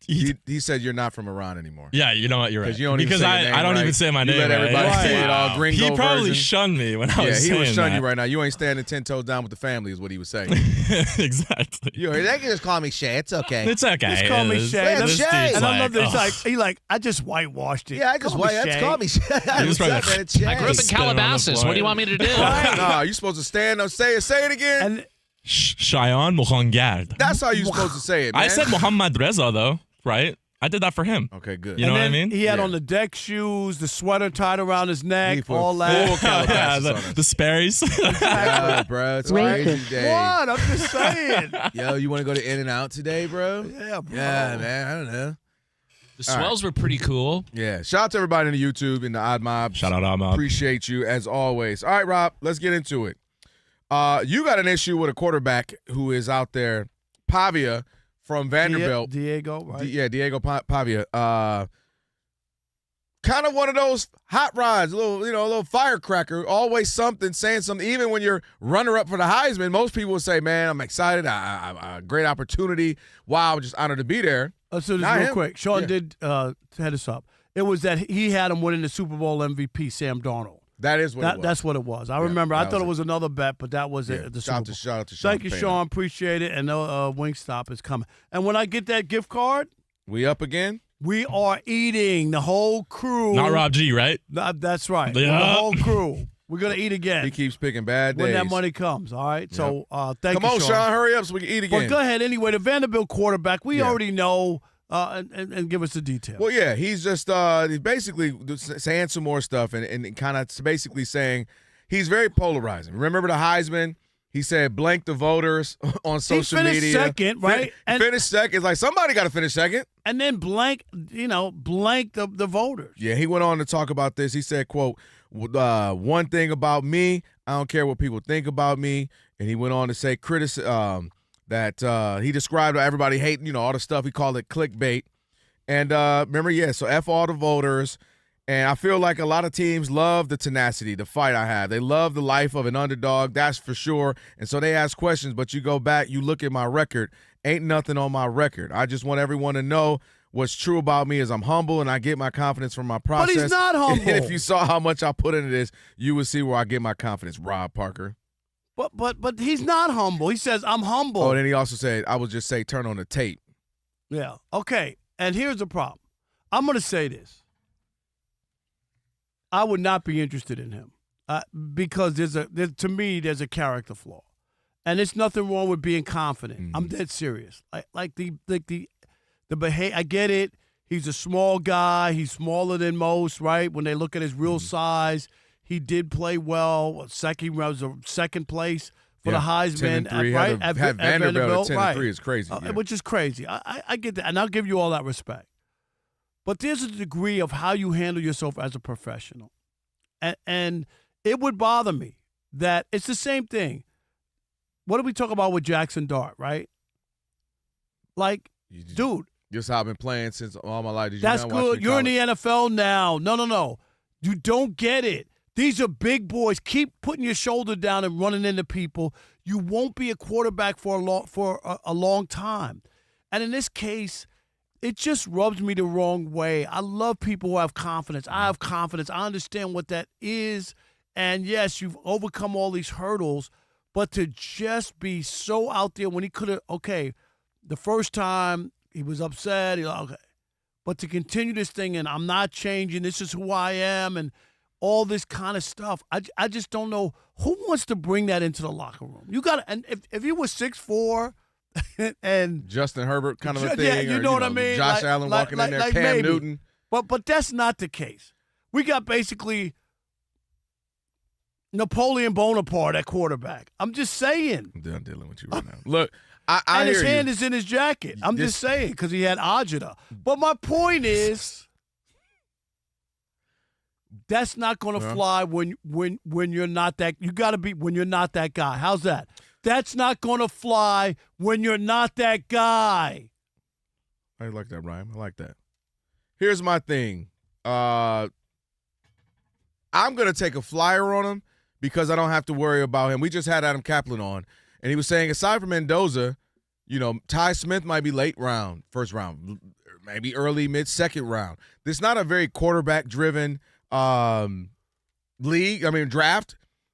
He said you're not from Iran anymore. Yeah, you know what? You're right. You don't because even say your name I don't right. even say my You name. let everybody right? say it all gringo He probably version. shunned me when I was saying he was shunning that. you right now. You ain't standing 10 toes down with the family is what he was saying. Exactly. They can just call me Shay. It's okay. It's okay. Just call me Shay. Yeah, Shay. And I love this. He I just whitewashed it. Yeah, I just call me Shay. I grew up in Calabasas. What do you want me to do? No, you're supposed to stand up, say it again. And Shayan Mokhangard. That's how you're supposed to say it, man. I said Muhammad Reza though, right? I did that for him. Okay, good. You know what I mean? He had on the deck shoes, the sweater tied around his neck, all that. The Sperry's. Yeah, bro. It's crazy day. What? I'm just saying. Yo, you want to go to In-N-Out today, bro? Yeah, bro. Yeah, man. I don't know. The swells were pretty cool. Yeah. Shout out to everybody in the YouTube and the Odd Mob. Shout out Odd Mob. Appreciate you as always. All right, Rob, let's get into it. You got an issue with a quarterback who is out there, Pavia from Vanderbilt. Diego, right? Diego Pavia. Kind of one of those hot rods, a little firecracker, always saying something. Even when you're runner-up for the Heisman, most people will say, man, I'm excited. Great opportunity. Wow, I'm just honored to be there. So this real quick. Sean did head us up. It was that he had him winning the Super Bowl MVP, Sam Darnold. That is what it was. That's what it was. I remember. I thought it was another bet, but that was it. The Super Bowl. Shout out to Sean. Thank you, Sean. Appreciate it. And Wingstop is coming. And when I get that gift card, we up again? We are eating, the whole crew. Not Rob G, right? That's right. Yeah. The whole crew. We're going to eat again. He keeps picking bad days. When that money comes, all right? So thank you, Come on, Sean. Hurry up so we can eat again. Well, go ahead. Anyway, the Vanderbilt quarterback, we already know, and give us the details. Well, yeah, he's just he's basically saying some more stuff and kind of basically saying he's very polarizing. Remember the Heisman? He said blank the voters on social media. He finished second, right? Finished second. It's like somebody got to finish second. And then blank the voters. Yeah, he went on to talk about this. He said, quote, one thing about me, I don't care what people think about me. And he went on to say that he described everybody hating, all the stuff. He called it clickbait. And remember, so F all the voters. And I feel like a lot of teams love the tenacity, the fight I have. They love the life of an underdog, that's for sure. And so they ask questions, but you go back, you look at my record, ain't nothing on my record. I just want everyone to know what's true about me is I'm humble and I get my confidence from my process. But he's not humble. And if you saw how much I put into this, you would see where I get my confidence, Rob Parker. But he's not humble. He says, I'm humble. Oh, and then he also said, I would just say turn on the tape. Yeah. Okay. And here's the problem. I'm going to say this. I would not be interested in him because to me there's a character flaw, and there's nothing wrong with being confident. Mm-hmm. I'm dead serious. Like the behavior. I get it. He's a small guy. He's smaller than most. Right? When they look at his real size, he did play well. He was a second place for the Heisman. 10-3, right? At Vanderbilt at 10-3 is crazy. Which is crazy. I get that, and I'll give you all that respect. But there's a degree of how you handle yourself as a professional. And it would bother me that it's the same thing. What did we talk about with Jackson Dart, right? Like, dude. Just how I've been playing since all my life. That's good. You're in the NFL now. No. You don't get it. These are big boys. Keep putting your shoulder down and running into people. You won't be a quarterback for a long time. And in this case, it just rubs me the wrong way. I love people who have confidence. I have confidence. I understand what that is. And, yes, you've overcome all these hurdles. But to just be so out there when he could have, the first time he was upset. But to continue this thing and I'm not changing, this is who I am, and all this kind of stuff, I just don't know who wants to bring that into the locker room. You got to, and if you were 6'4", and Justin Herbert kind of a thing. Yeah, you know what I mean? Josh Allen walking in there, Cam maybe. Newton. But that's not the case. We got basically Napoleon Bonaparte at quarterback. I'm just saying. I'm done dealing with you right now. Look, I and hear his hand you. is in his jacket. I'm just saying because he had agita. But my point is, that's not going to fly when you're not that. You got to be when you're not that guy. How's that? That's not going to fly when you're not that guy. I like that rhyme. I like that. Here's my thing. I'm going to take a flyer on him because I don't have to worry about him. We just had Adam Kaplan on, and he was saying aside from Mendoza, Ty Smith might be late round, first round, maybe early, mid-second round. This is not a very quarterback-driven draft.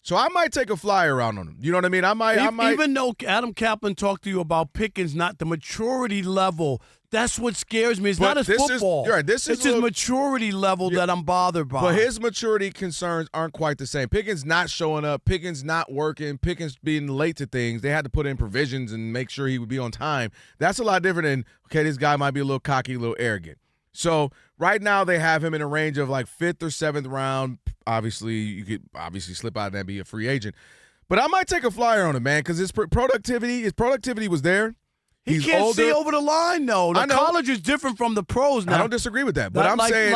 So I might take a flyer around on him. You know what I mean? I might. Even though Adam Kaplan talked to you about Pickens, not the maturity level. That's what scares me. It's not his football. It's his maturity level that I'm bothered by. But his maturity concerns aren't quite the same. Pickens not showing up. Pickens not working. Pickens being late to things. They had to put in provisions and make sure he would be on time. That's a lot different than, okay, this guy might be a little cocky, a little arrogant. So right now they have him in a range of like 5th or 7th round. Obviously, you could slip out and be a free agent. But I might take a flyer on him, man, because his productivity was there. He can't older. see over the line, though. The college is different from the pros now. I don't disagree with that, but I'm saying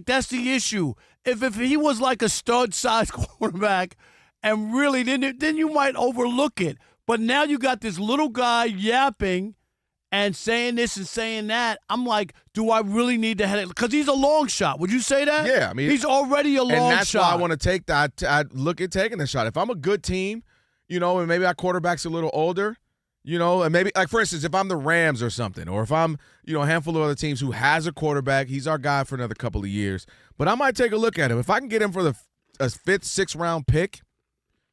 that's the issue. If he was like a stud-sized quarterback, and really then you might overlook it. But now you got this little guy yapping and saying this and saying that. I'm like, do I really need to head it? Because he's a long shot. Would you say that? Yeah, I mean, he's already a long shot. And that's why I want to take that. I look at taking the shot. If I'm a good team, and maybe our quarterback's a little older, and maybe, like, for instance, if I'm the Rams or something, or if I'm, a handful of other teams who has a quarterback, he's our guy for another couple of years. But I might take a look at him. If I can get him for a 5th, 6th round pick,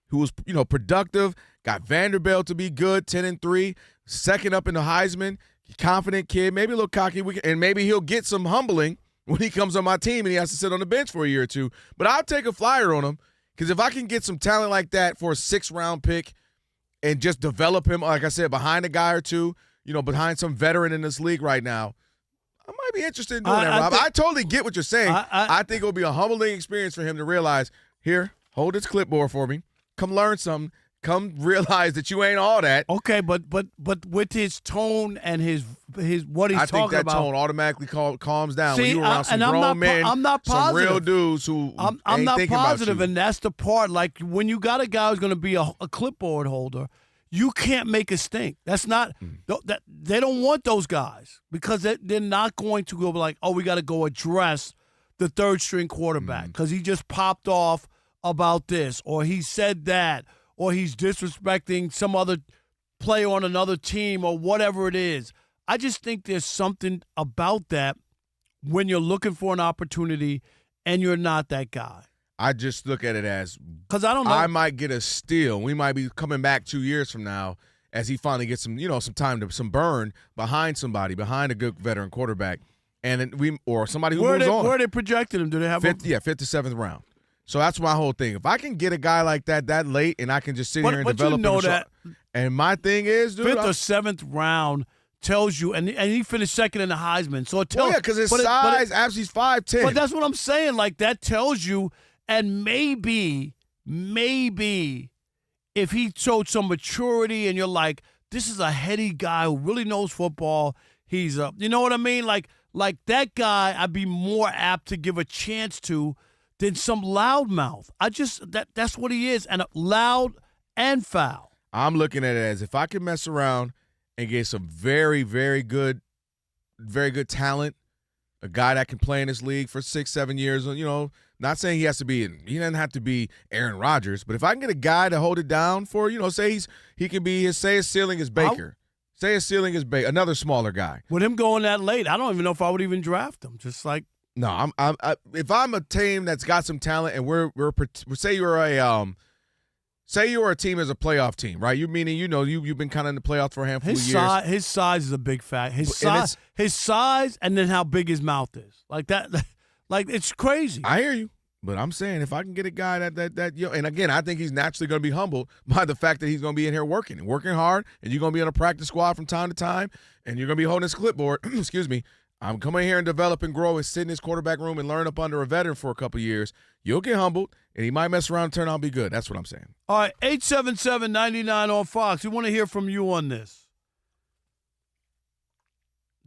who was, productive, got Vanderbilt to be good, 10-3, second up in the Heisman, confident kid, maybe a little cocky, and maybe he'll get some humbling when he comes on my team and he has to sit on the bench for a year or two. But I'll take a flyer on him, because if I can get some talent like that for a 6th round pick and just develop him, like I said, behind a guy or two, behind some veteran in this league right now, I might be interested in doing that, Rob. I totally get what you're saying. I think it'll be a humbling experience for him to realize, here, hold this clipboard for me. Come learn something. Come realize that you ain't all that. Okay, but with his tone and his what he's talking about, I think that tone automatically calms down when you're around some and grown men, I'm not positive. Some real dudes who I'm not positive, and that's the part. Like, when you got a guy who's going to be a clipboard holder, you can't make a stink. That's not they don't want those guys, because they're not going to go like, oh, we got to go address the 3rd string quarterback because he just popped off about this, or he said that, or he's disrespecting some other player on another team, or whatever it is. I just think there's something about that when you're looking for an opportunity and you're not that guy. I just look at it as, because I don't know, I might get a steal. We might be coming back 2 years from now as he finally gets some, some time some burn behind somebody, behind a good veteran quarterback, or somebody who moves on. Where are they projecting him? Do they have 5th to 7th round? So that's my whole thing. If I can get a guy like that late, and I can just sit here and develop him. That. And my thing is, dude, 5th or 7th round tells you, and he finished 2nd in the Heisman. So it tells, because his size, actually, he's 5'10". But that's what I'm saying. Like, that tells you, and maybe if he showed some maturity, and you're like, this is a heady guy who really knows football. He's you know what I mean? Like that guy, I'd be more apt to give a chance to than some loudmouth. That's what he is, and loud and foul. I'm looking at it as, if I can mess around and get some very, very good talent, a guy that can play in this league for 6-7 years, not saying he doesn't have to be Aaron Rodgers, but if I can get a guy to hold it down for, say his ceiling is Baker. Say his ceiling is Baker, another smaller guy. With him going that late, I don't even know if I would even draft him. Just like, no, if I'm a team that's got some talent, and say you're a team as a playoff team, right? You meaning you've been kind of in the playoffs for a handful of years. His size is a big fact. His size, and then how big his mouth is. Like that, like, it's crazy. I hear you, but I'm saying, if I can get a guy that and again, I think he's naturally going to be humbled by the fact that he's going to be in here working hard, and you're going to be on a practice squad from time to time, and you're going to be holding his clipboard. Excuse me. I'm coming here and develop and grow and sit in his quarterback room and learn up under a veteran for a couple of years. You'll get humbled, and he might mess around and turn out and be good. That's what I'm saying. All right, 877-99 on Fox. We want to hear from you on this.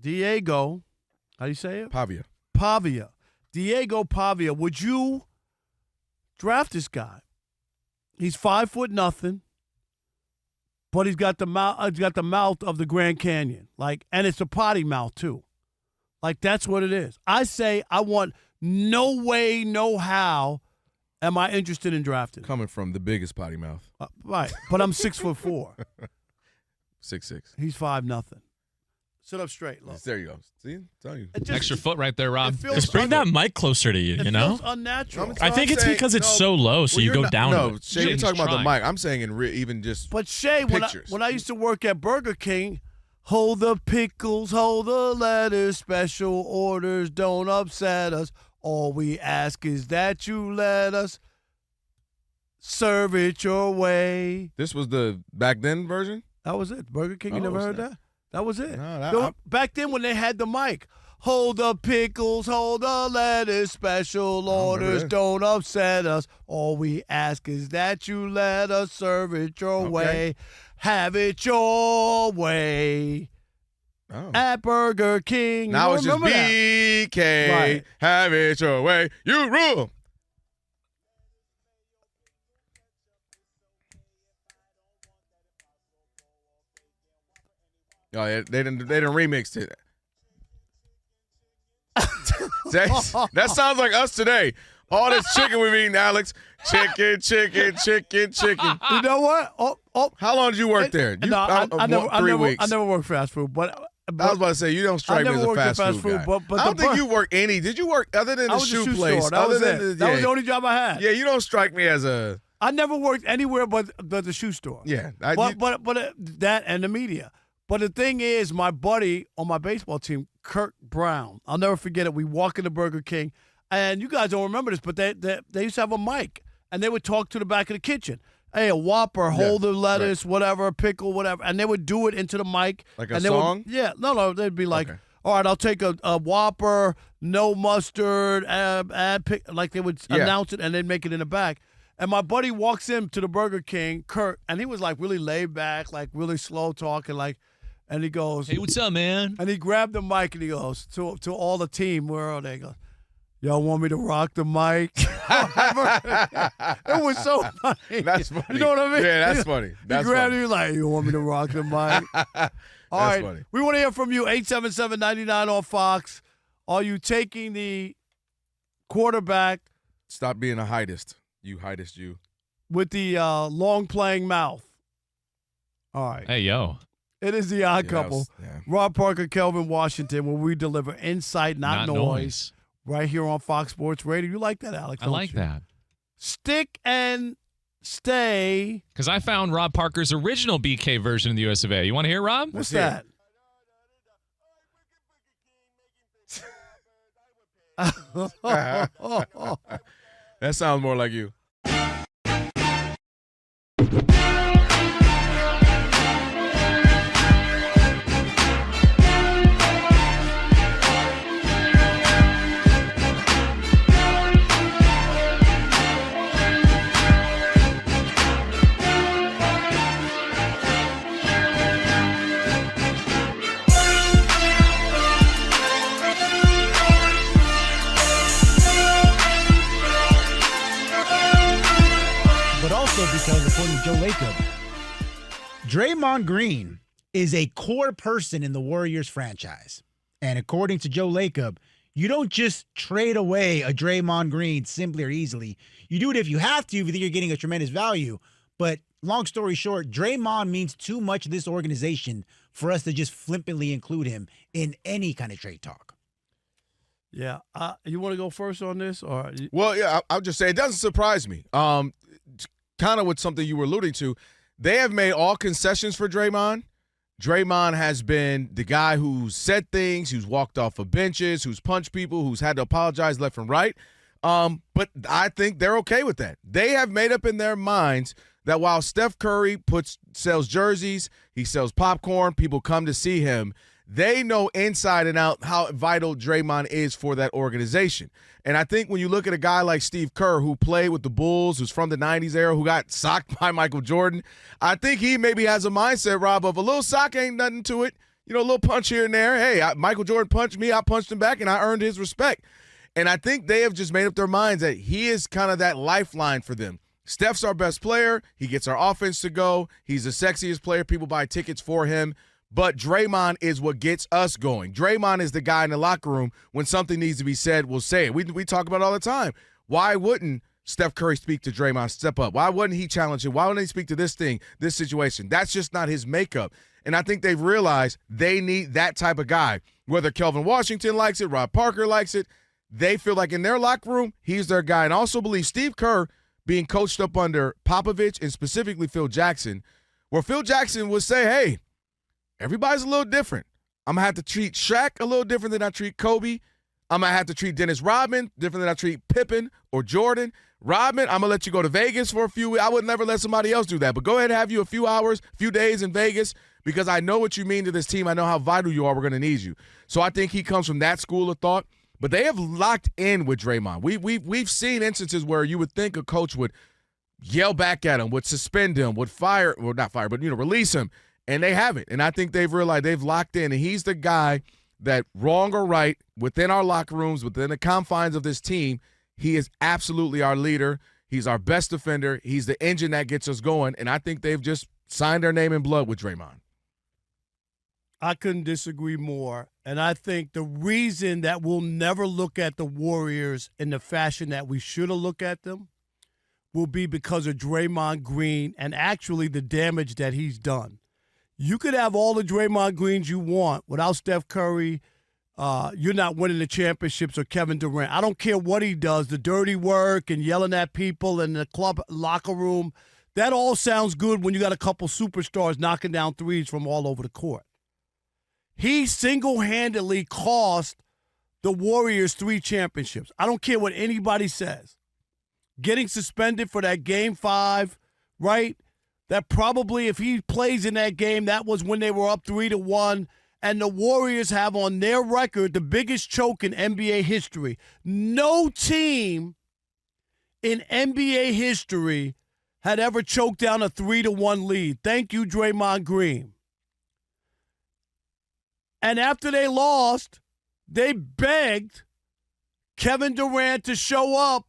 Diego, how do you say it? Pavia. Diego Pavia, would you draft this guy? He's 5'0", but he's got the mouth of the Grand Canyon, and it's a potty mouth too. Like, that's what it is. I say I want no way, no how Am I interested in drafting? Coming from the biggest potty mouth. Right, but I'm 6'4". 6'6". He's 5'0". Sit up straight, look. There you go. See? I'm telling you. Extra foot right there, Rob. Just bring that mic closer to you, you know? It feels unnatural. I think it's because it's so low, so you go down. No, Shay, you're talking about the mic. I'm saying even just But Shay, when I used to work at Burger King, hold the pickles, hold the lettuce, special orders don't upset us. All we ask is that you let us serve it your way. This was the back then version? That was it. Burger King, you never heard that? That was it. No, back then when they had the mic, hold the pickles, hold the lettuce, special orders don't upset us. All we ask is that you let us serve it your way. Have it your way. At Burger King. Now it's just BK. Right. Have it your way. You rule. Oh, yeah, they didn't remix it. that sounds like us today. All this chicken we've eaten, Alex. Chicken, chicken, chicken, chicken. You know what? How long did you work there? I 3 weeks. I never worked fast food, but I was about to say, you don't strike me as a fast food guy. But I don't think you work any. Did you work other than the shoe place? Store. That was it. That was the only job I had. Yeah, you don't strike me as a. I never worked anywhere but the shoe store. Yeah, but that and the media. But the thing is, my buddy on my baseball team, Kirk Brown, I'll never forget it. We walk into Burger King, and you guys don't remember this, but they used to have a mic, and they would talk to the back of the kitchen. Hey, a Whopper, hold the lettuce, whatever, pickle, whatever. And they would do it into the mic. Like a song? No, they'd be like, all right, I'll take a Whopper, no mustard, add like they would announce it, and they'd make it in the back. And my buddy walks into the Burger King, Kurt, and he was like really laid back, like really slow talking, and he goes, "Hey, what's up, man?" And he grabbed the mic and he goes to all the team, where are they? He goes, y'all want me to rock the mic? It was so funny. That's funny. You know what I mean? Yeah, that's funny. That's he grabbed funny. me like, you want me to rock the mic? All right. Funny. We want to hear from you. 877-99 on Fox. Are you taking the quarterback? Stop being a heightist. You heightist, you. With the long playing mouth. All right. Hey, yo. It is the Odd Couple. Rob Parker, Kelvin Washington, where we deliver insight, not noise. Right here on Fox Sports Radio. You like that, Alex? I like that. Stick and stay. Because I found Rob Parker's original BK version of the US of A. You want to hear, Rob? What's that? That sounds more like you. Because according to Joe Lacob, Draymond Green is a core person in the Warriors franchise. And according to Joe Lacob, you don't just trade away a Draymond Green simply or easily. You do it if you have to, if you think you're getting a tremendous value. But long story short, Draymond means too much to this organization for us to just flippantly include him in any kind of trade talk. Yeah. You want to go first on this? Well, yeah, I'll just say it doesn't surprise me. Kind of with something you were alluding to, they have made all concessions for Draymond. Draymond has been the guy who's said things, who's walked off of benches, who's punched people, who's had to apologize left and right. But I think they're okay with that. They have made up in their minds that while Steph Curry sells jerseys, he sells popcorn, people come to see him, they know inside and out how vital Draymond is for that organization. And I think when you look at a guy like Steve Kerr, who played with the Bulls, who's from the 90s era, who got socked by Michael Jordan, I think he maybe has a mindset, Rob, of a little sock ain't nothing to it. You know, a little punch here and there. Hey, Michael Jordan punched me, I punched him back, and I earned his respect. And I think they have just made up their minds that he is kind of that lifeline for them. Steph's our best player. He gets our offense to go. He's the sexiest player. People buy tickets for him. But Draymond is what gets us going. Draymond is the guy in the locker room when something needs to be said, we'll say it. We talk about it all the time. Why wouldn't Steph Curry speak to Draymond, step up? Why wouldn't he challenge him? Why wouldn't he speak to this thing, this situation? That's just not his makeup. And I think they've realized they need that type of guy. Whether Kelvin Washington likes it, Rob Parker likes it, they feel like in their locker room, he's their guy. And I also believe Steve Kerr being coached up under Popovich and specifically Phil Jackson, where Phil Jackson would say, hey, everybody's a little different. I'm going to have to treat Shaq a little different than I treat Kobe. I'm going to have to treat Dennis Rodman different than I treat Pippen or Jordan. Rodman, I'm going to let you go to Vegas for a few weeks. I would never let somebody else do that. But go ahead and have you a few hours, a few days in Vegas because I know what you mean to this team. I know how vital you are. We're going to need you. So I think he comes from that school of thought. But they have locked in with Draymond. We've seen instances where you would think a coach would yell back at him, would suspend him, would fire, well, not fire, but, release him. And they haven't. And I think they've realized they've locked in. And he's the guy that, wrong or right, within our locker rooms, within the confines of this team, he is absolutely our leader. He's our best defender. He's the engine that gets us going. And I think they've just signed their name in blood with Draymond. I couldn't disagree more. And I think the reason that we'll never look at the Warriors in the fashion that we should have looked at them will be because of Draymond Green and actually the damage that he's done. You could have all the Draymond Greens you want without Steph Curry. You're not winning the championships or Kevin Durant. I don't care what he does, the dirty work and yelling at people in the club locker room. That all sounds good when you got a couple superstars knocking down threes from all over the court. He single-handedly cost the Warriors 3 championships. I don't care what anybody says. Getting suspended for that Game 5, right? That probably, if he plays in that game, that was when they were up 3-1. And the Warriors have on their record the biggest choke in NBA history. No team in NBA history had ever choked down a 3-1 lead. Thank you, Draymond Green. And after they lost, they begged Kevin Durant to show up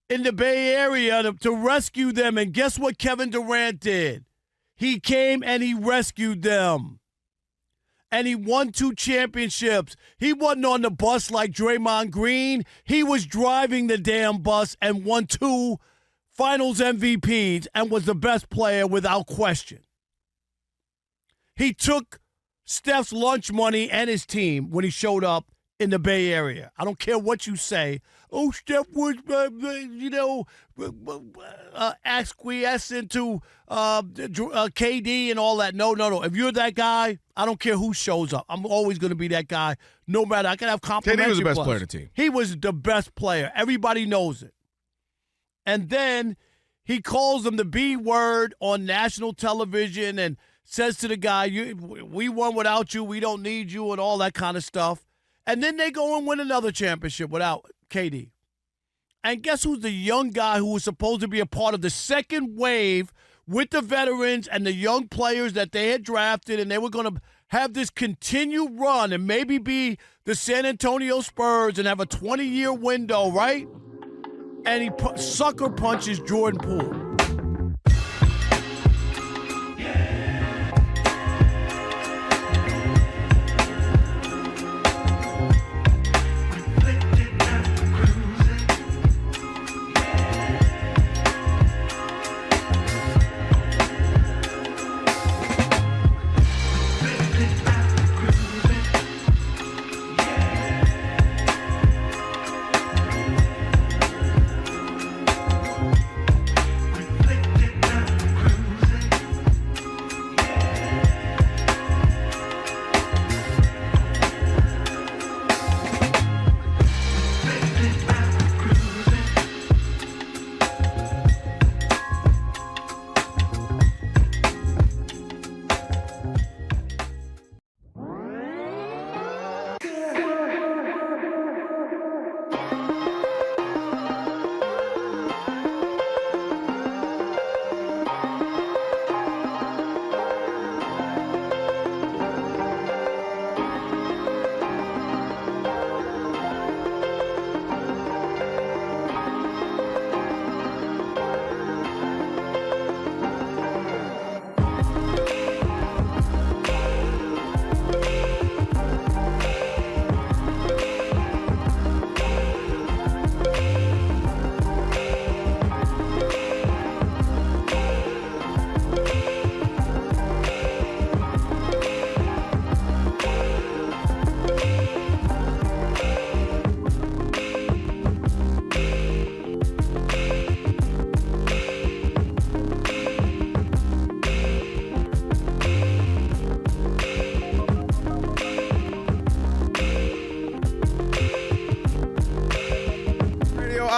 in the Bay Area to rescue them. And guess what Kevin Durant did? He came and he rescued them. And he won 2 championships. He wasn't on the bus like Draymond Green. He was driving the damn bus and won 2 finals MVPs and was the best player without question. He took Steph's lunch money and his team when he showed up in the Bay Area. I don't care what you say. Oh, Steph was, acquiescent to KD and all that. No. If you're that guy, I don't care who shows up. I'm always going to be that guy. No matter. I can have complimentary. KD was the best player on the team. He was the best player. Everybody knows it. And then he calls them the B word on national television and says to the guy, we won without you, we don't need you, and all that kind of stuff. And then they go and win another championship without KD. And guess who's the young guy who was supposed to be a part of the second wave with the veterans and the young players that they had drafted, and they were going to have this continued run and maybe be the San Antonio Spurs and have a 20-year window, right? And he sucker punches Jordan Poole.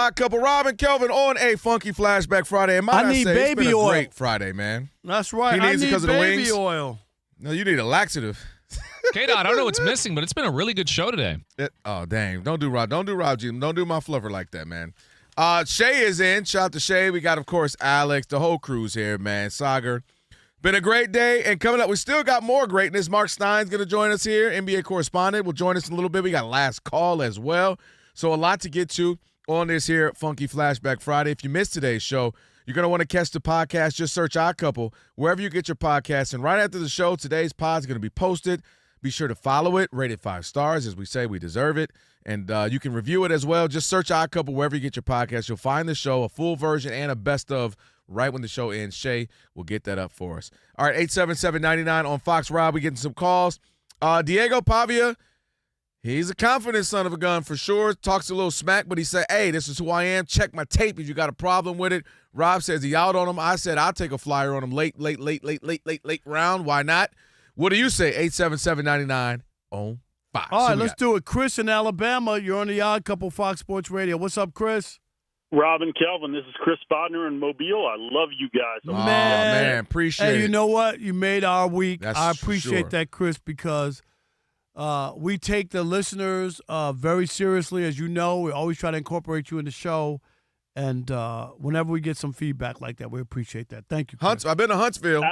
Odd Couple. Rob and Kelvin on a funky Flashback Friday. And might I need say, baby it's been oil. a great Friday, man. That's right. He needs it I because need of the baby wings. oil. No, you need a laxative. K-Dot, I don't know what's missing, but it's been a really good show today. Oh, dang. Don't do Rob. Don't do Rob G. Don't do my fluffer like that, man. Shay is in. Shout out to Shay. We got, of course, Alex. The whole crew's here, man. Sagar. Been a great day. And coming up, we still got more greatness. Mark Stein's going to join us here, NBA correspondent. Will join us in a little bit. We got last call as well. So a lot to get to on this here Funky Flashback Friday. If you missed today's show, you're going to want to catch the podcast. Just search Odd Couple wherever you get your podcasts. And right after the show, today's pod is going to be posted. Be sure to follow it, rate it 5 stars. As we say, we deserve it. And you can review it as well. Just search Odd Couple wherever you get your podcast. You'll find the show, a full version and a best of right when the show ends. Shay will get that up for us. All right, 877-99 on Fox. Rob, we getting some calls. Diego Pavia, he's a confident son of a gun for sure. Talks a little smack, but he said, hey, this is who I am. Check my tape if you got a problem with it. Rob says he out on him. I said I'll take a flyer on him late round. Why not? What do you say? 877-99 on Fox. All right, let's do it. Chris in Alabama, you're on the Odd Couple Fox Sports Radio. What's up, Chris? Rob and Kelvin, this is Chris Bodner in Mobile. I love you guys. Man, appreciate it. Hey, you know what? You made our week. That's I appreciate sure. that, Chris, because we take the listeners very seriously. As you know, we always try to incorporate you in the show. And whenever we get some feedback like that, we appreciate that. Thank you, Chris. I've been to Huntsville.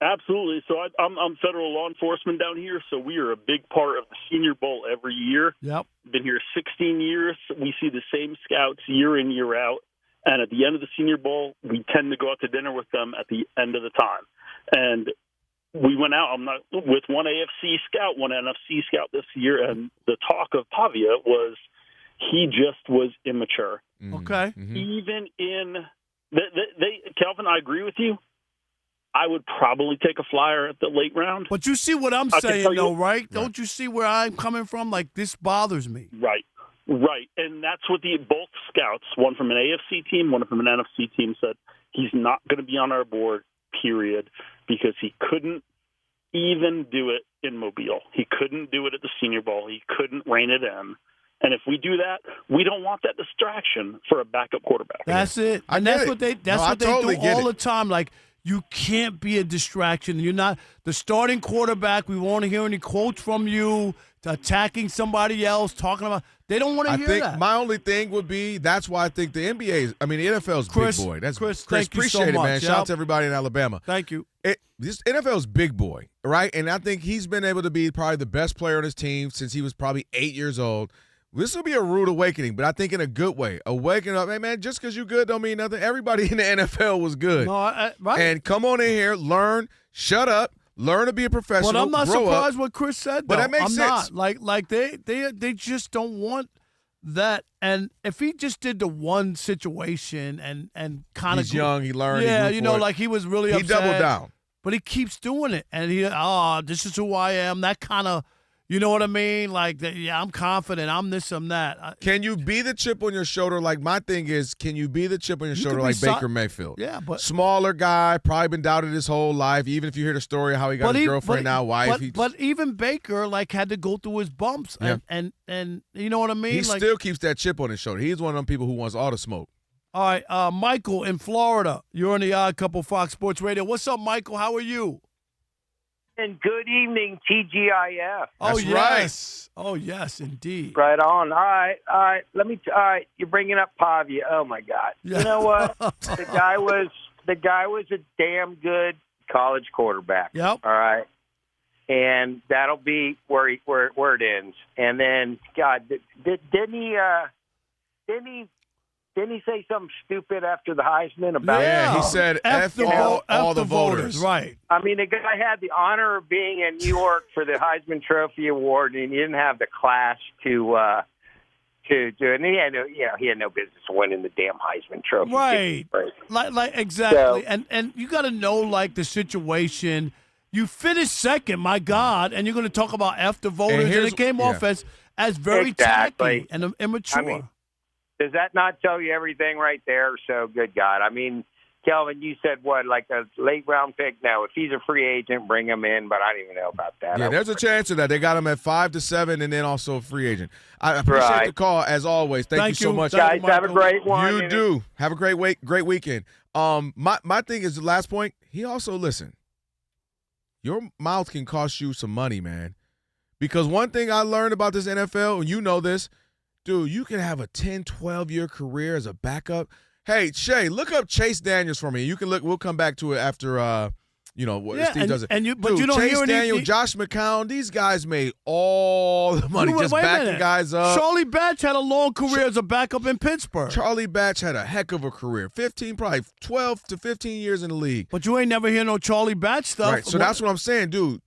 Absolutely. So I'm federal law enforcement down here, so we are a big part of the Senior Bowl every year. Yep. Been here 16 years. We see the same scouts year in, year out. And at the end of the Senior Bowl, we tend to go out to dinner with them at the end of the time. And we went out with one AFC scout, one NFC scout this year, and the talk of Pavia was he just was immature. Okay. Even in Kelvin, I agree with you. I would probably take a flyer at the late round. But you see what I'm saying, though, right? Don't you see where I'm coming from? Like, this bothers me. Right. And that's what both scouts, one from an AFC team, one from an NFC team, said he's not going to be on our board, period, because he couldn't even do it in Mobile. He couldn't do it at the Senior Bowl. He couldn't rein it in. And if we do that, we don't want that distraction for a backup quarterback. That's it. And that's what they do all the time. Like, you can't be a distraction. You're not the starting quarterback. We won't hear any quotes from you attacking somebody else, talking about. They don't want to hear that. My only thing would be that's why I think the the NFL's Chris, big boy. That's Chris, Chris, thank you so appreciate it, much. man. Shout out to everybody in Alabama. Thank you. This NFL's big boy, right? And I think he's been able to be probably the best player on his team since he was probably 8 years old. This will be a rude awakening, but I think in a good way. Awaken up. Hey, man, just because you're good don't mean nothing. Everybody in the NFL was good. No, right. And come on in here, learn, shut up, learn to be a professional, But I'm not grow surprised up. what Chris said, But though. that makes I'm sense. not. Like they just don't want that. And if he just did the one situation and kind of. He's young, he learned. Yeah, he grew for it. like he was really He upset. doubled down. But he keeps doing it. And this is who I am. That kind of. You know what I mean? Like, I'm confident. I'm this, I'm that. Can you be the chip on your shoulder? Like, my thing is, can you be the chip on your shoulder like Baker Mayfield? Yeah, but smaller guy, probably been doubted his whole life. Even if you hear the story of how he got his girlfriend now, wife. But even Baker had to go through his bumps, and you know what I mean. He still keeps that chip on his shoulder. He's one of them people who wants all the smoke. All right, Michael in Florida. You're on the Odd Couple Fox Sports Radio. What's up, Michael? How are you? And good evening, TGIF. Oh, yes. Right. Oh, yes, indeed. Right on. All right. All right, you're bringing up Pavia. Oh, my God. Yeah. You know what? the guy was a damn good college quarterback. Yep. All right. And that'll be where it ends. And then, God, didn't he say something stupid after the Heisman about? Yeah, he said F all the voters. Right. I mean, the guy had the honor of being in New York for the Heisman Trophy Award, and he didn't have the class to do it. And he had no business winning the damn Heisman Trophy. Right. Like exactly. So, and you got to know like the situation. You finished second, my God, and you're going to talk about F the voters, and it came off as very tacky and immature. I mean, does that not tell you everything right there? So, good God. I mean, Kelvin, you said what, like a late round pick? No, if he's a free agent, bring him in, but I don't even know about that. Yeah, there's a chance of that. They got him at 5 to 7 and then also a free agent. I appreciate the call, as always. Thank you so much. Guys, have a great one. You do. Have a great weekend. My thing is the last point. He also, listen, your mouth can cost you some money, man. Because one thing I learned about this NFL, and you know this, dude, you can have a 10, 12-year career as a backup. Hey, Shay, look up Chase Daniels for me. You can look. We'll come back to it after, Steve does it. But you don't Chase hear Daniel, Josh McCown, these guys made all the money just backing guys up. Charlie Batch had a long career as a backup in Pittsburgh. Charlie Batch had a heck of a career. probably 12 to 15 years in the league. But you ain't never hear no Charlie Batch stuff. Right, so that's what I'm saying, dude.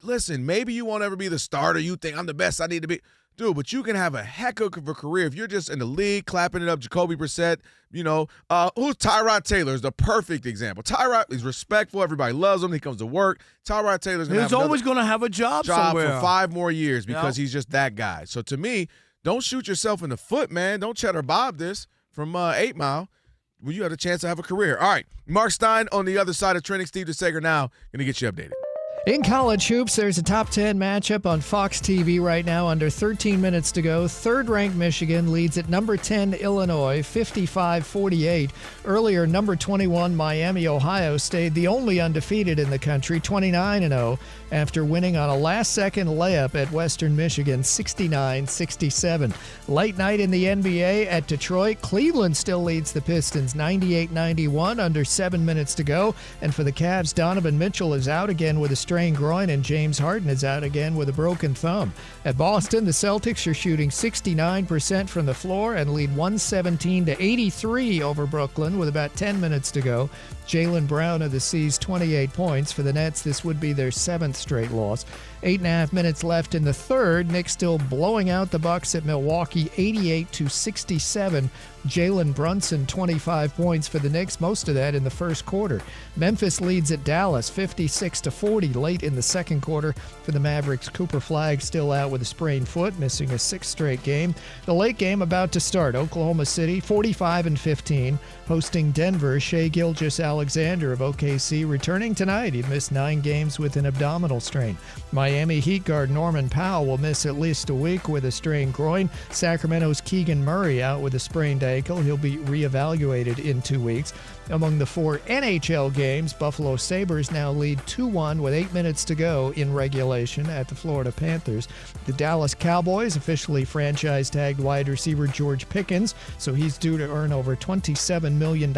Listen, maybe you won't ever be the starter. You think I'm the best I need to be. Dude, but you can have a heck of a career if you're just in the league clapping it up. Jacoby Brissett, who's Tyrod Taylor is the perfect example. Tyrod is respectful. Everybody loves him. He comes to work. Tyrod Taylor's always going to have a job somewhere. For 5 more years because he's just that guy. So to me, don't shoot yourself in the foot, man. Don't Cheddar Bob this from 8 Mile. Well, you had a chance to have a career. All right, Mark Stein on the other side of trending. Steve DeSager now going to get you updated. In college hoops, there's a top 10 matchup on Fox TV right now. Under 13 minutes to go. Third-ranked Michigan leads at number 10 Illinois, 55-48. Earlier, number 21 Miami, Ohio stayed the only undefeated in the country, 29-0, after winning on a last-second layup at Western Michigan, 69-67. Late night in the NBA at Detroit. Cleveland still leads the Pistons, 98-91, under 7 minutes to go. And for the Cavs, Donovan Mitchell is out again with a strained groin, and James Harden is out again with a broken thumb. At Boston, the Celtics are shooting 69% from the floor and lead 117-83 over Brooklyn with about 10 minutes to go. Jaylen Brown of the C's 28 points. For the Nets, this would be their 7th straight loss. 8.5 minutes left in the third. Knicks still blowing out the Bucks at Milwaukee, 88-67. Jalen Brunson, 25 points for the Knicks, most of that in the first quarter. Memphis leads at Dallas, 56-40 late in the second quarter. For the Mavericks, Cooper Flagg still out with a sprained foot, missing a 6th straight game. The late game about to start. Oklahoma City, 45-15, hosting Denver. Shai Gilgeous-Alexander of OKC returning tonight. He missed 9 games with an abdominal strain. Miami Heat guard Norman Powell will miss at least a week with a strained groin. Sacramento's Keegan Murray out with a sprained ankle. He'll be reevaluated in 2 weeks. Among the 4 NHL games, Buffalo Sabres now lead 2-1 with 8 minutes to go in regulation at the Florida Panthers. The Dallas Cowboys officially franchise-tagged wide receiver George Pickens, so he's due to earn over $27 million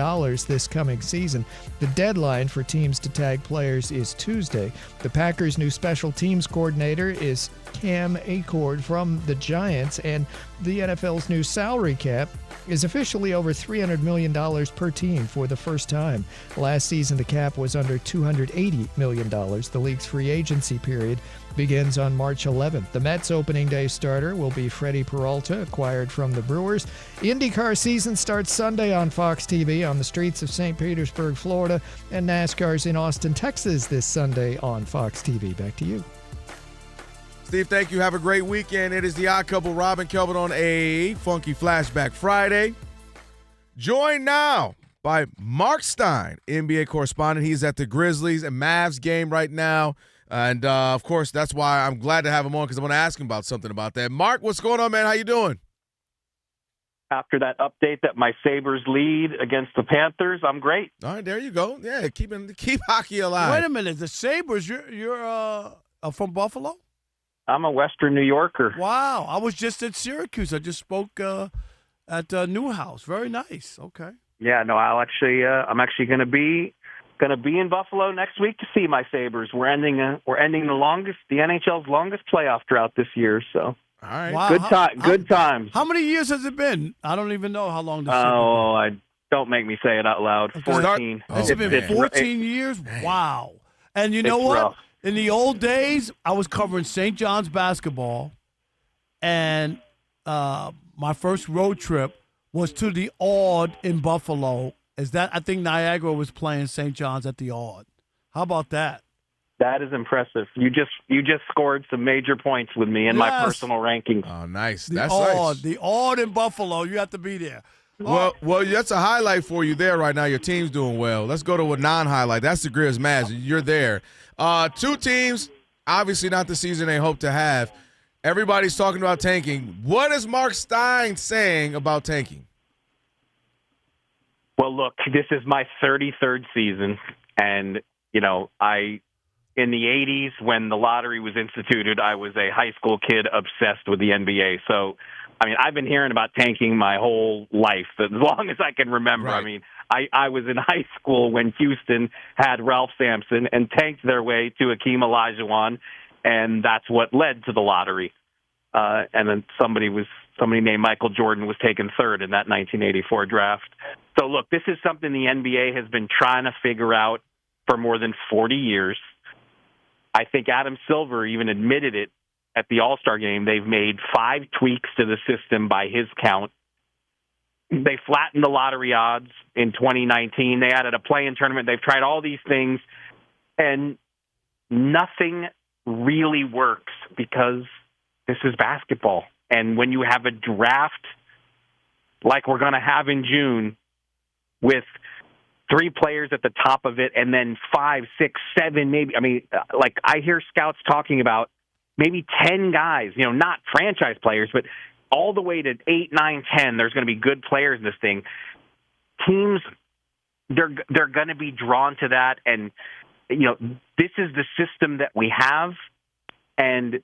this coming season. The deadline for teams to tag players is Tuesday. The Packers' new special teams coordinator is Cam Acord from the Giants, and the NFL's new salary cap is officially over $300 million per team for the first time. Last season, the cap was under $280 million. The league's free agency period begins on March 11th. The Mets' opening day starter will be Freddie Peralta, acquired from the Brewers. IndyCar season starts Sunday on Fox TV on the streets of St. Petersburg, Florida, and NASCAR's in Austin, Texas this Sunday on Fox TV. Back to you. Steve, thank you. Have a great weekend. It is the Odd Couple, Rob and Kelvin on a Funky Flashback Friday. Joined now by Mark Stein, NBA correspondent. He's at the Grizzlies and Mavs game right now. And, of course, that's why I'm glad to have him on, because I want to ask him about something about that. Mark, what's going on, man? How you doing? After that update that my Sabres lead against the Panthers, I'm great. All right, there you go. Yeah, keep hockey alive. Wait a minute. The Sabres, you're from Buffalo? I'm a Western New Yorker. Wow. I was just at Syracuse. I just spoke at Newhouse. Very nice. Okay. Yeah, no, I'm actually going to be in Buffalo next week to see my Sabres. We're ending the NHL's longest playoff drought this year. So, all right, wow. Good times. How many years has it been? I don't even know how long this has been. Don't make me say it out loud. 14. Has it been 14 years? Wow. And you know what? Rough. In the old days, I was covering St. John's basketball, and my first road trip was to the Ord in Buffalo. I think Niagara was playing St. John's at the Ord. How about that? That is impressive. You just scored some major points with me in my personal rankings. Oh, nice. The Ord in Buffalo. You have to be there. Well, that's a highlight for you there right now. Your team's doing well. Let's go to a non-highlight. That's the Grizz Mavs. You're there. Two teams, obviously not the season they hope to have. Everybody's talking about tanking. What is Mark Stein saying about tanking? Well, look, this is my 33rd season, and, in the 80s when the lottery was instituted, I was a high school kid obsessed with the NBA. So, I've been hearing about tanking my whole life, as long as I can remember. Right. I was in high school when Houston had Ralph Sampson and tanked their way to Hakeem Olajuwon, and that's what led to the lottery. And then somebody named Michael Jordan was taken third in that 1984 draft. So, look, this is something the NBA has been trying to figure out for more than 40 years. I think Adam Silver even admitted it at the All-Star game. They've made 5 tweaks to the system by his count. They flattened the lottery odds in 2019. They added a play-in tournament. They've tried all these things, and nothing really works because this is basketball. And when you have a draft like we're going to have in June with 3 players at the top of it and then 5, 6, 7, maybe. I hear scouts talking about maybe 10 guys, not franchise players, but all the way to 8, 9, 10. There's going to be good players in this thing. Teams, they're going to be drawn to that. And, this is the system that we have. And,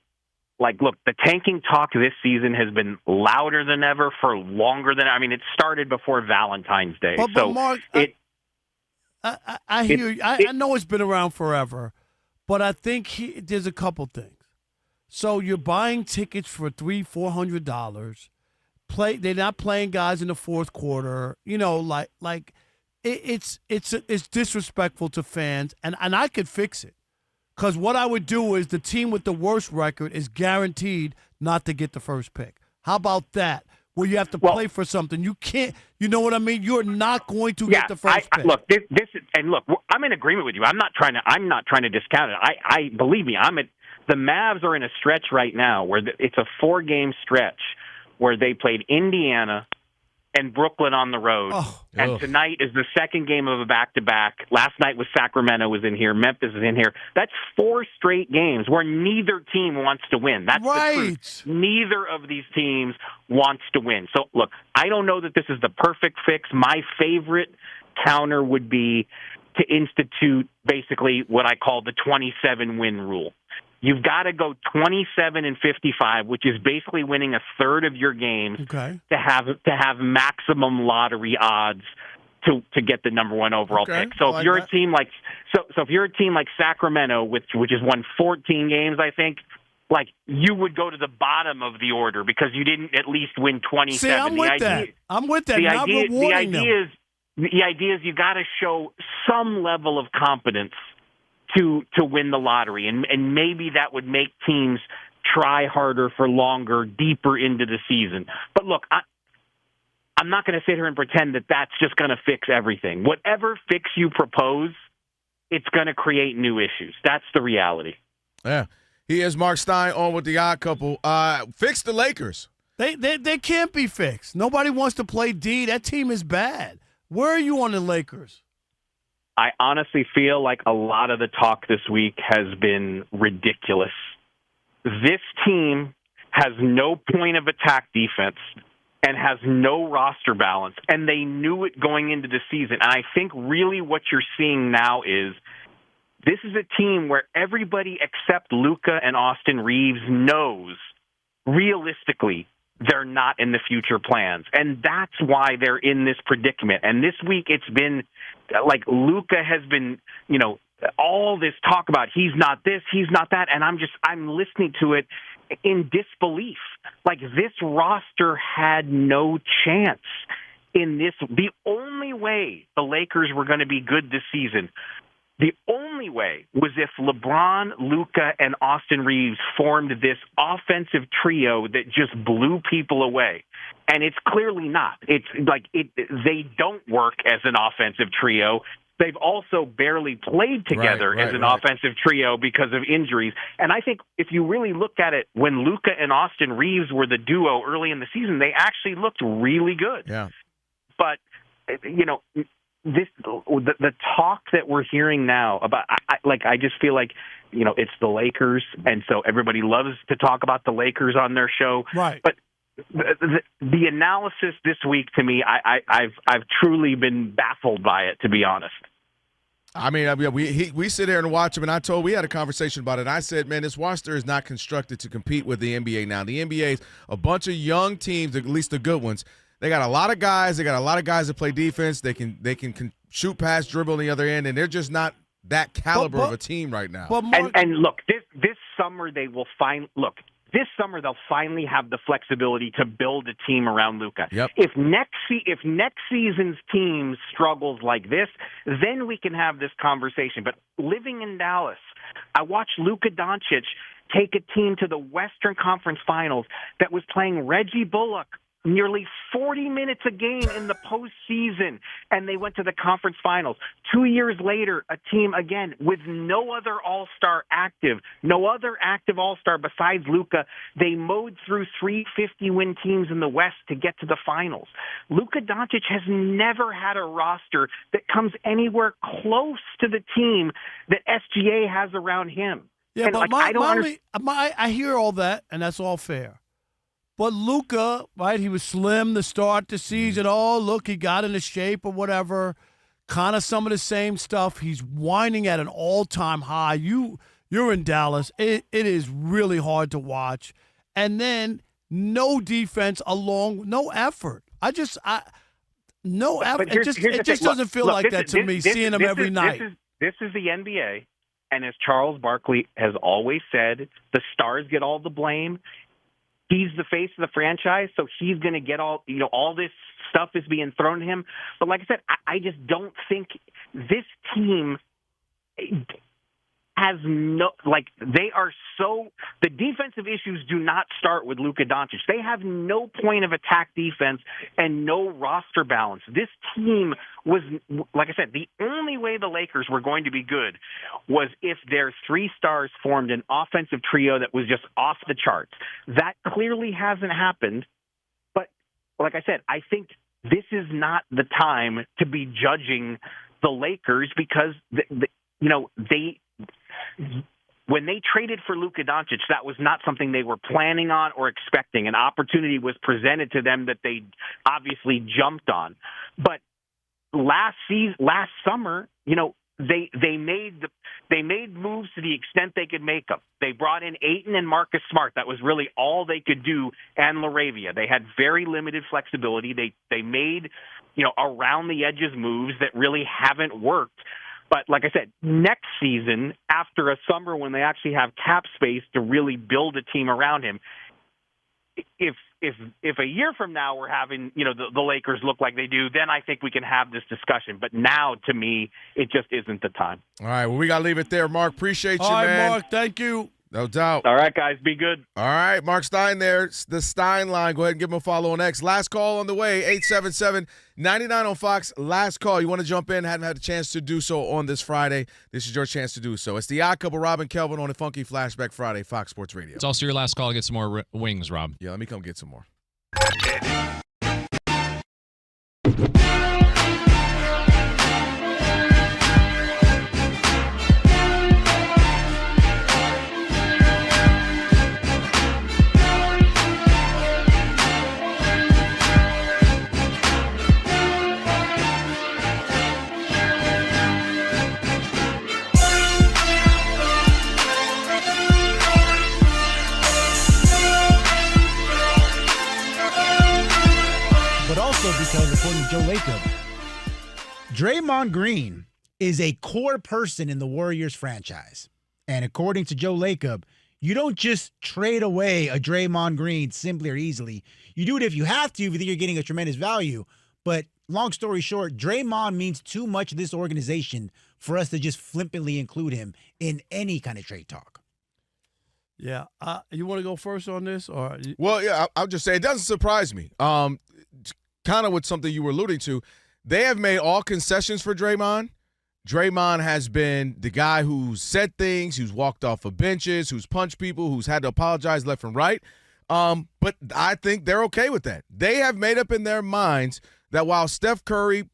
look, the tanking talk this season has been louder than ever for longer than, it started before Valentine's Day. But Mark, I hear you. I know it's been around forever, but I think there's a couple things. So you're buying tickets for $300-$400. They're not playing guys in the fourth quarter. It's disrespectful to fans, and I could fix it. Because what I would do is the team with the worst record is guaranteed not to get the first pick. How about that? Where you have to play for something. You can't, you know what I mean? You're not going to get the first pick. Look, I'm in agreement with you. I'm not trying to discount it. I believe me, the Mavs are in a stretch right now where it's a 4-game stretch where they played Indiana and Brooklyn on the road. And tonight is the second game of a back-to-back. Last night was Sacramento was in here. Memphis is in here. That's 4 straight games where neither team wants to win. That's the truth. Neither of these teams wants to win. So, look, I don't know that this is the perfect fix. My favorite counter would be to institute basically what I call the 27-win rule. You've got to go 27-55, which is basically winning a third of your games to have maximum lottery odds to get the number 1 overall pick. So if you're a team like Sacramento, which has won 14 games, I think, you would go to the bottom of the order because you didn't at least win 27. See, I'm with that. The idea is you got to show some level of competence to win the lottery, and maybe that would make teams try harder for longer, deeper into the season. But look, I'm not going to sit here and pretend that that's just going to fix everything. Whatever fix you propose, it's going to create new issues. That's the reality. Yeah. He is Mark Stein on with the Odd Couple. Fix the Lakers. They can't be fixed. Nobody wants to play D. That team is bad. Where are you on the Lakers? I honestly feel like a lot of the talk this week has been ridiculous. This team has no point of attack defense and has no roster balance, and they knew it going into the season. And I think really what you're seeing now is this is a team where everybody except Luka and Austin Reeves knows realistically they're not in the future plans. And that's why they're in this predicament. And this week it's been like Luka has been, all this talk about he's not this, he's not that. And I'm listening to it in disbelief. Like this roster had no chance in this. The only way the Lakers were going to be good this season, the only way was if LeBron, Luka, and Austin Reeves formed this offensive trio that just blew people away. And it's clearly not. It's like they don't work as an offensive trio. They've also barely played together as an offensive trio because of injuries. And I think if you really look at it, when Luka and Austin Reeves were the duo early in the season, they actually looked really good. Yeah. But this the talk that we're hearing now about, I just feel like, it's the Lakers, and so everybody loves to talk about the Lakers on their show. Right. But the analysis this week, to me, I've truly been baffled by it, to be honest. I mean, we sit here and watch him, and we had a conversation about it. I said, man, this roster is not constructed to compete with the NBA now. The NBA is a bunch of young teams, at least the good ones. They got a lot of guys. They got a lot of guys that play defense. They can shoot, pass, dribble on the other end, and they're just not that caliber of a team right now. And look, this summer they will This summer they'll finally have the flexibility to build a team around Luka. Yep. If next season's team struggles like this, then we can have this conversation. But living in Dallas, I watched Luka Doncic take a team to the Western Conference Finals that was playing Reggie Bullock nearly 40 minutes a game in the postseason, and they went to the conference finals. 2 years later, a team, again, with no other all-star active all-star besides Luka, they mowed through 350-win teams in the West to get to the finals. Luka Doncic has never had a roster that comes anywhere close to the team that SGA has around him. Yeah, and but I hear all that, and that's all fair. But Luka, right, he was slim to start the season. Oh, look, he got into shape or whatever. Kind of some of the same stuff. He's whining at an all-time high. You're in Dallas. It is really hard to watch. And then no defense no effort. No effort. It just doesn't feel like that to me, seeing him every night. This is the NBA, and as Charles Barkley has always said, the stars get all the blame. He's the face of the franchise, so he's going to get all this stuff is being thrown at him. But like I said, I just don't think this team has the defensive issues do not start with Luka Doncic. They have no point of attack defense and no roster balance. This team was, like I said, the only way the Lakers were going to be good was if their three stars formed an offensive trio that was just off the charts. That clearly hasn't happened. But like I said, I think this is not the time to be judging the Lakers because when they traded for Luka Doncic, that was not something they were planning on or expecting. An opportunity was presented to them that they obviously jumped on. But last summer, they made moves to the extent they could make them. They brought in Ayton and Marcus Smart. That was really all they could do, and LaRavia. They had very limited flexibility. They made around the edges moves that really haven't worked. But like I said, next season, after a summer when they actually have cap space to really build a team around him, if a year from now we're having the Lakers look like they do, then I think we can have this discussion. But now, to me, it just isn't the time. All right, well, we got to leave it there. Mark, appreciate you, man. All right, Mark, thank you. No doubt. All right, guys, be good. All right, Mark Stein there. It's the Stein line. Go ahead and give him a follow on X. Last call on the way, 877-99 on Fox. Last call. You want to jump in? Hadn't had a chance to do so on this Friday. This is your chance to do so. It's the Odd Couple, Rob and Kelvin on a Funky Flashback Friday, Fox Sports Radio. It's also your last call to get some more wings, Rob. Yeah, let me come get some more. Because according to Joe Lacob, Draymond Green is a core person in the Warriors franchise. And according to Joe Lacob, you don't just trade away a Draymond Green simply or easily. You do it if you have to, if you think you're getting a tremendous value. But long story short, Draymond means too much to this organization for us to just flippantly include him in any kind of trade talk. Yeah. You want to go first on this? Well, yeah, I'll just say it doesn't surprise me. Kind of with something you were alluding to, they have made all concessions for Draymond. Draymond has been the guy who's said things, who's walked off of benches, who's punched people, who's had to apologize left and right. But I think they're okay with that. They have made up in their minds that while Steph Curry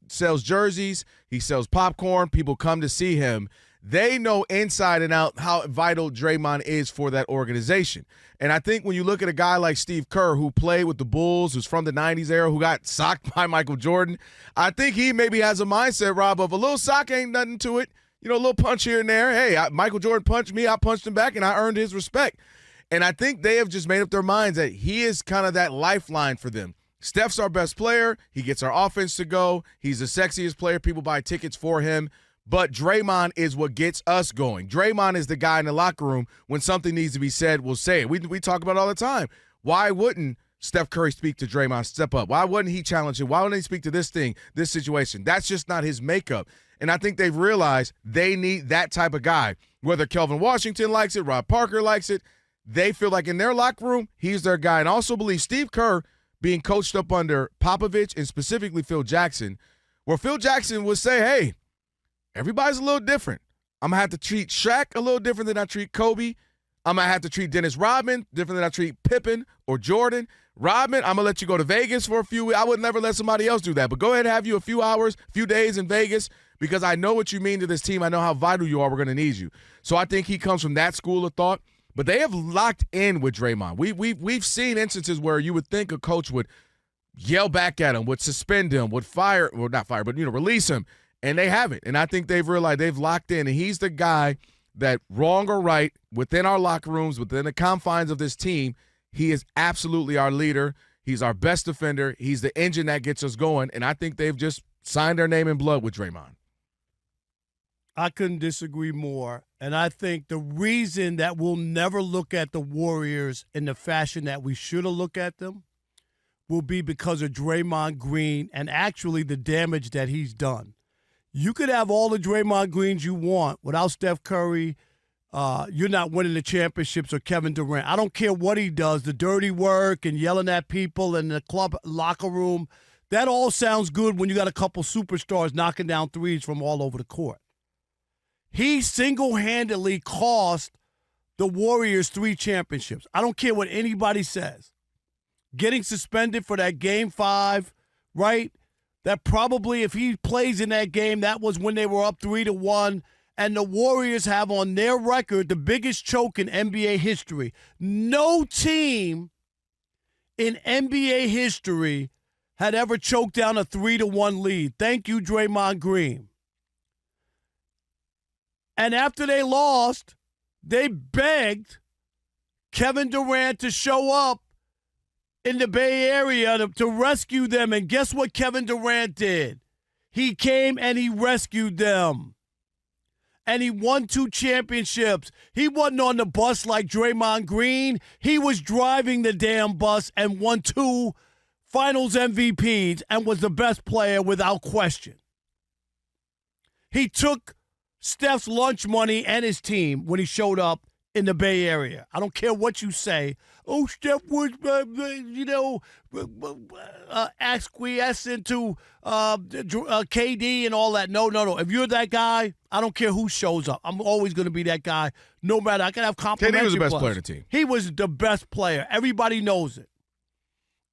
sells jerseys, he sells popcorn, people come to see him, they know inside and out how vital Draymond is for that organization. And I think when you look at a guy like Steve Kerr, who played with the Bulls, who's from the 90s era, who got socked by Michael Jordan, I think he maybe has a mindset, Rob, of a little sock ain't nothing to it. A little punch here and there. Hey, Michael Jordan punched me, I punched him back, and I earned his respect. And I think they have just made up their minds that he is kind of that lifeline for them. Steph's our best player. He gets our offense to go. He's the sexiest player. People buy tickets for him. But Draymond is what gets us going. Draymond is the guy in the locker room. When something needs to be said, we'll say it. We talk about it all the time. Why wouldn't Steph Curry speak to Draymond, step up? Why wouldn't he challenge him? Why wouldn't he speak to this thing, this situation? That's just not his makeup. And I think they've realized they need that type of guy. Whether Kelvin Washington likes it, Rob Parker likes it, they feel like in their locker room, he's their guy. And I also believe Steve Kerr being coached up under Popovich and specifically Phil Jackson, where Phil Jackson would say, hey, everybody's a little different. I'm going to have to treat Shaq a little different than I treat Kobe. I'm going to have to treat Dennis Rodman different than I treat Pippen or Jordan. Rodman, I'm going to let you go to Vegas for a few weeks. I would never let somebody else do that. But go ahead and have you a few hours, a few days in Vegas because I know what you mean to this team. I know how vital you are. We're going to need you. So I think he comes from that school of thought. But they have locked in with Draymond. We've seen instances where you would think a coach would yell back at him, would suspend him, would fire, well, not fire, but, release him. And they haven't. And I think they've realized they've locked in. And he's the guy that, wrong or right, within our locker rooms, within the confines of this team, he is absolutely our leader. He's our best defender. He's the engine that gets us going. And I think they've just signed their name in blood with Draymond. I couldn't disagree more. And I think the reason that we'll never look at the Warriors in the fashion that we should have looked at them will be because of Draymond Green and actually the damage that he's done. You could have all the Draymond Greens you want without Steph Curry. You're not winning the championships or Kevin Durant. I don't care what he does, the dirty work and yelling at people in the club locker room. That all sounds good when you got a couple superstars knocking down threes from all over the court. He single-handedly cost the Warriors 3 championships. I don't care what anybody says. Getting suspended for that Game 5, right? That probably, if he plays in that game, that was when they were up 3-1. And the Warriors have on their record the biggest choke in NBA history. No team in NBA history had ever choked down a 3-1 lead. Thank you, Draymond Green. And after they lost, they begged Kevin Durant to show up in the Bay Area to rescue them. And guess what Kevin Durant did? He came and he rescued them. And he won 2 championships. He wasn't on the bus like Draymond Green. He was driving the damn bus and won 2 finals MVPs and was the best player without question. He took Steph's lunch money and his team when he showed up in the Bay Area. I don't care what you say. Oh, Steph was, acquiescent to KD and all that. No. If you're that guy, I don't care who shows up. I'm always going to be that guy. No matter. I can have complimentary. KD was the best plus. player on the team. He was the best player. Everybody knows it.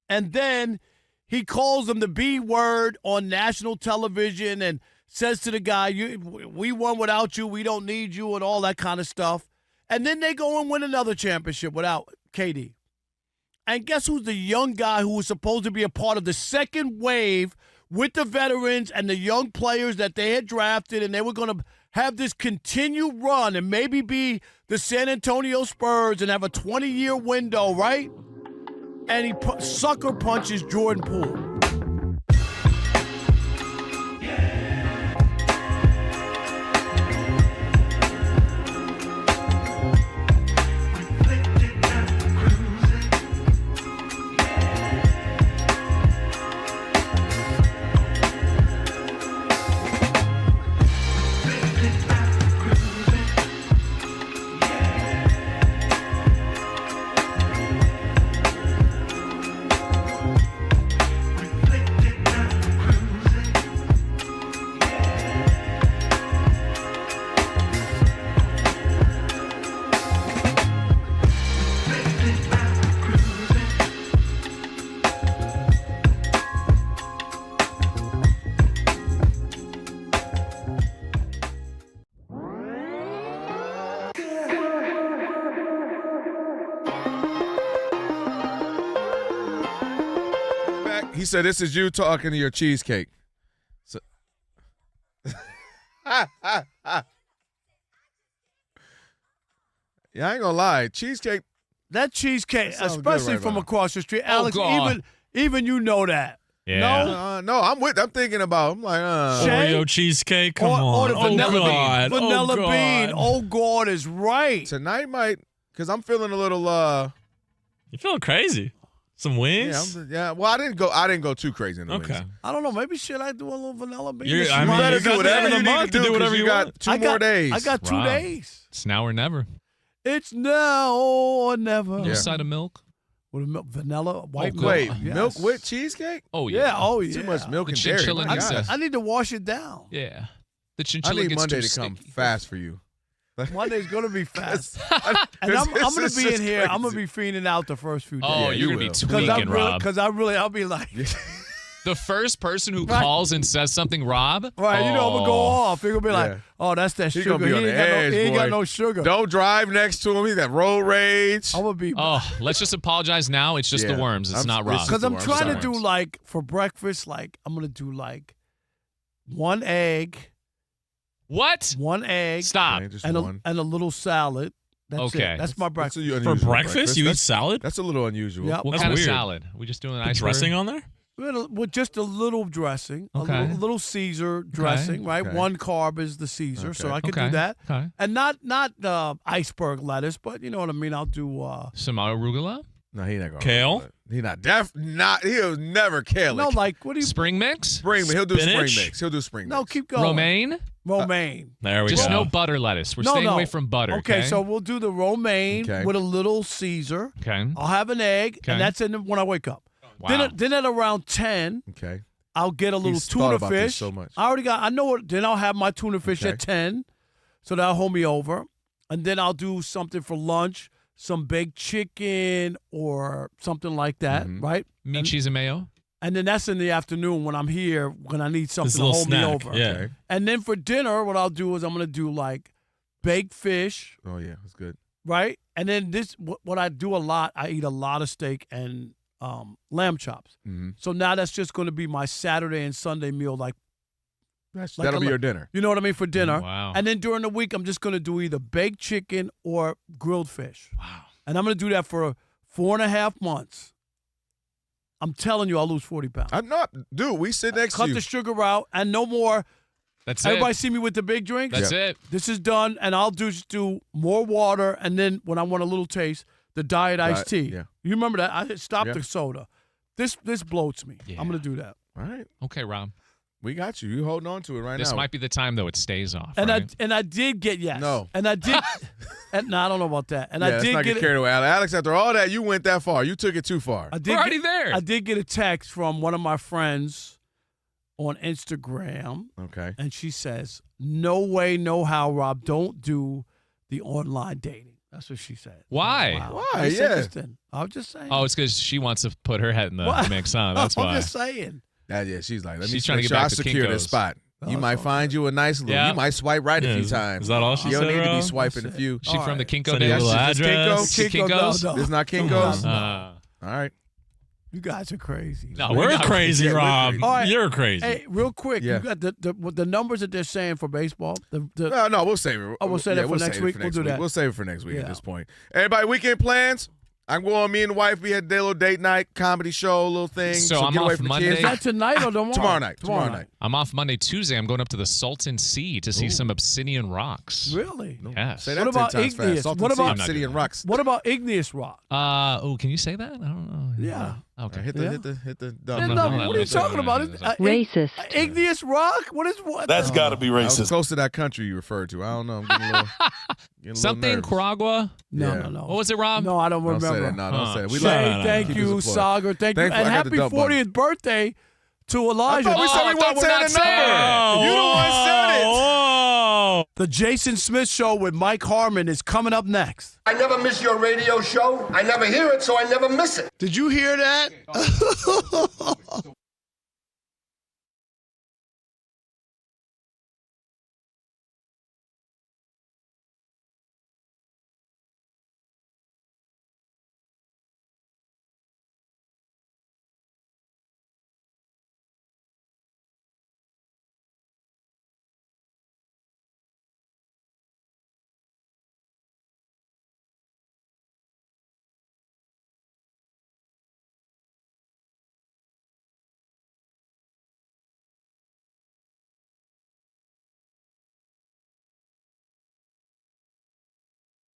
And then he calls him the B word on national television and says to the guy, we won without you, we don't need you, and all that kind of stuff. And then they go and win another championship without KD. And guess who's the young guy who was supposed to be a part of the second wave with the veterans and the young players that they had drafted, and they were going to have this continued run and maybe be the San Antonio Spurs and have a 20-year window, right? And he sucker punches Jordan Poole. He said, "This is you talking to your cheesecake." So, yeah, I ain't gonna lie, cheesecake. That cheesecake, That sounds especially good right from now. across the street, Alex. God. Even you know that. Yeah. No, I'm thinking about. I'm like, Shay? Oreo cheesecake. Come or on. the vanilla God. bean. Vanilla God. bean. Oh, God is right. Tonight might, because I'm feeling a little. You feeling crazy? Some wings? Yeah. Well, I didn't go too crazy in the wings. I don't know. Maybe should I do a little vanilla bean? You're- this I mean, month? better you got do whatever the you need month to do whatever because you got want. 2 more days. I got 2 Rob. days. It's now or never. It's now or never. No Yeah. side of milk. With vanilla, white milk. Wait, Yes. milk with cheesecake? Oh, yeah. Yeah. Oh, yeah. Too much milk The and dairy. chinchilla My needs God. to- I need to wash it down. Yeah. The I chinchilla need gets Monday too to come sticky. fast for you. Monday's gonna be fast, and I'm This gonna is be in just here. I'm crazy. gonna be feeding out the first few days. Oh, Yeah, you're you going to be will. tweaking, Rob. Because I'll be like, The first person who Right. calls and says something, Rob. right, you know, I'm gonna go off. You're gonna be like, Yeah. oh, that's that He sugar. gonna be on he the ain't, got, edge, no, he ain't got boy. no sugar. Don't drive next to him. He's got road rage. I'm gonna be Oh, let's just apologize now. It's just Yeah. the worms. It's I'm- not this Rob. is because the I'm worms. trying to Sorry. do like for breakfast. Like I'm gonna do like 1 egg, What? 1 egg, Stop. Okay, just and one. a little salad. That's Okay. it. That's my That's breakfast. unusual For breakfast, you eat That's- salad? That's a little unusual. Yep. What That's kind weird. of salad? We just doing an Put ice dressing on there? With just a little dressing, Okay. a little Caesar dressing, right? Okay. 1 carb is the Caesar, so Okay. I can Okay. do that. Okay. And not iceberg lettuce, but you know what I mean. I'll do. Some arugula? No, he not going. Kale? He not. He'll never kale. No, like what do you? Spring mix? spring. He'll do Spinach? spring mix. He'll do spring No, mix. keep going. Romaine? Romaine. There we Just go. no butter lettuce. We're No, staying no. away from butter. Okay, so we'll do the romaine Okay. with a little Caesar. Okay. I'll have an egg, Okay. and that's when I wake up. Wow. Then at around 10, Okay. I'll get a little He's thought tuna about this fish. so much. I know what. Then I'll have my tuna fish Okay. at 10, so that'll hold me over. And then I'll do something for lunch, some baked chicken or something like that, Mhm. right? Meat, cheese, and mayo? And then that's in the afternoon when I'm here, when I need something This to little hold snack. me over. Yeah. Okay. And then for dinner, what I'll do is I'm going to do like baked fish, Oh yeah, that's good. right? And then what I do a lot, I eat a lot of steak and lamb chops. Mm-hmm. So now that's just going to be my Saturday and Sunday meal, like That'll be your dinner. you know what I mean, for dinner. Wow. And then during the week, I'm just going to do either baked chicken or grilled fish. Wow. And I'm going to do that for 4.5 months. I'm telling you, I'll lose 40 pounds. I'm not, dude. We sit next Cut to you. the sugar out and no more. That's Everybody it. see me with the big drinks? That's it. This is done, and I'll just do more water, and then when I want a little taste, the diet iced tea. yeah. You remember that? I stopped Yeah. the soda. This bloats me. Yeah. I'm going to do that. All right, Okay, Rob. we got you. You holding on to it right This now. might be the time, though, it stays off. And right? I did get yes. No. And I did. And no, I don't know about that. And yeah, I let's did not get get carried away. Alex, after all that, you went that far. You took it too far. I did We're already there. I did get a text from one of my friends on Instagram, Okay. and she says, "No way, no how, Rob. Don't do the online dating." That's what she said. Why? Wow. Why? It's Yeah. interesting. I was just saying. Oh, it's because she wants to put her head in the What? mix, huh? That's I'm why. just saying. Yeah, she's like, let me She's trying to make get sure back I to secure this Kinko's. spot. Oh, You might it's find you a nice little. Yeah. You might swipe right a Yeah, few is- times. is that all she You don't said, need to be Rob? swiping a That's it. few. She All from the right. Kinko Send you a days? little Is this address. Kinko? Kinko's? No. This is not Kinko's? No. All right. You guys are crazy. No, We're not crazy, Yeah, we're Rob. crazy. All right. You're crazy. Hey, real quick, Yeah. you got the numbers that they're saying for baseball. No, we'll save it. Oh, we'll save that for we'll next save it week. for We'll next do week. that. We'll save it for next week at Yeah. this point. Everybody, weekend plans? I'm going. Me and the wife. We had a little date night comedy show, little thing. So I'm get away off from the Monday. kids. Is that tonight or tomorrow? Tomorrow night. Tomorrow night. I'm off Monday, Tuesday. I'm going up to the Salton Sea to see some Obsidian Rocks. Really? Yes. Say that What about 10 times igneous? fast. Salton What Sea, about- Obsidian Rocks? What about igneous rock? Can you say that? I don't know. Yeah. Okay. Hit the. No, what are you talking about? Racist. Igneous rock? What is what? That's got to be I was racist. close to that country you referred to. I don't know. I'm getting a little, Something nervous. Caragua? No, Yeah. no, no. What was it, Rob? No, I don't Don't remember. say that. No, don't say it. We Shay, love thank keep you, this a plug. Sagar. Thank you. Thankful And I got the happy dump button. 40th birthday to Elijah. I thought we said we I weren't thought we're saying not the number. saying You the one said it. Whoa. The Jason Smith Show with Mike Harmon is coming up next. I never miss your radio show. I never hear it, so I never miss it. Did you hear that?